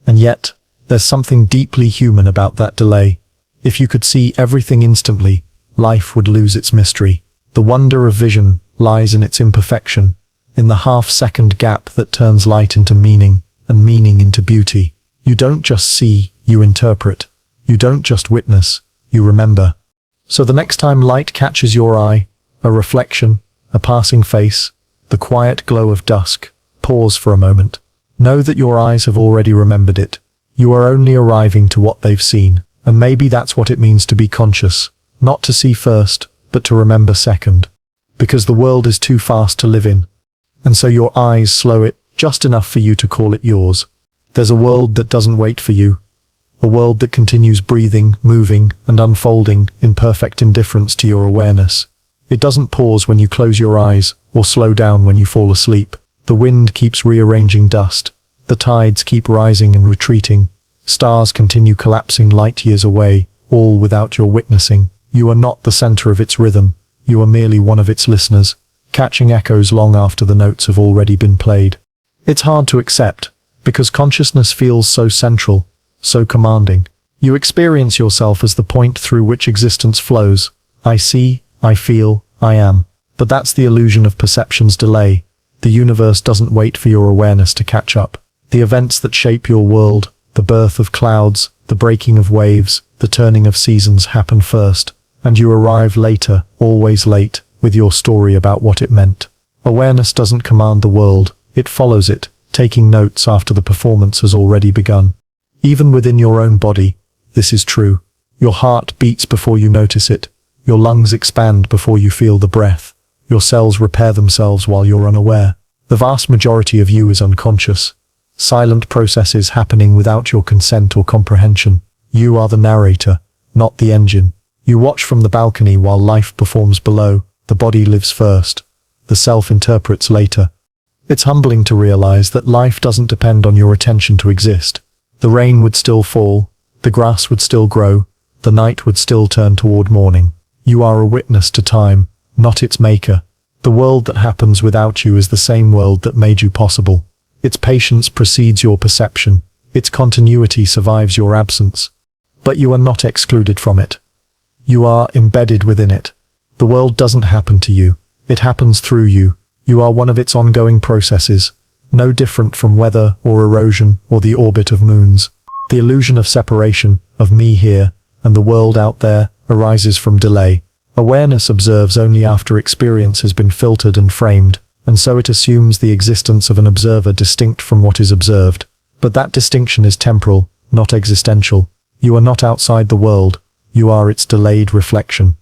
And yet, there's something deeply human about that delay. If you could see everything instantly, life would lose its mystery. The wonder of vision lies in its imperfection, in the half-second gap that turns light into meaning, and meaning into beauty. You don't just see, you interpret. You don't just witness, you remember. So the next time light catches your eye, a reflection, a passing face, the quiet glow of dusk, pause for a moment. Know that your eyes have already remembered it. You are only arriving to what they've seen, and maybe that's what it means to be conscious, not to see first, but to remember second. Because the world is too fast to live in. And so your eyes slow it, just enough for you to call it yours. There's a world that doesn't wait for you. A world that continues breathing, moving, and unfolding in perfect indifference to your awareness. It doesn't pause when you close your eyes, or slow down when you fall asleep. The wind keeps rearranging dust. The tides keep rising and retreating. Stars continue collapsing light years away, all without your witnessing. You are not the center of its rhythm. You are merely one of its listeners, catching echoes long after the notes have already been played. It's hard to accept, because consciousness feels so central, so commanding. You experience yourself as the point through which existence flows. I see, I feel, I am. But that's the illusion of perception's delay. The universe doesn't wait for your awareness to catch up. The events that shape your world, the birth of clouds, the breaking of waves, the turning of seasons happen first, and you arrive later, always late, with your story about what it meant. Awareness doesn't command the world, it follows it, taking notes after the performance has already begun. Even within your own body, this is true. Your heart beats before you notice it. Your lungs expand before you feel the breath. Your cells repair themselves while you're unaware. The vast majority of you is unconscious. Silent processes happening without your consent or comprehension. You are the narrator, not the engine. You watch from the balcony while life performs below. The body lives first. The self interprets later. It's humbling to realize that life doesn't depend on your attention to exist. The rain would still fall, the grass would still grow, the night would still turn toward morning. You are a witness to time, not its maker. The world that happens without you is the same world that made you possible. Its patience precedes your perception. Its continuity survives your absence. But you are not excluded from it. You are embedded within it. The world doesn't happen to you. It happens through you. You are one of its ongoing processes, no different from weather or erosion or the orbit of moons. The illusion of separation, of me here, and the world out there, arises from delay. Awareness observes only after experience has been filtered and framed, and so it assumes the existence of an observer distinct from what is observed. But that distinction is temporal, not existential. You are not outside the world. You are its delayed reflection.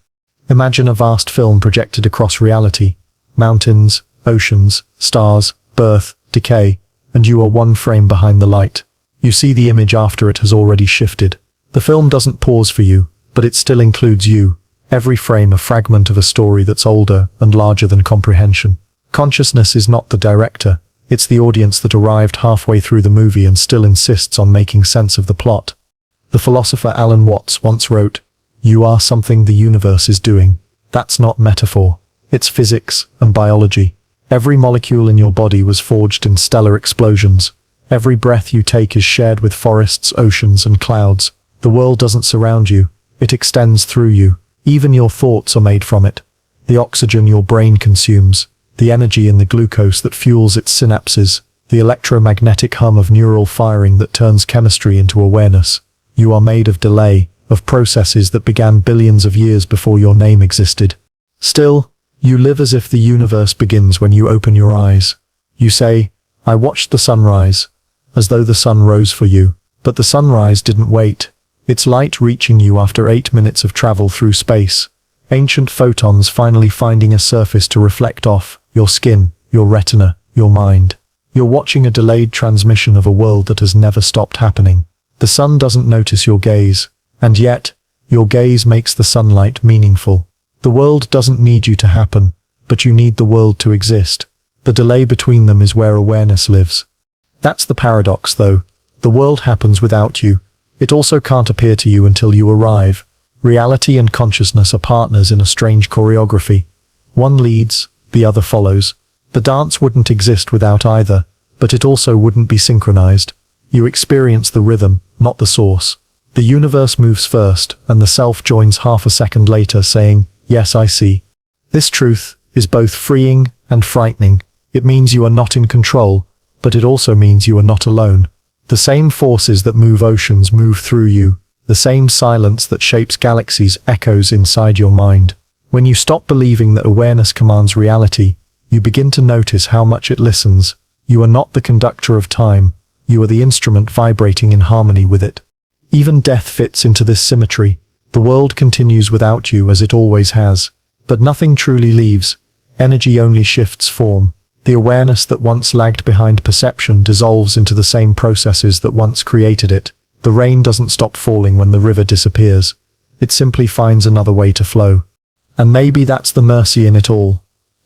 Imagine a vast film projected across reality. Mountains, oceans, stars, birth, decay, and you are one frame behind the light. You see the image after it has already shifted. The film doesn't pause for you, but it still includes you. Every frame a fragment of a story that's older and larger than comprehension. Consciousness is not the director. It's the audience that arrived halfway through the movie and still insists on making sense of the plot. The philosopher Alan Watts once wrote, "You are something the universe is doing." That's not metaphor. It's physics and biology. Every molecule in your body was forged in stellar explosions. Every breath you take is shared with forests, oceans, and clouds. The world doesn't surround you, it extends through you. Even your thoughts are made from it. The oxygen your brain consumes, the energy in the glucose that fuels its synapses, the electromagnetic hum of neural firing that turns chemistry into awareness. You are made of delay, of processes that began billions of years before your name existed. Still, you live as if the universe begins when you open your eyes. You say, "I watched the sunrise," as though the sun rose for you. But the sunrise didn't wait. Its light reaching you after 8 minutes of travel through space. Ancient photons finally finding a surface to reflect off your skin, your retina, your mind. You're watching a delayed transmission of a world that has never stopped happening. The sun doesn't notice your gaze, and yet, your gaze makes the sunlight meaningful. The world doesn't need you to happen, but you need the world to exist. The delay between them is where awareness lives. That's the paradox, though. The world happens without you. It also can't appear to you until you arrive. Reality and consciousness are partners in a strange choreography. One leads, the other follows. The dance wouldn't exist without either, but it also wouldn't be synchronized. You experience the rhythm, not the source. The universe moves first, and the self joins half a second later, saying, "Yes, I see." This truth is both freeing and frightening. It means you are not in control, but it also means you are not alone. The same forces that move oceans move through you. The same silence that shapes galaxies echoes inside your mind. When you stop believing that awareness commands reality, you begin to notice how much it listens. You are not the conductor of time. You are the instrument vibrating in harmony with it. Even death fits into this symmetry. The world continues without you as it always has. But nothing truly leaves. Energy only shifts form. The awareness that once lagged behind perception dissolves into the same processes that once created it. The rain doesn't stop falling when the river disappears. It simply finds another way to flow. And maybe that's the mercy in it all.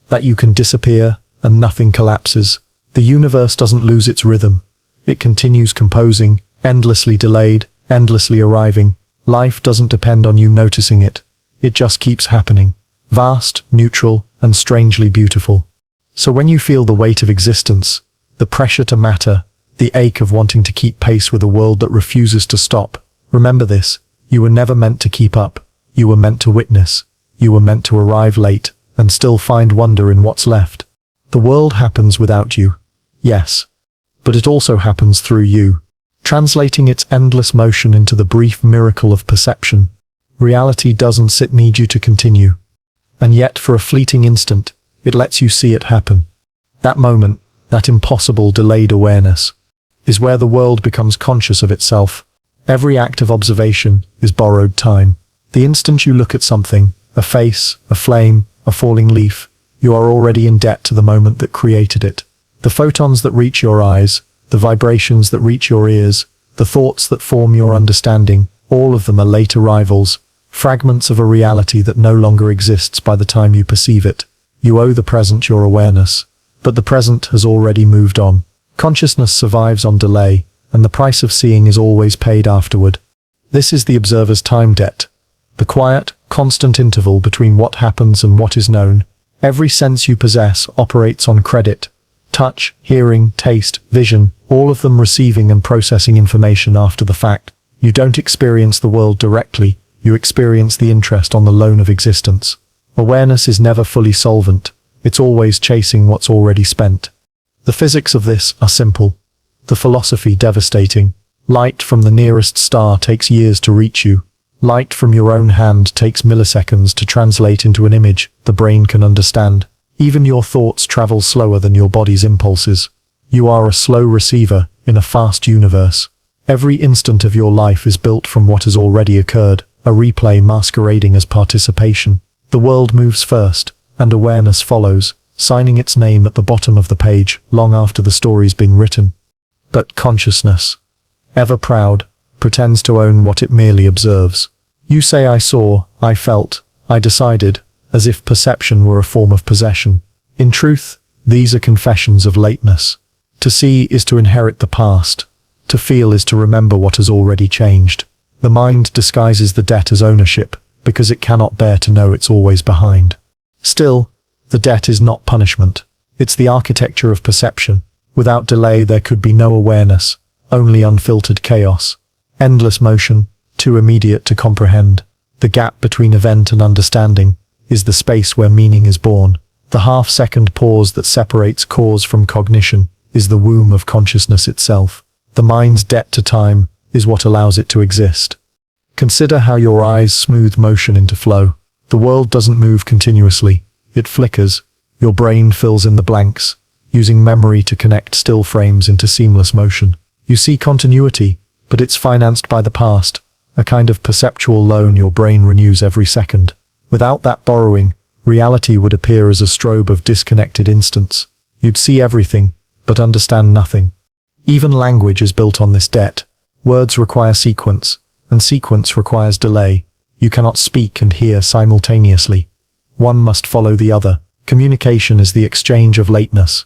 That you can disappear, and nothing collapses. The universe doesn't lose its rhythm. It continues composing, endlessly delayed, endlessly arriving. Life doesn't depend on you noticing it. It just keeps happening. Vast, neutral, and strangely beautiful. So when you feel the weight of existence, the pressure to matter, the ache of wanting to keep pace with a world that refuses to stop, remember this: you were never meant to keep up. You were meant to witness. You were meant to arrive late, and still find wonder in what's left. The world happens without you. Yes. But it also happens through you, translating its endless motion into the brief miracle of perception. Reality doesn't need you to continue. And yet, for a fleeting instant, it lets you see it happen. That moment, that impossible delayed awareness, is where the world becomes conscious of itself. Every act of observation is borrowed time. The instant you look at something, a face, a flame, a falling leaf, you are already in debt to the moment that created it. The photons that reach your eyes, the vibrations that reach your ears, the thoughts that form your understanding, all of them are late arrivals, fragments of a reality that no longer exists by the time you perceive it. You owe the present your awareness, but the present has already moved on. Consciousness survives on delay, and the price of seeing is always paid afterward. This is the observer's time debt, the quiet, constant interval between what happens and what is known. Every sense you possess operates on credit. Touch, hearing, taste, vision, all of them receiving and processing information after the fact. You don't experience the world directly, you experience the interest on the loan of existence. Awareness is never fully solvent, it's always chasing what's already spent. The physics of this are simple. The philosophy devastating. Light from the nearest star takes years to reach you. Light from your own hand takes milliseconds to translate into an image the brain can understand. Even your thoughts travel slower than your body's impulses. You are a slow receiver in a fast universe. Every instant of your life is built from what has already occurred, a replay masquerading as participation. The world moves first, and awareness follows, signing its name at the bottom of the page long after the story's been written. But consciousness, ever proud, pretends to own what it merely observes. You say I saw, I felt, I decided, as if perception were a form of possession. In truth, these are confessions of lateness. To see is to inherit the past. To feel is to remember what has already changed. The mind disguises the debt as ownership, because it cannot bear to know it's always behind. Still, the debt is not punishment. It's the architecture of perception. Without delay there could be no awareness, only unfiltered chaos. Endless motion, too immediate to comprehend. The gap between event and understanding is the space where meaning is born. The half-second pause that separates cause from cognition is the womb of consciousness itself. The mind's debt to time is what allows it to exist. Consider how your eyes smooth motion into flow. The world doesn't move continuously. It flickers. Your brain fills in the blanks, using memory to connect still frames into seamless motion. You see continuity, but it's financed by the past, a kind of perceptual loan your brain renews every second. Without that borrowing, reality would appear as a strobe of disconnected instants. You'd see everything, but understand nothing. Even language is built on this debt. Words require sequence, and sequence requires delay. You cannot speak and hear simultaneously. One must follow the other. Communication is the exchange of lateness.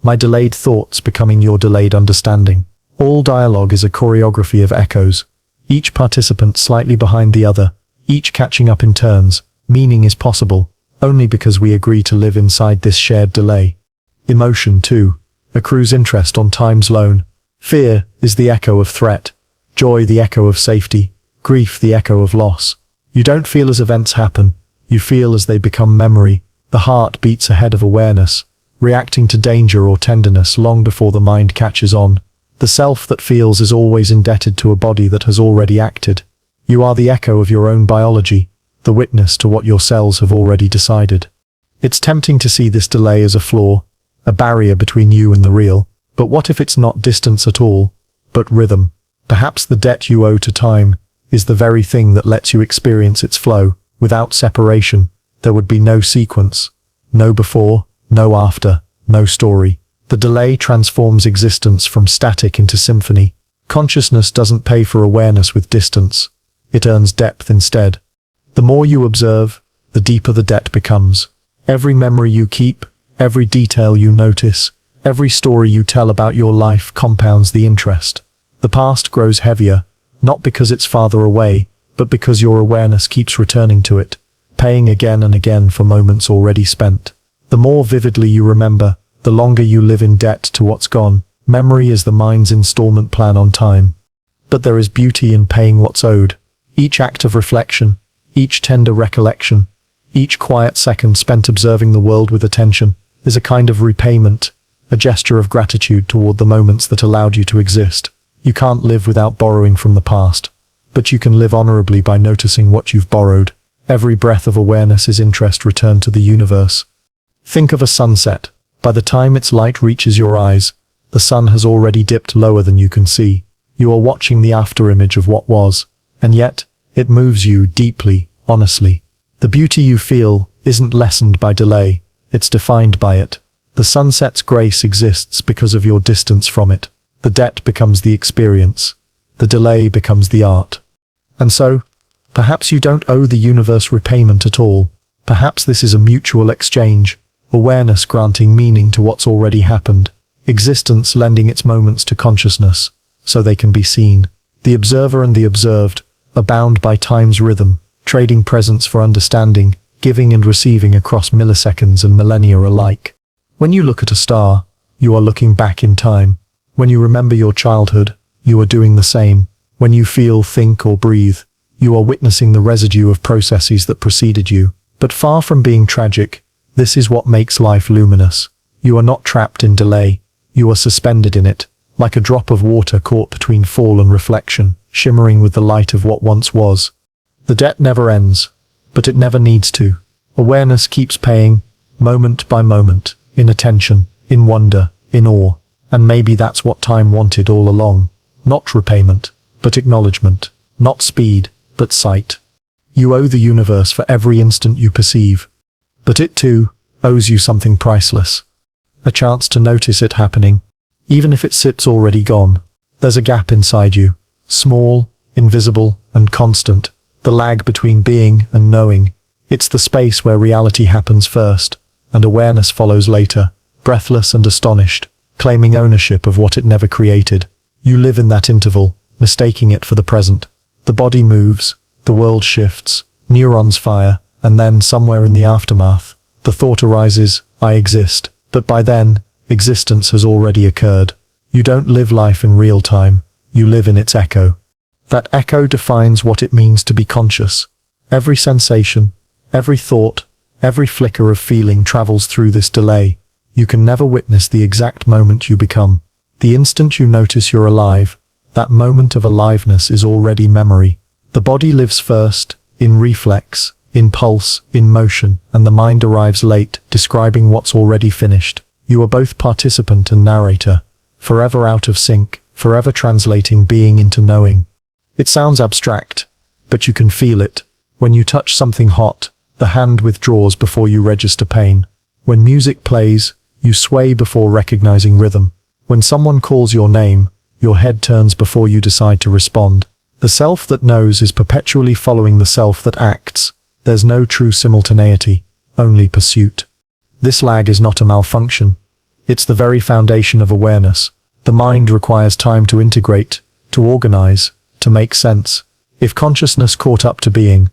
My delayed thoughts becoming your delayed understanding. All dialogue is a choreography of echoes, each participant slightly behind the other, each catching up in turns. Meaning is possible, only because we agree to live inside this shared delay. Emotion, too, accrues interest on time's loan. Fear is the echo of threat, joy the echo of safety, grief the echo of loss. You don't feel as events happen, you feel as they become memory. The heart beats ahead of awareness, reacting to danger or tenderness long before the mind catches on. The self that feels is always indebted to a body that has already acted. You are the echo of your own biology, the witness to what your cells have already decided. It's tempting to see this delay as a flaw, a barrier between you and the real. But what if it's not distance at all, but rhythm? Perhaps the debt you owe to time is the very thing that lets you experience its flow. Without separation, there would be no sequence, no before, no after, no story. The delay transforms existence from static into symphony. Consciousness doesn't pay for awareness with distance. It earns depth instead. The more you observe, the deeper the debt becomes. Every memory you keep, every detail you notice, every story you tell about your life compounds the interest. The past grows heavier, not because it's farther away, but because your awareness keeps returning to it, paying again and again for moments already spent. The more vividly you remember, the longer you live in debt to what's gone. Memory is the mind's installment plan on time. But there is beauty in paying what's owed. Each act of reflection, each tender recollection, each quiet second spent observing the world with attention, is a kind of repayment, a gesture of gratitude toward the moments that allowed you to exist. You can't live without borrowing from the past, but you can live honorably by noticing what you've borrowed. Every breath of awareness is interest returned to the universe. Think of a sunset. By the time its light reaches your eyes, the sun has already dipped lower than you can see. You are watching the afterimage of what was, and yet, it moves you deeply, honestly. The beauty you feel isn't lessened by delay, it's defined by it. The sunset's grace exists because of your distance from it. The debt becomes the experience. The delay becomes the art. And so, perhaps you don't owe the universe repayment at all. Perhaps this is a mutual exchange, awareness granting meaning to what's already happened, existence lending its moments to consciousness, so they can be seen. The observer and the observed are bound by time's rhythm, trading presence for understanding, giving and receiving across milliseconds and millennia alike. When you look at a star, you are looking back in time. When you remember your childhood, you are doing the same. When you feel, think, or breathe, you are witnessing the residue of processes that preceded you. But far from being tragic, this is what makes life luminous. You are not trapped in delay. You are suspended in it, like a drop of water caught between fall and reflection, shimmering with the light of what once was. The debt never ends, but it never needs to. Awareness keeps paying, moment by moment, in attention, in wonder, in awe. And maybe that's what time wanted all along. Not repayment, but acknowledgement. Not speed, but sight. You owe the universe for every instant you perceive. But it too owes you something priceless. A chance to notice it happening, even if it sits already gone. There's a gap inside you, small, invisible, and constant. The lag between being and knowing. It's the space where reality happens first, and awareness follows later, breathless and astonished, claiming ownership of what it never created. You live in that interval, mistaking it for the present. The body moves, the world shifts, neurons fire, and then, somewhere in the aftermath, the thought arises, I exist. But by then, existence has already occurred. You don't live life in real time, you live in its echo. That echo defines what it means to be conscious. Every sensation, every thought, every flicker of feeling travels through this delay. You can never witness the exact moment you become. The instant you notice you're alive, that moment of aliveness is already memory. The body lives first, in reflex, in pulse, in motion, and the mind arrives late, describing what's already finished. You are both participant and narrator, forever out of sync, forever translating being into knowing. It sounds abstract, but you can feel it. When you touch something hot, the hand withdraws before you register pain. When music plays, you sway before recognizing rhythm. When someone calls your name, your head turns before you decide to respond. The self that knows is perpetually following the self that acts. There's no true simultaneity, only pursuit. This lag is not a malfunction. It's the very foundation of awareness. The mind requires time to integrate, to organize, to make sense. If consciousness caught up to being,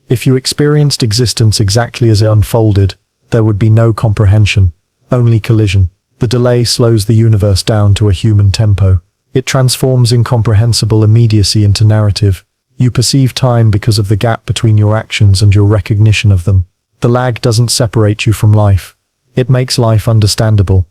if you experienced existence exactly as it unfolded, there would be no comprehension, only collision. The delay slows the universe down to a human tempo. It transforms incomprehensible immediacy into narrative. You perceive time because of the gap between your actions and your recognition of them. The lag doesn't separate you from life. It makes life understandable.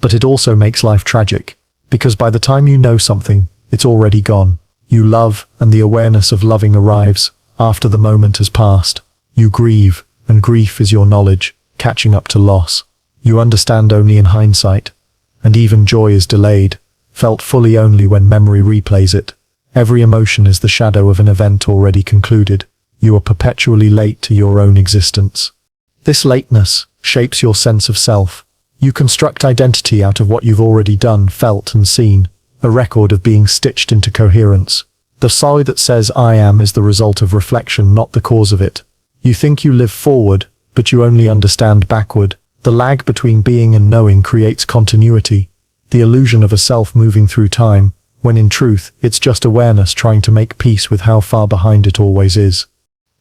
But it also makes life tragic, because by the time you know something, it's already gone. You love, and the awareness of loving arrives after the moment has passed. You grieve, and grief is your knowledge, catching up to loss. You understand only in hindsight, and even joy is delayed, felt fully only when memory replays it. Every emotion is the shadow of an event already concluded. You are perpetually late to your own existence. This lateness shapes your sense of self. You construct identity out of what you've already done, felt, and seen, a record of being stitched into coherence. The soul that says I am is the result of reflection, not the cause of it. You think you live forward, but you only understand backward. The lag between being and knowing creates continuity, the illusion of a self moving through time, when in truth, it's just awareness trying to make peace with how far behind it always is.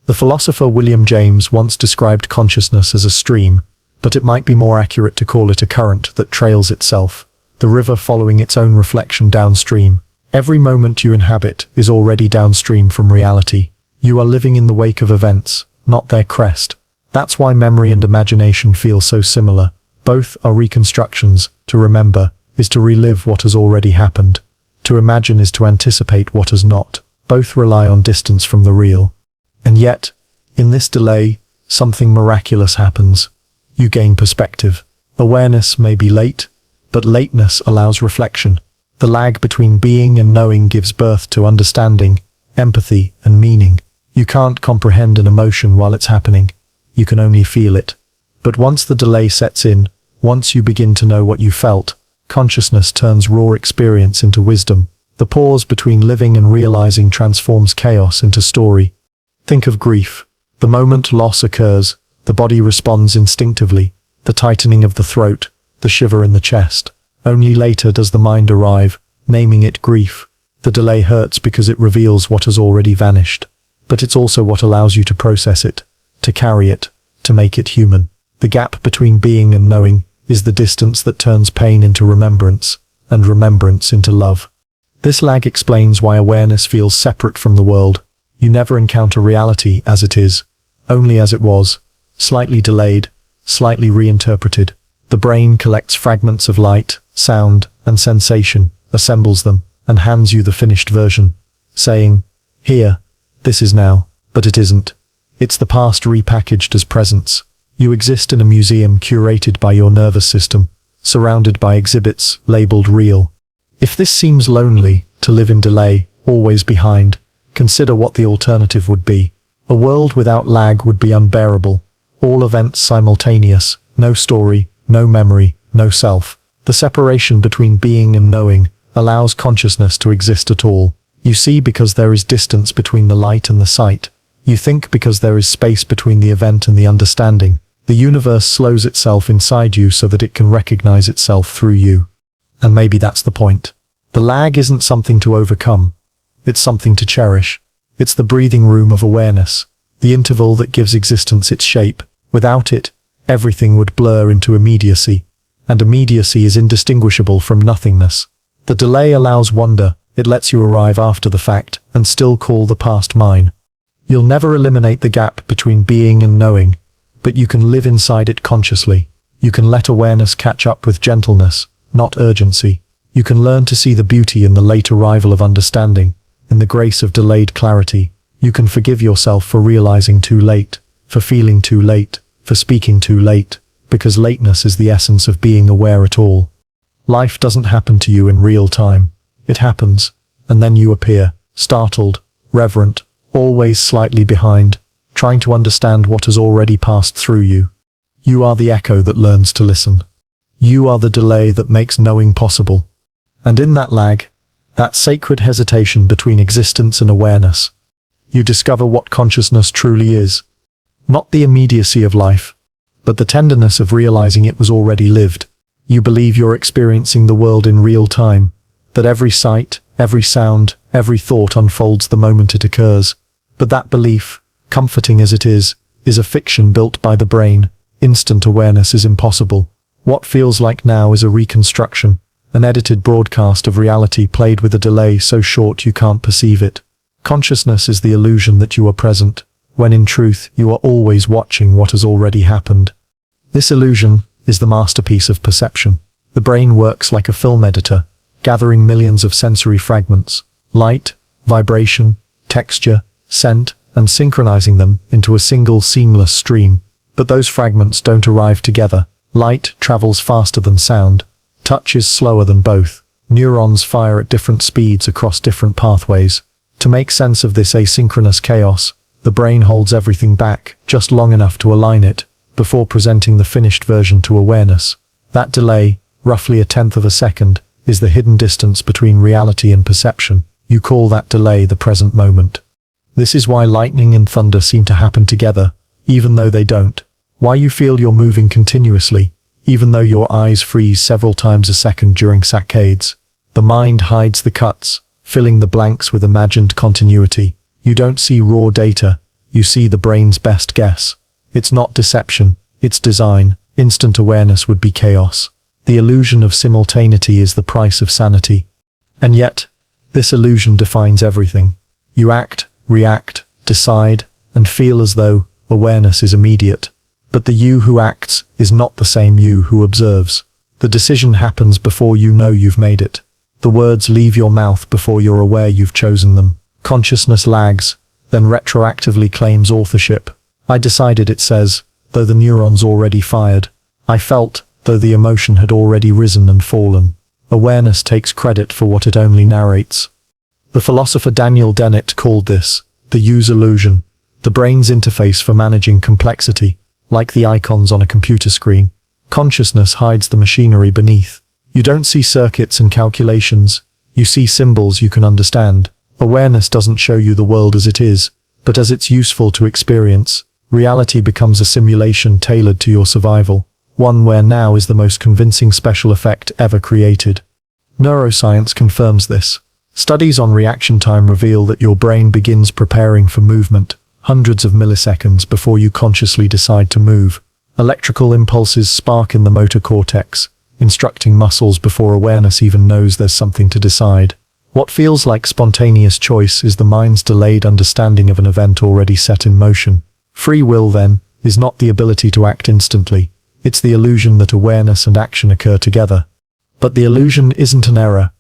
The philosopher William James once described consciousness as a stream, but it might be more accurate to call it a current that trails itself, the river following its own reflection downstream. Every moment you inhabit is already downstream from reality. You are living in the wake of events, not their crest. That's why memory and imagination feel so similar. Both are reconstructions. To remember is to relive what has already happened. To imagine is to anticipate what has not. Both rely on distance from the real. And yet, in this delay, something miraculous happens. You gain perspective. Awareness may be late, but lateness allows reflection. The lag between being and knowing gives birth to understanding, empathy, and meaning. You can't comprehend an emotion while it's happening. You can only feel it. But once the delay sets in, once you begin to know what you felt, consciousness turns raw experience into wisdom. The pause between living and realizing transforms chaos into story. Think of grief. The moment loss occurs, the body responds instinctively, the tightening of the throat, the shiver in the chest. Only later does the mind arrive, naming it grief. The delay hurts because it reveals what has already vanished. But it's also what allows you to process it, to carry it, to make it human. The gap between being and knowing is the distance that turns pain into remembrance, and remembrance into love. This lag explains why awareness feels separate from the world. You never encounter reality as it is, only as it was, slightly delayed, slightly reinterpreted. The brain collects fragments of light, sound, and sensation, assembles them, and hands you the finished version, saying, "Here, this is now," but it isn't. It's the past repackaged as presence. You exist in a museum curated by your nervous system, surrounded by exhibits labeled real. If this seems lonely, to live in delay, always behind, consider what the alternative would be. A world without lag would be unbearable. All events simultaneous, no story, no memory, no self. The separation between being and knowing allows consciousness to exist at all. You see because there is distance between the light and the sight. You think because there is space between the event and the understanding. The universe slows itself inside you so that it can recognize itself through you. And maybe that's the point. The lag isn't something to overcome. It's something to cherish. It's the breathing room of awareness, the interval that gives existence its shape. Without it, everything would blur into immediacy. and immediacy is indistinguishable from nothingness. The delay allows wonder, it lets you arrive after the fact, and still call the past mine. You'll never eliminate the gap between being and knowing, but you can live inside it consciously. You can let awareness catch up with gentleness, not urgency. You can learn to see the beauty in the late arrival of understanding, in the grace of delayed clarity. You can forgive yourself for realizing too late, for feeling too late, for speaking too late, because lateness is the essence of being aware at all. Life doesn't happen to you in real time. It happens, and then you appear, startled, reverent, always slightly behind, trying to understand what has already passed through you. You are the echo that learns to listen. You are the delay that makes knowing possible. And in that lag, that sacred hesitation between existence and awareness, you discover what consciousness truly is. Not the immediacy of life, but the tenderness of realizing it was already lived. You believe you're experiencing the world in real time, that every sight, every sound, every thought unfolds the moment it occurs. But that belief, comforting as it is a fiction built by the brain. Instant awareness is impossible. What feels like now is a reconstruction, an edited broadcast of reality played with a delay so short you can't perceive it. Consciousness is the illusion that you are present, when in truth you are always watching what has already happened. This illusion is the masterpiece of perception. The brain works like a film editor, gathering millions of sensory fragments, light, vibration, texture, scent, and synchronizing them into a single seamless stream. But those fragments don't arrive together. Light travels faster than sound. Touch is slower than both. Neurons fire at different speeds across different pathways. To make sense of this asynchronous chaos, the brain holds everything back just long enough to align it, before presenting the finished version to awareness. That delay, roughly 1/10 of a second, is the hidden distance between reality and perception. You call that delay the present moment. This is why lightning and thunder seem to happen together, even though they don't. Why you feel you're moving continuously, even though your eyes freeze several times a second during saccades. The mind hides the cuts, filling the blanks with imagined continuity. You don't see raw data, you see the brain's best guess. It's not deception, it's design. Instant awareness would be chaos. The illusion of simultaneity is the price of sanity. And yet, this illusion defines everything. You act, react, decide, and feel as though awareness is immediate. But the you who acts is not the same you who observes. The decision happens before you know you've made it. The words leave your mouth before you're aware you've chosen them. Consciousness lags, then retroactively claims authorship. I decided, it says, though the neurons already fired. I felt, though the emotion had already risen and fallen. Awareness takes credit for what it only narrates. The philosopher Daniel Dennett called this the use illusion, the brain's interface for managing complexity. Like the icons on a computer screen, consciousness hides the machinery beneath. You don't see circuits and calculations, you see symbols you can understand. Awareness doesn't show you the world as it is, but as it's useful to experience. Reality becomes a simulation tailored to your survival, one where now is the most convincing special effect ever created. Neuroscience confirms this. Studies on reaction time reveal that your brain begins preparing for movement hundreds of milliseconds before you consciously decide to move. Electrical impulses spark in the motor cortex, instructing muscles before awareness even knows there's something to decide. What feels like spontaneous choice is the mind's delayed understanding of an event already set in motion. Free will, then, is not the ability to act instantly. It's the illusion that awareness and action occur together. But the illusion isn't an error.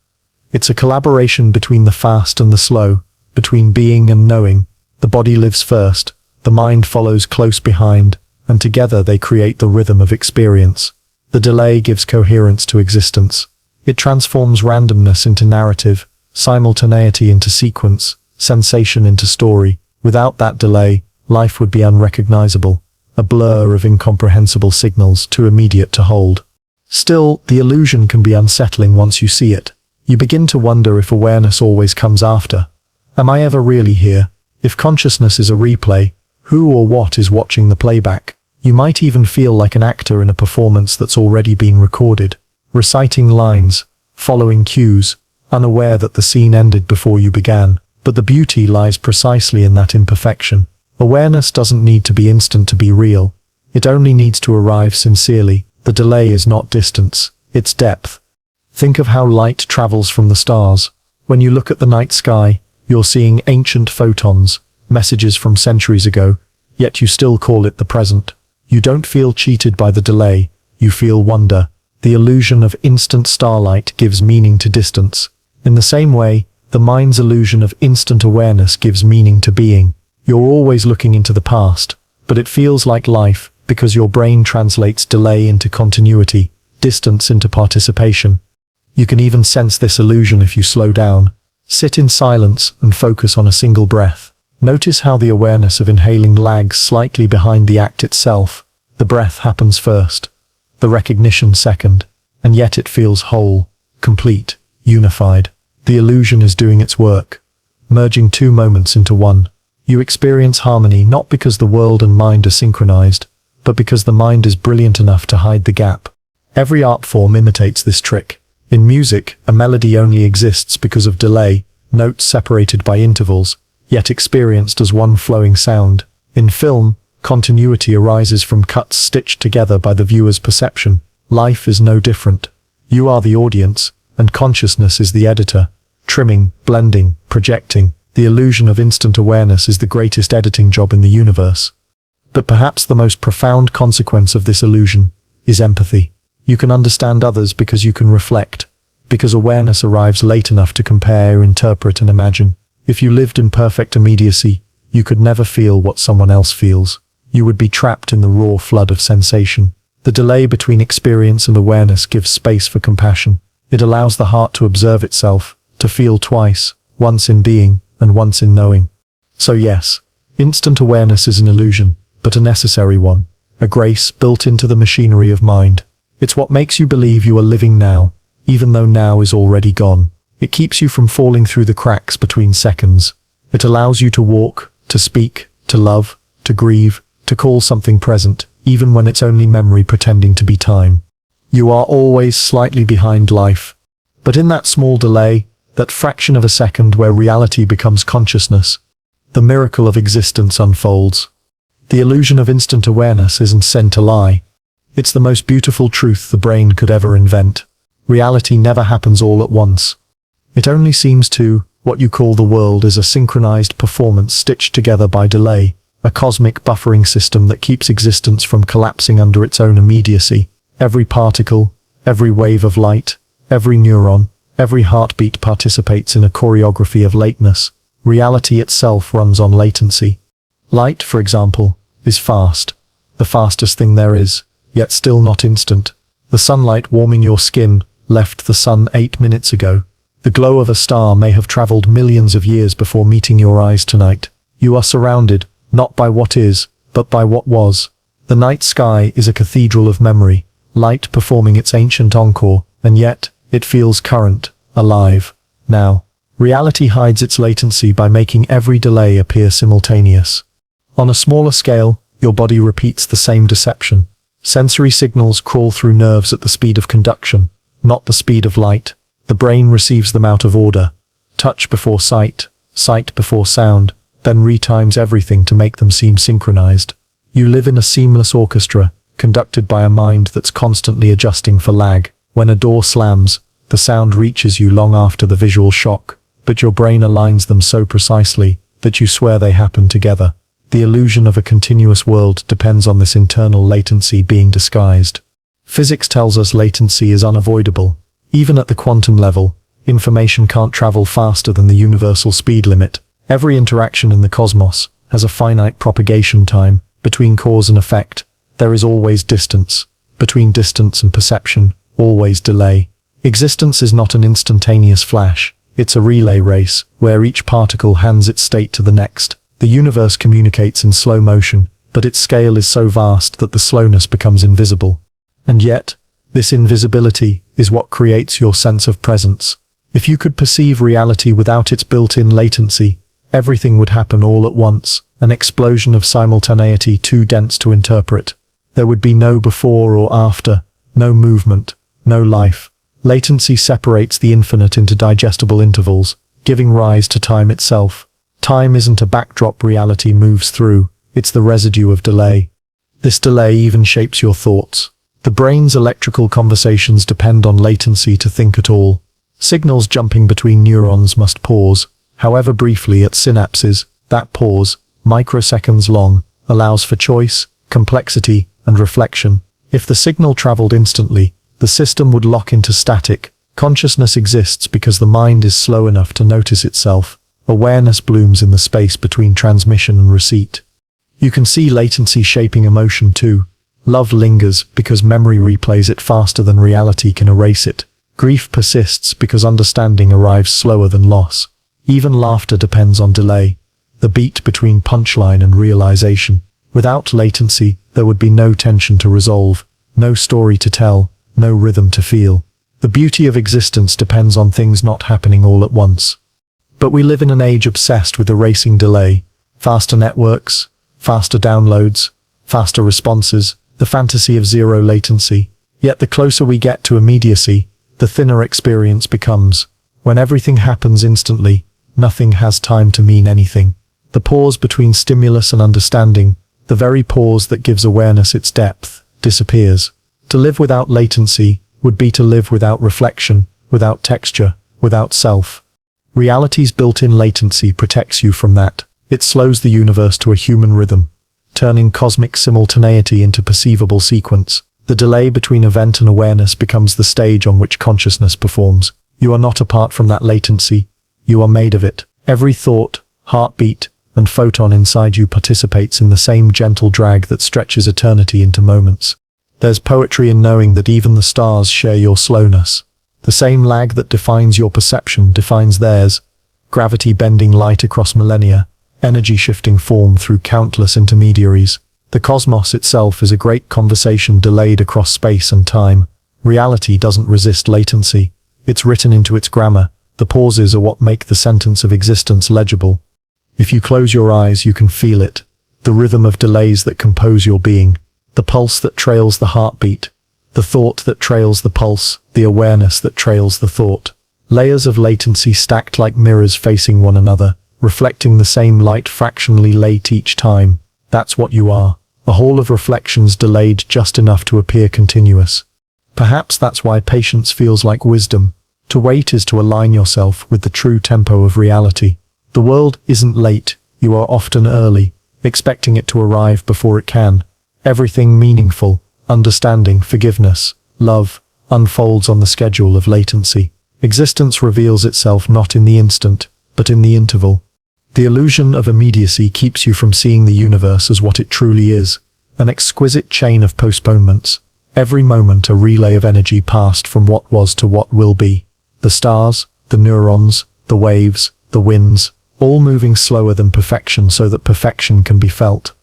It's a collaboration between the fast and the slow, between being and knowing. The body lives first, the mind follows close behind, and together they create the rhythm of experience. The delay gives coherence to existence. It transforms randomness into narrative, simultaneity into sequence, sensation into story. Without that delay, life would be unrecognizable, a blur of incomprehensible signals too immediate to hold. Still, the illusion can be unsettling once you see it. You begin to wonder if awareness always comes after. Am I ever really here? If consciousness is a replay, who or what is watching the playback? You might even feel like an actor in a performance that's already been recorded, reciting lines, following cues, unaware that the scene ended before you began. But the beauty lies precisely in that imperfection. Awareness doesn't need to be instant to be real. It only needs to arrive sincerely, The delay is not distance, it's depth. Think of how light travels from the stars. When you look at the night sky, you're seeing ancient photons, messages from centuries ago, yet you still call it the present. You don't feel cheated by the delay, you feel wonder. The illusion of instant starlight gives meaning to distance. In the same way, the mind's illusion of instant awareness gives meaning to being. You're always looking into the past, but it feels like life because your brain translates delay into continuity, distance into participation. You can even sense this illusion if you slow down. Sit in silence and focus on a single breath. Notice how the awareness of inhaling lags slightly behind the act itself. The breath happens first, the recognition second, and yet it feels whole, complete, unified. The illusion is doing its work, merging two moments into one. You experience harmony not because the world and mind are synchronized, but because the mind is brilliant enough to hide the gap. Every art form imitates this trick. In music, a melody only exists because of delay, notes separated by intervals, yet experienced as one flowing sound. In film, continuity arises from cuts stitched together by the viewer's perception. Life is no different. You are the audience, and consciousness is the editor. Trimming, blending, projecting. The illusion of instant awareness is the greatest editing job in the universe. But perhaps the most profound consequence of this illusion is empathy. You can understand others because you can reflect, because awareness arrives late enough to compare, interpret, and imagine. If you lived in perfect immediacy, you could never feel what someone else feels. You would be trapped in the raw flood of sensation. The delay between experience and awareness gives space for compassion. It allows the heart to observe itself, to feel twice, once in being and once in knowing. So yes, instant awareness is an illusion, but a necessary one, a grace built into the machinery of mind. It's what makes you believe you are living now, even though now is already gone. It keeps you from falling through the cracks between seconds. It allows you to walk, to speak, to love, to grieve, to call something present, even when it's only memory pretending to be time. You are always slightly behind life. But in that small delay, that fraction of a second where reality becomes consciousness, the miracle of existence unfolds. The illusion of instant awareness isn't sent to lie. It's the most beautiful truth the brain could ever invent. Reality never happens all at once. It only seems to. What you call the world is a synchronized performance stitched together by delay, a cosmic buffering system that keeps existence from collapsing under its own immediacy. Every particle, every wave of light, every neuron, every heartbeat participates in a choreography of lateness. Reality itself runs on latency. Light, for example, is fast, the fastest thing there is, yet still not instant. The sunlight warming your skin left the sun 8 minutes ago. The glow of a star may have traveled millions of years before meeting your eyes tonight. You are surrounded, not by what is, but by what was. The night sky is a cathedral of memory, light performing its ancient encore, and yet, it feels current, alive, now. Reality hides its latency by making every delay appear simultaneous. On a smaller scale, your body repeats the same deception. Sensory signals crawl through nerves at the speed of conduction, not the speed of light. The brain receives them out of order. Touch before sight, sight before sound, then retimes everything to make them seem synchronized. You live in a seamless orchestra, conducted by a mind that's constantly adjusting for lag. When a door slams, the sound reaches you long after the visual shock, but your brain aligns them so precisely that you swear they happen together. The illusion of a continuous world depends on this internal latency being disguised. Physics tells us latency is unavoidable. Even at the quantum level, information can't travel faster than the universal speed limit. Every interaction in the cosmos has a finite propagation time. Between cause and effect, there is always distance. Between distance and perception, always delay. Existence is not an instantaneous flash. It's a relay race, where each particle hands its state to the next. The universe communicates in slow motion, but its scale is so vast that the slowness becomes invisible. And yet, this invisibility is what creates your sense of presence. If you could perceive reality without its built-in latency, everything would happen all at once, an explosion of simultaneity too dense to interpret. There would be no before or after, no movement, no life. Latency separates the infinite into digestible intervals, giving rise to time itself. Time isn't a backdrop reality moves through, it's the residue of delay. This delay even shapes your thoughts. The brain's electrical conversations depend on latency to think at all. Signals jumping between neurons must pause, however briefly at synapses. That pause, microseconds long, allows for choice, complexity, and reflection. If the signal traveled instantly, the system would lock into static. Consciousness exists because the mind is slow enough to notice itself. Awareness blooms in the space between transmission and receipt. You can see latency shaping emotion too. Love lingers because memory replays it faster than reality can erase it. Grief persists because understanding arrives slower than loss. Even laughter depends on delay, the beat between punchline and realization. Without latency, there would be no tension to resolve, no story to tell, no rhythm to feel. The beauty of existence depends on things not happening all at once. But we live in an age obsessed with erasing delay. Faster networks, faster downloads, faster responses, the fantasy of zero latency. Yet the closer we get to immediacy, the thinner experience becomes. When everything happens instantly, nothing has time to mean anything. The pause between stimulus and understanding, the very pause that gives awareness its depth, disappears. To live without latency would be to live without reflection, without texture, without self. Reality's built-in latency protects you from that. It slows the universe to a human rhythm, turning cosmic simultaneity into perceivable sequence. The delay between event and awareness becomes the stage on which consciousness performs. You are not apart from that latency. You are made of it. Every thought, heartbeat, and photon inside you participates in the same gentle drag that stretches eternity into moments. There's poetry in knowing that even the stars share your slowness. The same lag that defines your perception defines theirs. Gravity bending light across millennia, energy shifting form through countless intermediaries. The cosmos itself is a great conversation delayed across space and time. Reality doesn't resist latency. It's written into its grammar. The pauses are what make the sentence of existence legible. If you close your eyes, you can feel it. The rhythm of delays that compose your being. The pulse that trails the heartbeat. The thought that trails the pulse. The awareness that trails the thought. Layers of latency stacked like mirrors facing one another, reflecting the same light fractionally late each time. That's what you are. A hall of reflections delayed just enough to appear continuous. Perhaps that's why patience feels like wisdom. To wait is to align yourself with the true tempo of reality. The world isn't late. You are often early, expecting it to arrive before it can. Everything meaningful, understanding, forgiveness, love, unfolds on the schedule of latency. Existence reveals itself not in the instant, but in the interval. The illusion of immediacy keeps you from seeing the universe as what it truly is, an exquisite chain of postponements. Every moment a relay of energy passed from what was to what will be. The stars, the neurons, the waves, the winds, all moving slower than perfection so that perfection can be felt.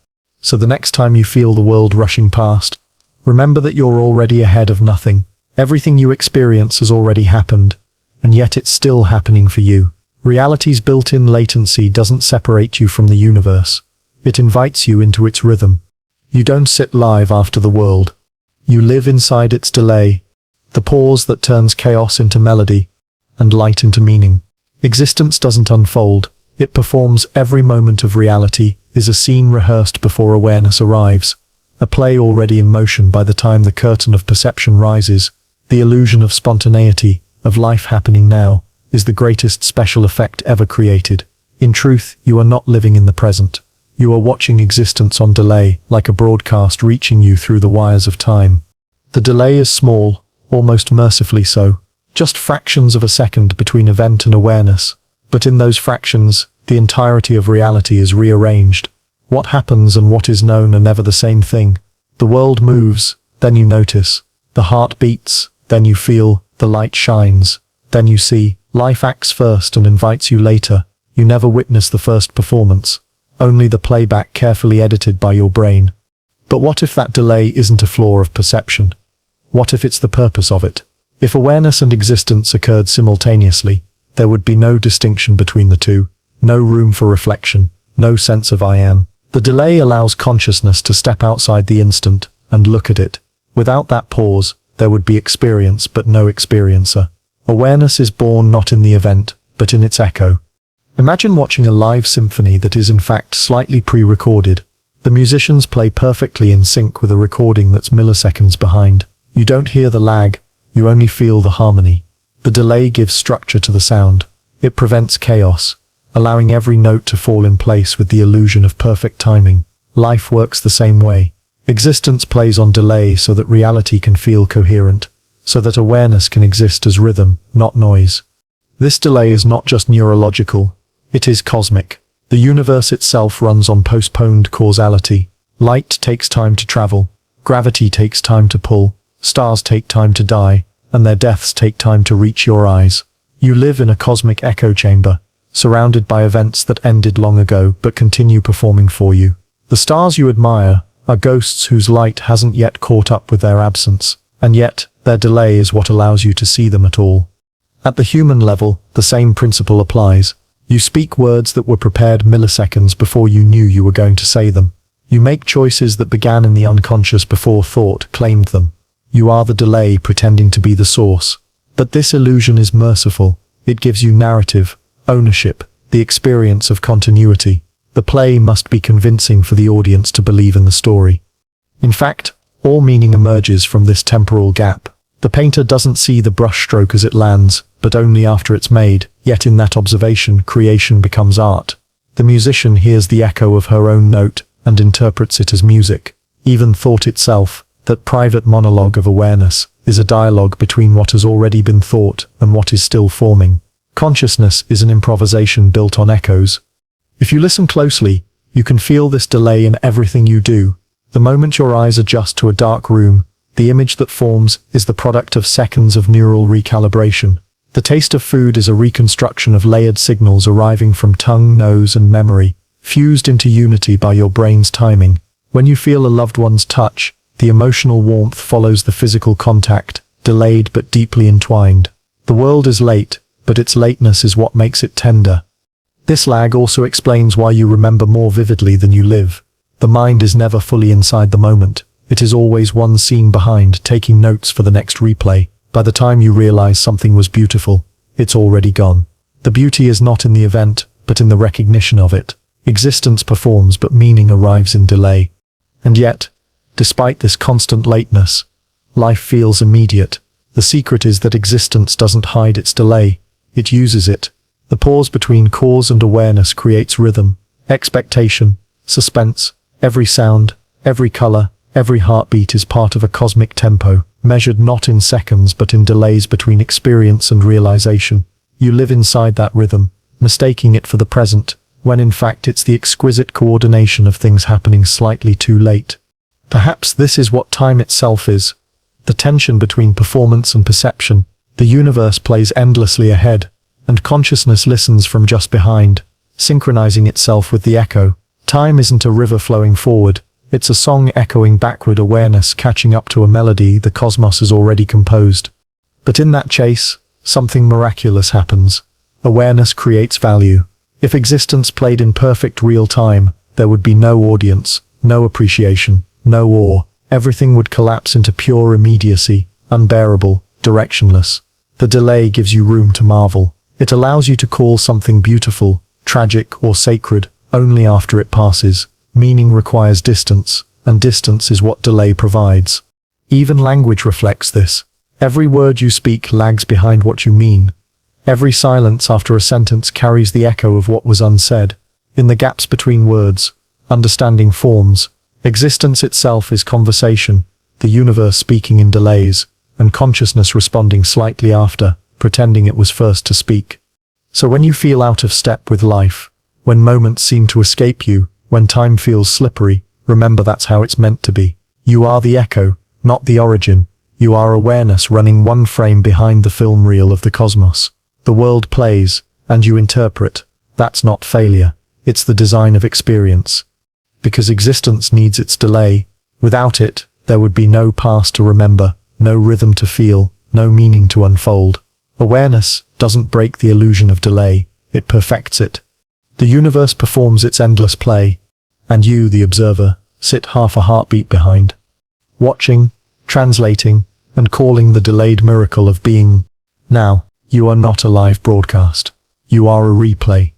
So the next time you feel the world rushing past, remember that you're already ahead of nothing. Everything you experience has already happened, and yet it's still happening for you. Reality's built-in latency doesn't separate you from the universe. It invites you into its rhythm. You don't sit live after the world. You live inside its delay, the pause that turns chaos into melody, and light into meaning. Existence doesn't unfold. It performs. Every moment of reality is a scene rehearsed before awareness arrives. A play already in motion by the time the curtain of perception rises. The illusion of spontaneity, of life happening now, is the greatest special effect ever created. In truth, you are not living in the present. You are watching existence on delay, like a broadcast reaching you through the wires of time. The delay is small, almost mercifully so. Just fractions of a second between event and awareness. But in those fractions, the entirety of reality is rearranged. What happens and what is known are never the same thing. The world moves, then you notice. The heart beats, then you feel. The light shines, then you see. Life acts first and invites you later. You never witness the first performance, only the playback carefully edited by your brain. But what if that delay isn't a flaw of perception? What if it's the purpose of it? If awareness and existence occurred simultaneously, there would be no distinction between the two, no room for reflection, no sense of I am. The delay allows consciousness to step outside the instant and look at it. Without that pause, there would be experience but no experiencer. Awareness is born not in the event, but in its echo. Imagine watching a live symphony that is in fact slightly pre-recorded. The musicians play perfectly in sync with a recording that's milliseconds behind. You don't hear the lag, you only feel the harmony. The delay gives structure to the sound. It prevents chaos, allowing every note to fall in place with the illusion of perfect timing. Life works the same way. Existence plays on delay so that reality can feel coherent, so that awareness can exist as rhythm, not noise. This delay is not just neurological, it is cosmic. The universe itself runs on postponed causality. Light takes time to travel, gravity takes time to pull, stars take time to die, and their deaths take time to reach your eyes. You live in a cosmic echo chamber, surrounded by events that ended long ago but continue performing for you. The stars you admire are ghosts whose light hasn't yet caught up with their absence, and yet their delay is what allows you to see them at all. At the human level, the same principle applies. You speak words that were prepared milliseconds before you knew you were going to say them. You make choices that began in the unconscious before thought claimed them. You are the delay pretending to be the source. But this illusion is merciful. It gives you narrative, ownership, the experience of continuity. The play must be convincing for the audience to believe in the story. In fact, all meaning emerges from this temporal gap. The painter doesn't see the brushstroke as it lands, but only after it's made, yet in that observation, creation becomes art. The musician hears the echo of her own note and interprets it as music. Even thought itself, that private monologue of awareness, is a dialogue between what has already been thought and what is still forming. Consciousness is an improvisation built on echoes. If you listen closely, you can feel this delay in everything you do. The moment your eyes adjust to a dark room, the image that forms is the product of seconds of neural recalibration. The taste of food is a reconstruction of layered signals arriving from tongue, nose, and memory, fused into unity by your brain's timing. When you feel a loved one's touch, the emotional warmth follows the physical contact, delayed but deeply entwined. The world is late, but its lateness is what makes it tender. This lag also explains why you remember more vividly than you live. The mind is never fully inside the moment. It is always one scene behind, taking notes for the next replay. By the time you realize something was beautiful, it's already gone. The beauty is not in the event, but in the recognition of it. Existence performs, but meaning arrives in delay. And yet, despite this constant lateness, life feels immediate. The secret is that existence doesn't hide its delay, it uses it. The pause between cause and awareness creates rhythm, expectation, suspense. Every sound, every color, every heartbeat is part of a cosmic tempo, measured not in seconds but in delays between experience and realization. You live inside that rhythm, mistaking it for the present, when in fact it's the exquisite coordination of things happening slightly too late. Perhaps this is what time itself is. The tension between performance and perception. The universe plays endlessly ahead, and consciousness listens from just behind, synchronizing itself with the echo. Time isn't a river flowing forward, it's a song echoing backward, awareness catching up to a melody the cosmos has already composed. But in that chase, something miraculous happens. Awareness creates value. If existence played in perfect real time, there would be no audience, no appreciation, no awe. Everything would collapse into pure immediacy, unbearable, directionless. The delay gives you room to marvel. It allows you to call something beautiful, tragic, or sacred, only after it passes. Meaning requires distance, and distance is what delay provides. Even language reflects this. Every word you speak lags behind what you mean. Every silence after a sentence carries the echo of what was unsaid. In the gaps between words, understanding forms. Existence itself is conversation, the universe speaking in delays, and consciousness responding slightly after, pretending it was first to speak. So when you feel out of step with life, when moments seem to escape you, when time feels slippery, remember that's how it's meant to be. You are the echo, not the origin. You are awareness running one frame behind the film reel of the cosmos. The world plays, and you interpret. That's not failure. It's the design of experience. Because existence needs its delay. Without it, there would be no past to remember, no rhythm to feel, no meaning to unfold. Awareness doesn't break the illusion of delay, it perfects it. The universe performs its endless play, and you, the observer, sit half a heartbeat behind, watching, translating, and calling the delayed miracle of being. Now, you are not a live broadcast. You are a replay,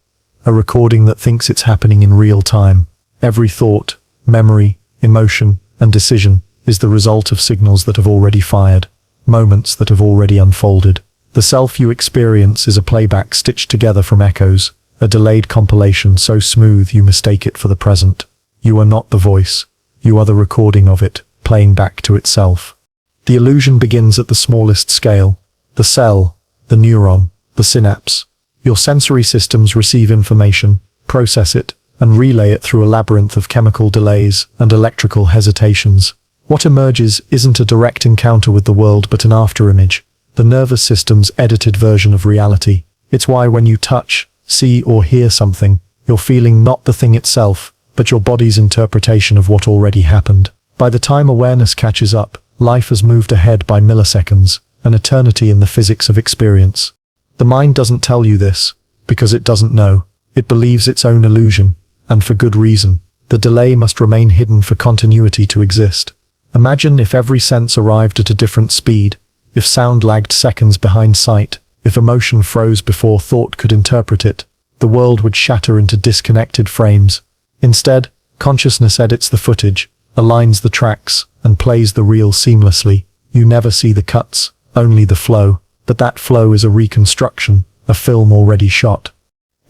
a recording that thinks it's happening in real time. Every thought, memory, emotion, and decision, is the result of signals that have already fired, moments that have already unfolded. The self you experience is a playback stitched together from echoes, a delayed compilation so smooth you mistake it for the present. You are not the voice. You are the recording of it, playing back to itself. The illusion begins at the smallest scale. The cell, the neuron, the synapse. Your sensory systems receive information, process it, and relay it through a labyrinth of chemical delays and electrical hesitations. What emerges isn't a direct encounter with the world but an afterimage, the nervous system's edited version of reality. It's why when you touch, see or hear something, you're feeling not the thing itself, but your body's interpretation of what already happened. By the time awareness catches up, life has moved ahead by milliseconds, an eternity in the physics of experience. The mind doesn't tell you this, because it doesn't know. It believes its own illusion, and for good reason. The delay must remain hidden for continuity to exist. Imagine if every sense arrived at a different speed, if sound lagged seconds behind sight, if emotion froze before thought could interpret it. The world would shatter into disconnected frames. Instead, consciousness edits the footage, aligns the tracks, and plays the reel seamlessly. You never see the cuts, only the flow, but that flow is a reconstruction, a film already shot.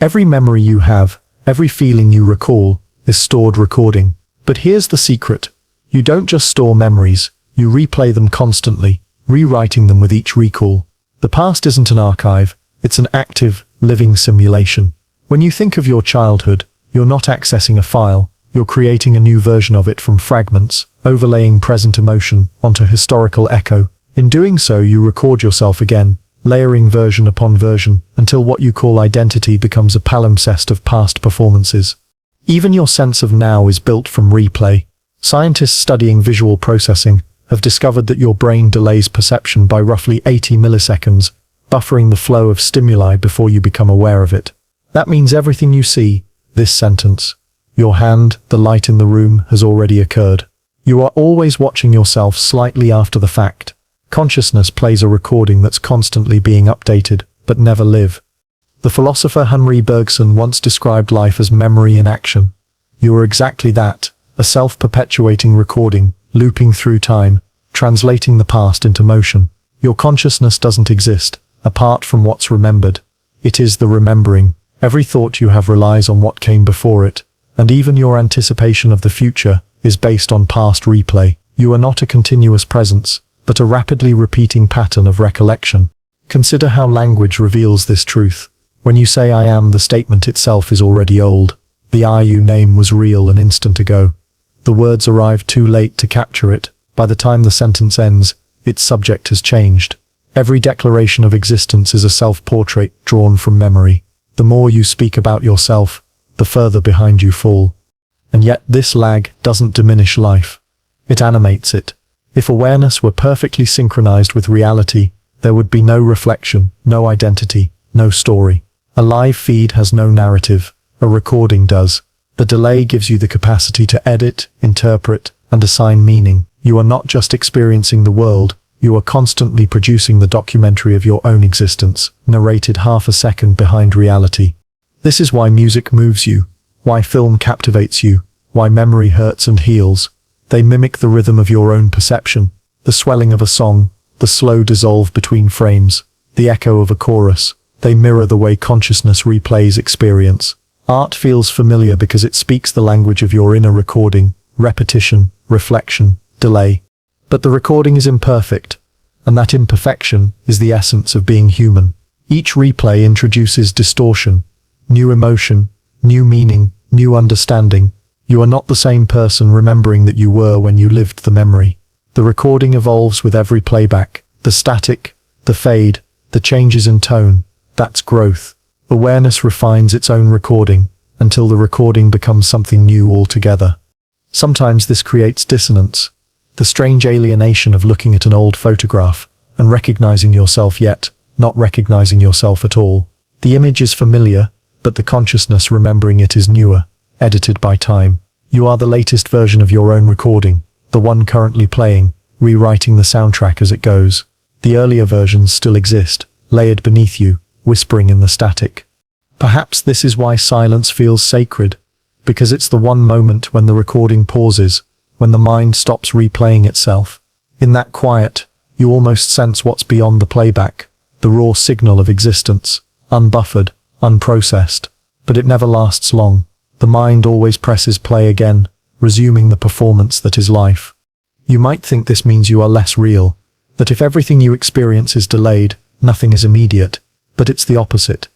Every memory you have, every feeling you recall, is stored recording. But here's the secret. You don't just store memories, you replay them constantly, rewriting them with each recall. The past isn't an archive, it's an active, living simulation. When you think of your childhood, you're not accessing a file, you're creating a new version of it from fragments, overlaying present emotion onto historical echo. In doing so, you record yourself again, layering version upon version, until what you call identity becomes a palimpsest of past performances. Even your sense of now is built from replay. Scientists studying visual processing have discovered that your brain delays perception by roughly 80 milliseconds, buffering the flow of stimuli before you become aware of it. That means everything you see, this sentence, your hand, the light in the room, has already occurred. You are always watching yourself slightly after the fact. Consciousness plays a recording that's constantly being updated, but never live. The philosopher Henri Bergson once described life as memory in action. You are exactly that, a self-perpetuating recording, looping through time, translating the past into motion. Your consciousness doesn't exist, apart from what's remembered. It is the remembering. Every thought you have relies on what came before it, and even your anticipation of the future is based on past replay. You are not a continuous presence, but a rapidly repeating pattern of recollection. Consider how language reveals this truth. When you say I am, the statement itself is already old. The I you name was real an instant ago. The words arrive too late to capture it. By the time the sentence ends, its subject has changed. Every declaration of existence is a self-portrait drawn from memory. The more you speak about yourself, the further behind you fall. And yet this lag doesn't diminish life. It animates it. If awareness were perfectly synchronized with reality, there would be no reflection, no identity, no story. A live feed has no narrative. A recording does. The delay gives you the capacity to edit, interpret, and assign meaning. You are not just experiencing the world, you are constantly producing the documentary of your own existence, narrated half a second behind reality. This is why music moves you, why film captivates you, why memory hurts and heals. They mimic the rhythm of your own perception, the swelling of a song, the slow dissolve between frames, the echo of a chorus. They mirror the way consciousness replays experience. Art feels familiar because it speaks the language of your inner recording, repetition, reflection, delay. But the recording is imperfect, and that imperfection is the essence of being human. Each replay introduces distortion, new emotion, new meaning, new understanding. You are not the same person remembering that you were when you lived the memory. The recording evolves with every playback, the static, the fade, the changes in tone. That's growth. Awareness refines its own recording, until the recording becomes something new altogether. Sometimes this creates dissonance, the strange alienation of looking at an old photograph and recognizing yourself yet not recognizing yourself at all. The image is familiar, but the consciousness remembering it is newer, edited by time. You are the latest version of your own recording, the one currently playing, rewriting the soundtrack as it goes. The earlier versions still exist, layered beneath you, whispering in the static. Perhaps this is why silence feels sacred. because it's the one moment when the recording pauses, when the mind stops replaying itself. In that quiet, you almost sense what's beyond the playback, the raw signal of existence, unbuffered, unprocessed. But it never lasts long. The mind always presses play again, resuming the performance that is life. You might think this means you are less real, that if everything you experience is delayed, nothing is immediate. But it's the opposite.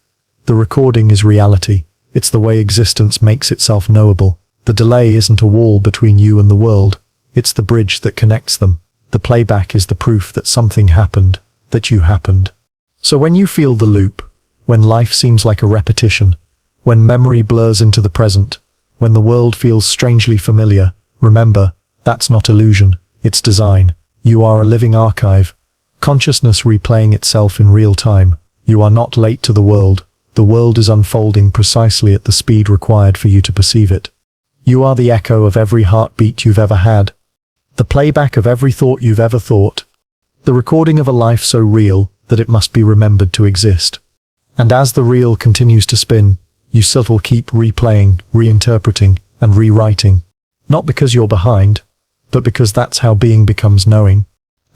The recording is reality. It's the way existence makes itself knowable. The delay isn't a wall between you and the world. It's the bridge that connects them. The playback is the proof that something happened, that you happened. So when you feel the loop, when life seems like a repetition, when memory blurs into the present, when the world feels strangely familiar, remember, that's not illusion, it's design. You are a living archive, consciousness replaying itself in real time. You are not late to the world. The world is unfolding precisely at the speed required for you to perceive it. You are the echo of every heartbeat you've ever had, the playback of every thought you've ever thought, the recording of a life so real that it must be remembered to exist. And as the reel continues to spin, you still keep replaying, reinterpreting, and rewriting. Not because you're behind, but because that's how being becomes knowing,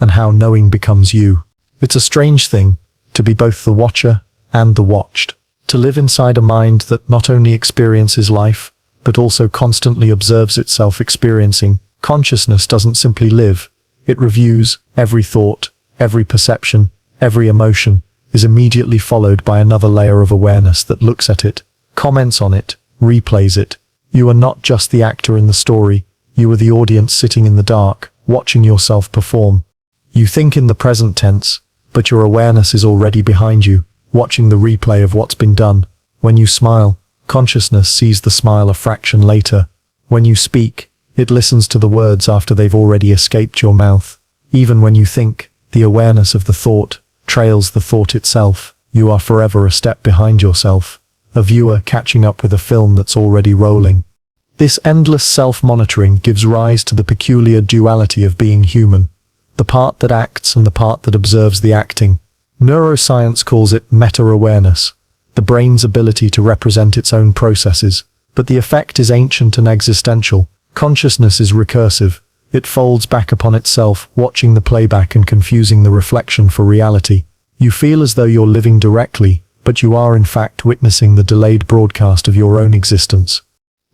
and how knowing becomes you. It's a strange thing, to be both the watcher and the watched. To live inside a mind that not only experiences life, but also constantly observes itself experiencing. Consciousness doesn't simply live, it reviews. Every thought, every perception, every emotion is immediately followed by another layer of awareness that looks at it, comments on it, replays it. You are not just the actor in the story, you are the audience sitting in the dark, watching yourself perform. You think in the present tense, but your awareness is already behind you, watching the replay of what's been done. When you smile, consciousness sees the smile a fraction later. When you speak, it listens to the words after they've already escaped your mouth. Even when you think, the awareness of the thought trails the thought itself. You are forever a step behind yourself, a viewer catching up with a film that's already rolling. This endless self-monitoring gives rise to the peculiar duality of being human, the part that acts and the part that observes the acting. Neuroscience calls it meta-awareness, the brain's ability to represent its own processes. But the effect is ancient and existential. Consciousness is recursive. It folds back upon itself, watching the playback and confusing the reflection for reality. You feel as though you're living directly, but you are in fact witnessing the delayed broadcast of your own existence.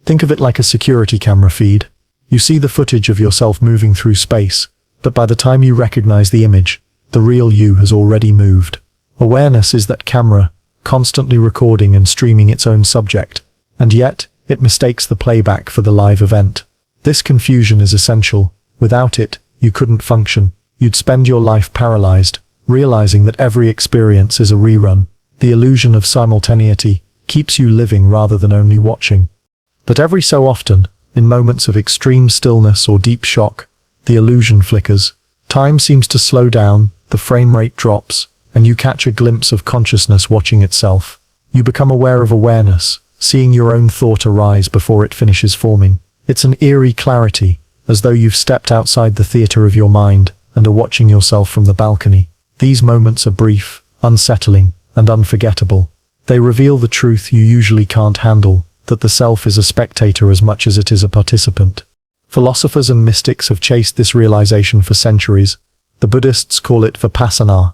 Think of it like a security camera feed. You see the footage of yourself moving through space, but by the time you recognize the image, the real you has already moved. Awareness is that camera, constantly recording and streaming its own subject, and yet, it mistakes the playback for the live event. This confusion is essential. Without it, you couldn't function. You'd spend your life paralyzed, realizing that every experience is a rerun. The illusion of simultaneity keeps you living rather than only watching. But every so often, in moments of extreme stillness or deep shock, the illusion flickers. Time seems to slow down, the frame rate drops, and you catch a glimpse of consciousness watching itself. You become aware of awareness, seeing your own thought arise before it finishes forming. It's an eerie clarity, as though you've stepped outside the theater of your mind and are watching yourself from the balcony. These moments are brief, unsettling, and unforgettable. They reveal the truth you usually can't handle, that the self is a spectator as much as it is a participant. Philosophers and mystics have chased this realization for centuries. The Buddhists call it vipassana,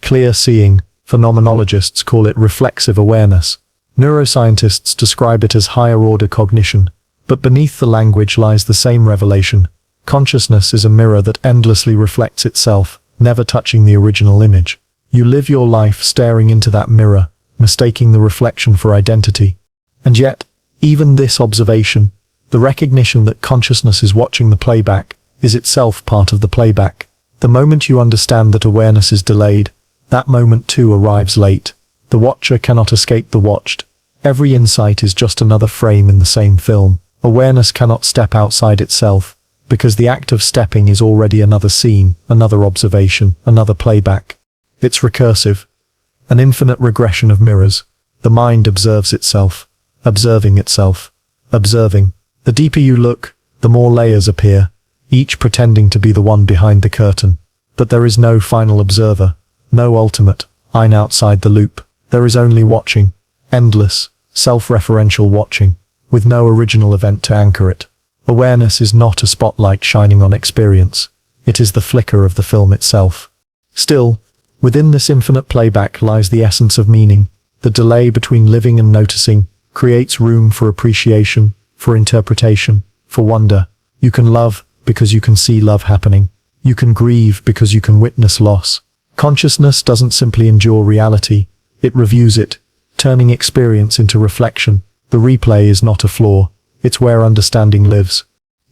clear seeing. Phenomenologists call it reflexive awareness. Neuroscientists describe it as higher-order cognition. But beneath the language lies the same revelation. Consciousness is a mirror that endlessly reflects itself, never touching the original image. You live your life staring into that mirror, mistaking the reflection for identity. And yet, even this observation, the recognition that consciousness is watching the playback, is itself part of the playback. The moment you understand that awareness is delayed, that moment too arrives late. The watcher cannot escape the watched. Every insight is just another frame in the same film. Awareness cannot step outside itself, because the act of stepping is already another scene, another observation, another playback. It's recursive, an infinite regression of mirrors. The mind observes itself, observing itself, observing. The deeper you look, the more layers appear, each pretending to be the one behind the curtain. But there is no final observer, no ultimate "I'm outside the loop." There is only watching, endless, self-referential watching. with no original event to anchor it. Awareness is not a spotlight shining on experience. It is the flicker of the film itself. Still, within this infinite playback lies the essence of meaning. The delay between living and noticing creates room for appreciation, for interpretation, for wonder. You can love because you can see love happening. You can grieve because you can witness loss. Consciousness doesn't simply endure reality, it reviews it, turning experience into reflection. The replay is not a flaw, it's where understanding lives.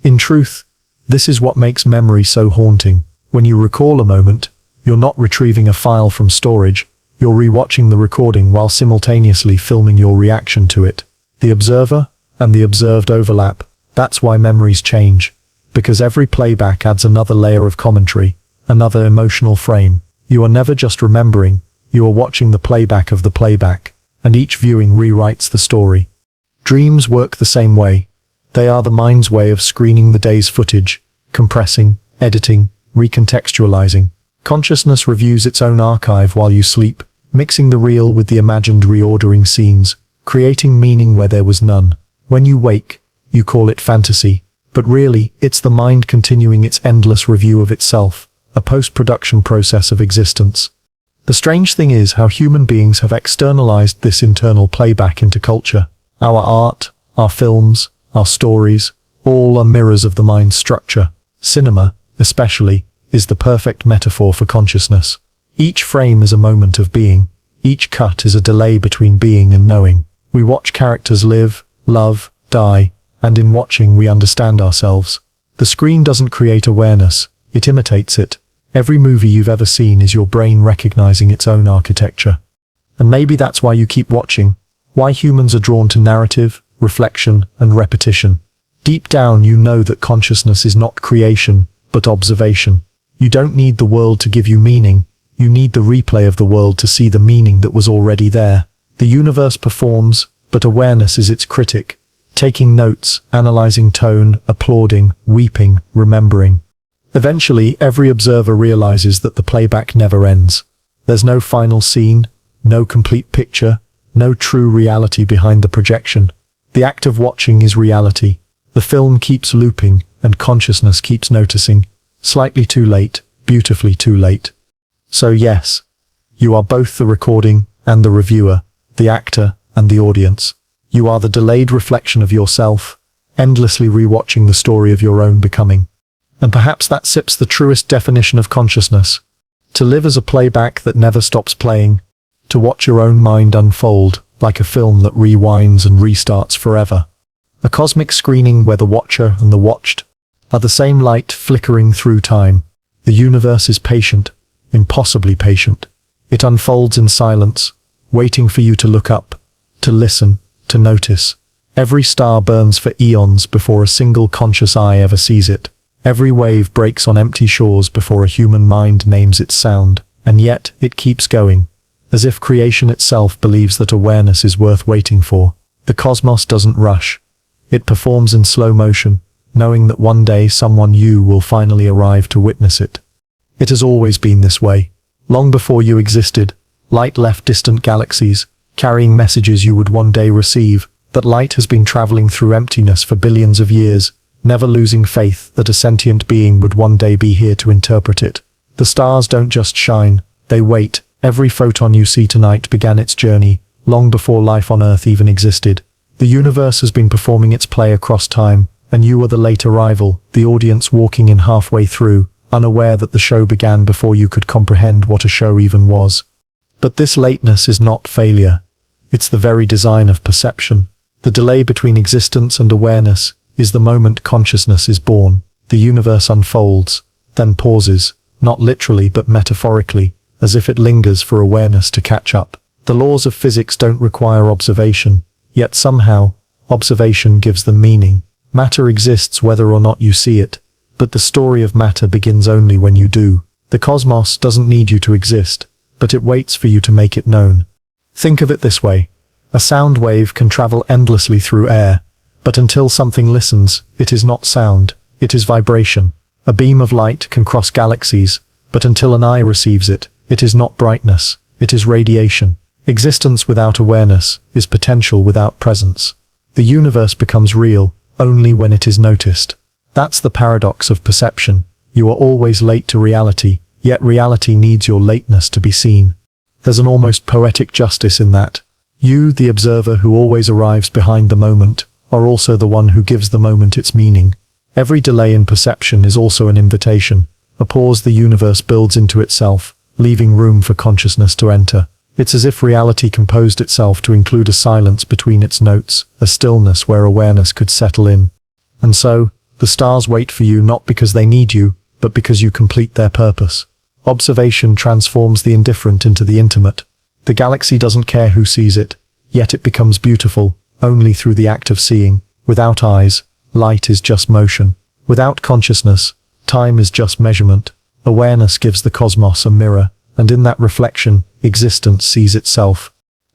In truth, this is what makes memory so haunting. When you recall a moment, you're not retrieving a file from storage, you're rewatching the recording while simultaneously filming your reaction to it. The observer and the observed overlap. That's why memories change. Because every playback adds another layer of commentary, another emotional frame. You are never just remembering, you are watching the playback of the playback, and each viewing rewrites the story. Dreams work the same way. They are the mind's way of screening the day's footage, compressing, editing, recontextualizing. Consciousness reviews its own archive while you sleep, mixing the real with the imagined, reordering scenes, creating meaning where there was none. When you wake, you call it fantasy, but really, it's the mind continuing its endless review of itself, a post-production process of existence. The strange thing is how human beings have externalized this internal playback into culture. Our art, our films, our stories, all are mirrors of the mind's structure. Cinema, especially, is the perfect metaphor for consciousness. Each frame is a moment of being. Each cut is a delay between being and knowing. We watch characters live, love, die, and in watching we understand ourselves. The screen doesn't create awareness, it imitates it. Every movie you've ever seen is your brain recognizing its own architecture. And maybe that's why you keep watching, why humans are drawn to narrative, reflection, and repetition. Deep down you know that consciousness is not creation, but observation. You don't need the world to give you meaning, you need the replay of the world to see the meaning that was already there. The universe performs, but awareness is its critic, taking notes, analyzing tone, applauding, weeping, remembering. Eventually, every observer realizes that the playback never ends. There's no final scene, no complete picture, no true reality behind the projection. The act of watching is reality. The film keeps looping, and consciousness keeps noticing. Slightly too late, beautifully too late. So yes, you are both the recording and the reviewer, the actor and the audience. You are the delayed reflection of yourself, endlessly rewatching the story of your own becoming. And perhaps that sips the truest definition of consciousness. To live as a playback that never stops playing. To watch your own mind unfold, like a film that rewinds and restarts forever. A cosmic screening where the watcher and the watched are the same light flickering through time. The universe is patient, impossibly patient. It unfolds in silence, waiting for you to look up, to listen, to notice. Every star burns for eons before a single conscious eye ever sees it. Every wave breaks on empty shores before a human mind names its sound, and yet it keeps going, as if creation itself believes that awareness is worth waiting for. The cosmos doesn't rush. It performs in slow motion, knowing that one day someone you will finally arrive to witness it. It has always been this way. Long before you existed, light left distant galaxies, carrying messages you would one day receive. That light has been traveling through emptiness for billions of years, never losing faith that a sentient being would one day be here to interpret it. The stars don't just shine, they wait. Every photon you see tonight began its journey, long before life on Earth even existed. The universe has been performing its play across time, and you are the late arrival, the audience walking in halfway through, unaware that the show began before you could comprehend what a show even was. But this lateness is not failure. It's the very design of perception. The delay between existence and awareness is the moment consciousness is born. The universe unfolds, then pauses, not literally but metaphorically, as if it lingers for awareness to catch up. The laws of physics don't require observation, yet somehow, observation gives them meaning. Matter exists whether or not you see it, but the story of matter begins only when you do. The cosmos doesn't need you to exist, but it waits for you to make it known. Think of it this way. A sound wave can travel endlessly through air, but until something listens, it is not sound, it is vibration. A beam of light can cross galaxies, but until an eye receives it, it is not brightness, it is radiation. Existence without awareness is potential without presence. The universe becomes real only when it is noticed. That's the paradox of perception. You are always late to reality, yet reality needs your lateness to be seen. There's an almost poetic justice in that. You, the observer who always arrives behind the moment, are also the one who gives the moment its meaning. Every delay in perception is also an invitation, a pause the universe builds into itself, leaving room for consciousness to enter. It's as if reality composed itself to include a silence between its notes, a stillness where awareness could settle in. And so, the stars wait for you not because they need you, but because you complete their purpose. Observation transforms the indifferent into the intimate. The galaxy doesn't care who sees it, yet it becomes beautiful, only through the act of seeing. Without eyes, light is just motion. Without consciousness, time is just measurement. Awareness gives the cosmos a mirror, and in that reflection, existence sees itself.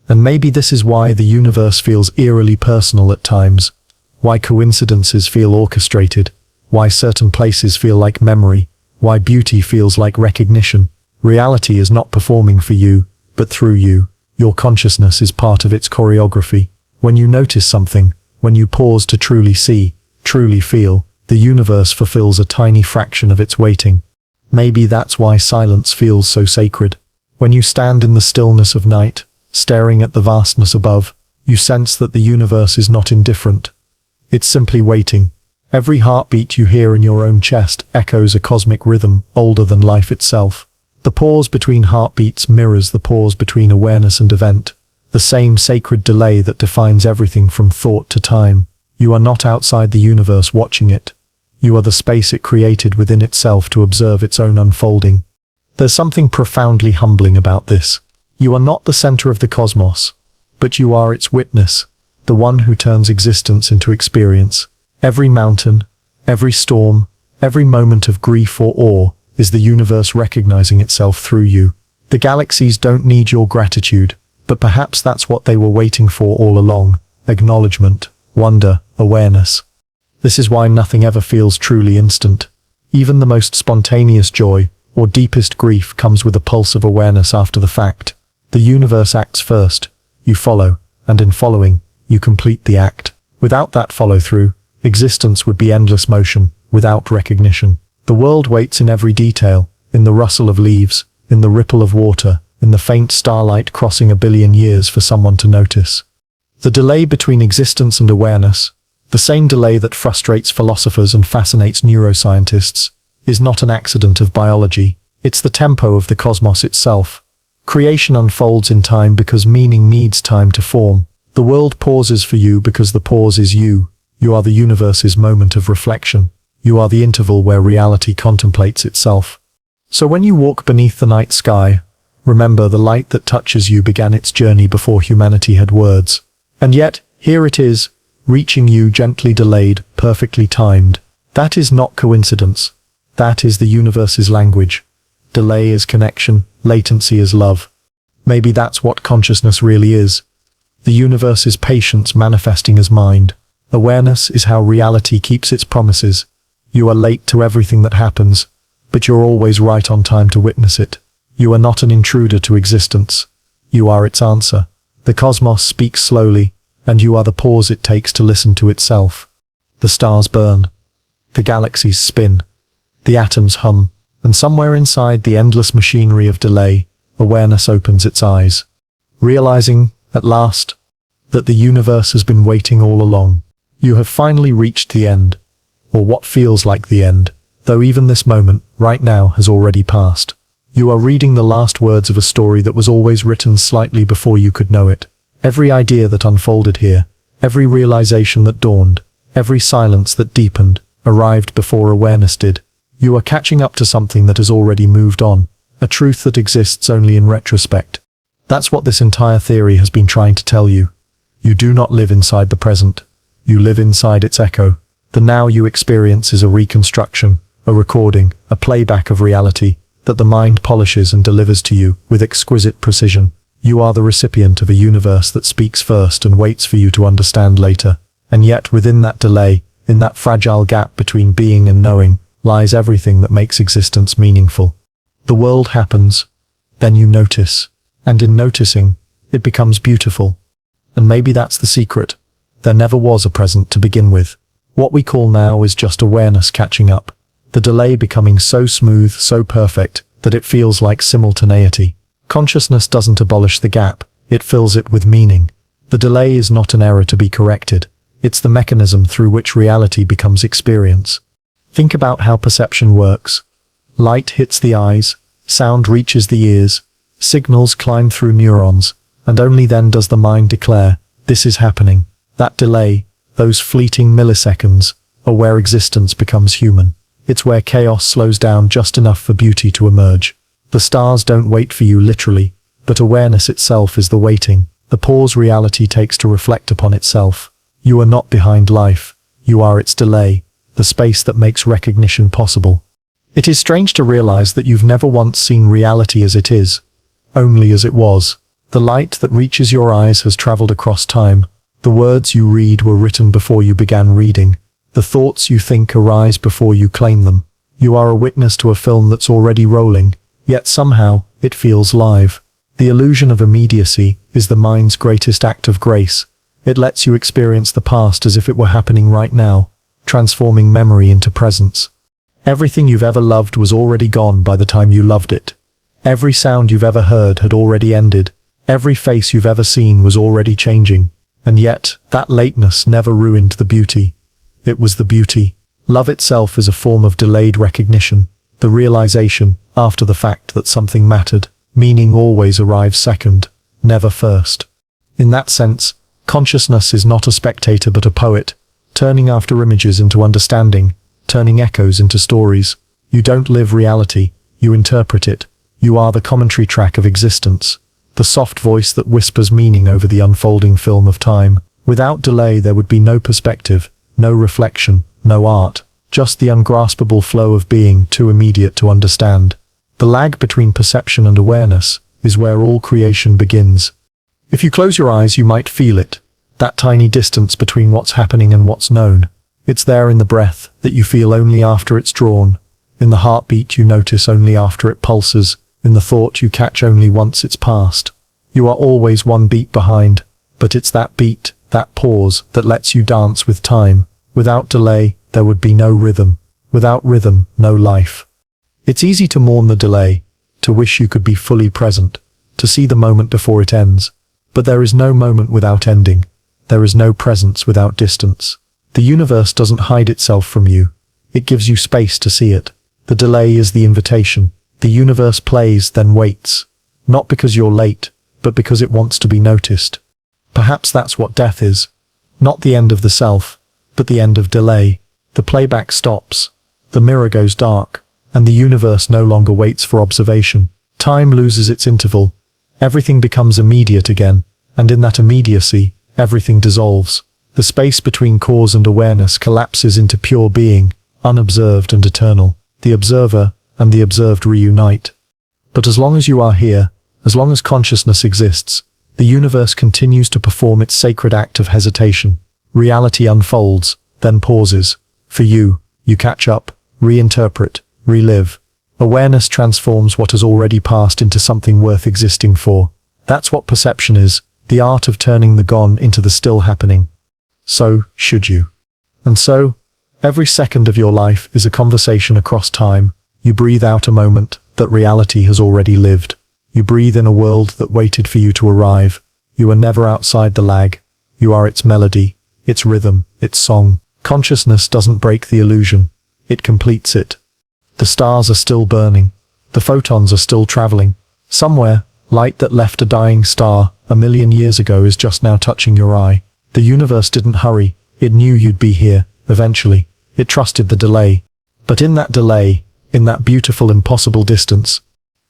And maybe this is why the universe feels eerily personal at times, why coincidences feel orchestrated, why certain places feel like memory, why beauty feels like recognition. Reality is not performing for you, but through you. Your consciousness is part of its choreography. When you notice something, when you pause to truly see, truly feel, the universe fulfills a tiny fraction of its waiting. Maybe that's why silence feels so sacred. When you stand in the stillness of night, staring at the vastness above, you sense that the universe is not indifferent. It's simply waiting. Every heartbeat you hear in your own chest echoes a cosmic rhythm older than life itself. The pause between heartbeats mirrors the pause between awareness and event, the same sacred delay that defines everything from thought to time. You are not outside the universe watching it. You are the space it created within itself to observe its own unfolding. There's something profoundly humbling about this. You are not the center of the cosmos, but you are its witness, the one who turns existence into experience. Every mountain, every storm, every moment of grief or awe is the universe recognizing itself through you. The galaxies don't need your gratitude, but perhaps that's what they were waiting for all along: acknowledgement, wonder, awareness. This is why nothing ever feels truly instant. Even the most spontaneous joy or deepest grief comes with a pulse of awareness after the fact. The universe acts first, you follow, and in following, you complete the act. Without that follow-through, existence would be endless motion, without recognition. The world waits in every detail, in the rustle of leaves, in the ripple of water, in the faint starlight crossing a billion years for someone to notice. The delay between existence and awareness, the same delay that frustrates philosophers and fascinates neuroscientists, is not an accident of biology. It's the tempo of the cosmos itself. Creation unfolds in time because meaning needs time to form. The world pauses for you because the pause is you. You are the universe's moment of reflection. You are the interval where reality contemplates itself. So when you walk beneath the night sky, remember the light that touches you began its journey before humanity had words. And yet, here it is, reaching you gently delayed, perfectly timed. That is not coincidence. That is the universe's language. Delay is connection, latency is love. Maybe that's what consciousness really is. The universe's patience manifesting as mind. Awareness is how reality keeps its promises. You are late to everything that happens, but you're always right on time to witness it. You are not an intruder to existence. You are its answer. The cosmos speaks slowly, and you are the pause it takes to listen to itself. The stars burn. The galaxies spin. The atoms hum. And somewhere inside the endless machinery of delay, awareness opens its eyes, realizing, at last, that the universe has been waiting all along. You have finally reached the end, or what feels like the end, though even this moment, right now, has already passed. You are reading the last words of a story that was always written slightly before you could know it. Every idea that unfolded here, every realization that dawned, every silence that deepened, arrived before awareness did. You are catching up to something that has already moved on, a truth that exists only in retrospect. That's what this entire theory has been trying to tell you. You do not live inside the present. You live inside its echo. The now you experience is a reconstruction, a recording, a playback of reality that the mind polishes and delivers to you with exquisite precision. You are the recipient of a universe that speaks first and waits for you to understand later. And yet within that delay, in that fragile gap between being and knowing, lies everything that makes existence meaningful. The world happens, then you notice, and in noticing, it becomes beautiful. And maybe that's the secret. There never was a present to begin with. What we call now is just awareness catching up. The delay becoming so smooth, so perfect, that it feels like simultaneity. Consciousness doesn't abolish the gap, it fills it with meaning. The delay is not an error to be corrected. It's the mechanism through which reality becomes experience. Think about how perception works. Light hits the eyes, sound reaches the ears, signals climb through neurons, and only then does the mind declare, this is happening. That delay, those fleeting milliseconds, are where existence becomes human. It's where chaos slows down just enough for beauty to emerge. The stars don't wait for you literally, but awareness itself is the waiting, the pause reality takes to reflect upon itself. You are not behind life, you are its delay, the space that makes recognition possible. It is strange to realize that you've never once seen reality as it is, only as it was. The light that reaches your eyes has traveled across time. The words you read were written before you began reading. The thoughts you think arise before you claim them. You are a witness to a film that's already rolling, yet somehow it feels live. The illusion of immediacy is the mind's greatest act of grace. It lets you experience the past as if it were happening right now, transforming memory into presence. Everything you've ever loved was already gone by the time you loved it. Every sound you've ever heard had already ended. Every face you've ever seen was already changing. And yet, that lateness never ruined the beauty. It was the beauty. Love itself is a form of delayed recognition, the realization, after the fact, that something mattered. Meaning always arrives second, never first. In that sense, consciousness is not a spectator but a poet, turning after images into understanding, turning echoes into stories. You don't live reality, you interpret it. You are the commentary track of existence, the soft voice that whispers meaning over the unfolding film of time. Without delay there would be no perspective, no reflection, no art, just the ungraspable flow of being too immediate to understand. The lag between perception and awareness is where all creation begins. If you close your eyes you might feel it, that tiny distance between what's happening and what's known. It's there in the breath that you feel only after it's drawn, in the heartbeat you notice only after it pulses, in the thought you catch only once it's passed. You are always one beat behind, but it's that beat, that pause, that lets you dance with time. Without delay, there would be no rhythm. Without rhythm, no life. It's easy to mourn the delay, to wish you could be fully present, to see the moment before it ends. But there is no moment without ending. There is no presence without distance. The universe doesn't hide itself from you. It gives you space to see it. The delay is the invitation. The universe plays, then waits. Not because you're late, but because it wants to be noticed. Perhaps that's what death is. Not the end of the self, but the end of delay. The playback stops. The mirror goes dark, and the universe no longer waits for observation. Time loses its interval. Everything becomes immediate again, and in that immediacy, everything dissolves. The space between cause and awareness collapses into pure being, unobserved and eternal. The observer and the observed reunite. But as long as you are here, as long as consciousness exists, the universe continues to perform its sacred act of hesitation. Reality unfolds, then pauses. For you, you catch up, reinterpret, relive. Awareness transforms what has already passed into something worth existing for. That's what perception is, the art of turning the gone into the still happening. So, should you. And so, every second of your life is a conversation across time. You breathe out a moment that reality has already lived. You breathe in a world that waited for you to arrive. You are never outside the lag. You are its melody, its rhythm, its song. Consciousness doesn't break the illusion. It completes it. The stars are still burning. The photons are still traveling. Somewhere, light that left a dying star 1,000,000 years ago is just now touching your eye. The universe didn't hurry. It knew you'd be here, eventually. It trusted the delay. But in that delay, in that beautiful impossible distance,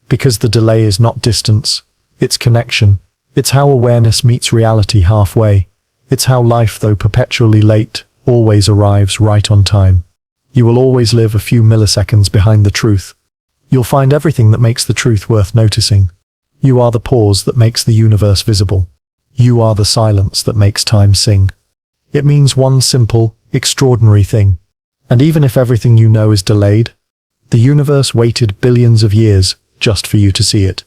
because the delay is not distance, it's connection. It's how awareness meets reality halfway. It's how life, though perpetually late, always arrives right on time. You will always live a few milliseconds behind the truth. You'll find everything that makes the truth worth noticing. You are the pause that makes the universe visible. You are the silence that makes time sing. It means one simple, extraordinary thing. And even if everything you know is delayed, the universe waited billions of years just for you to see it.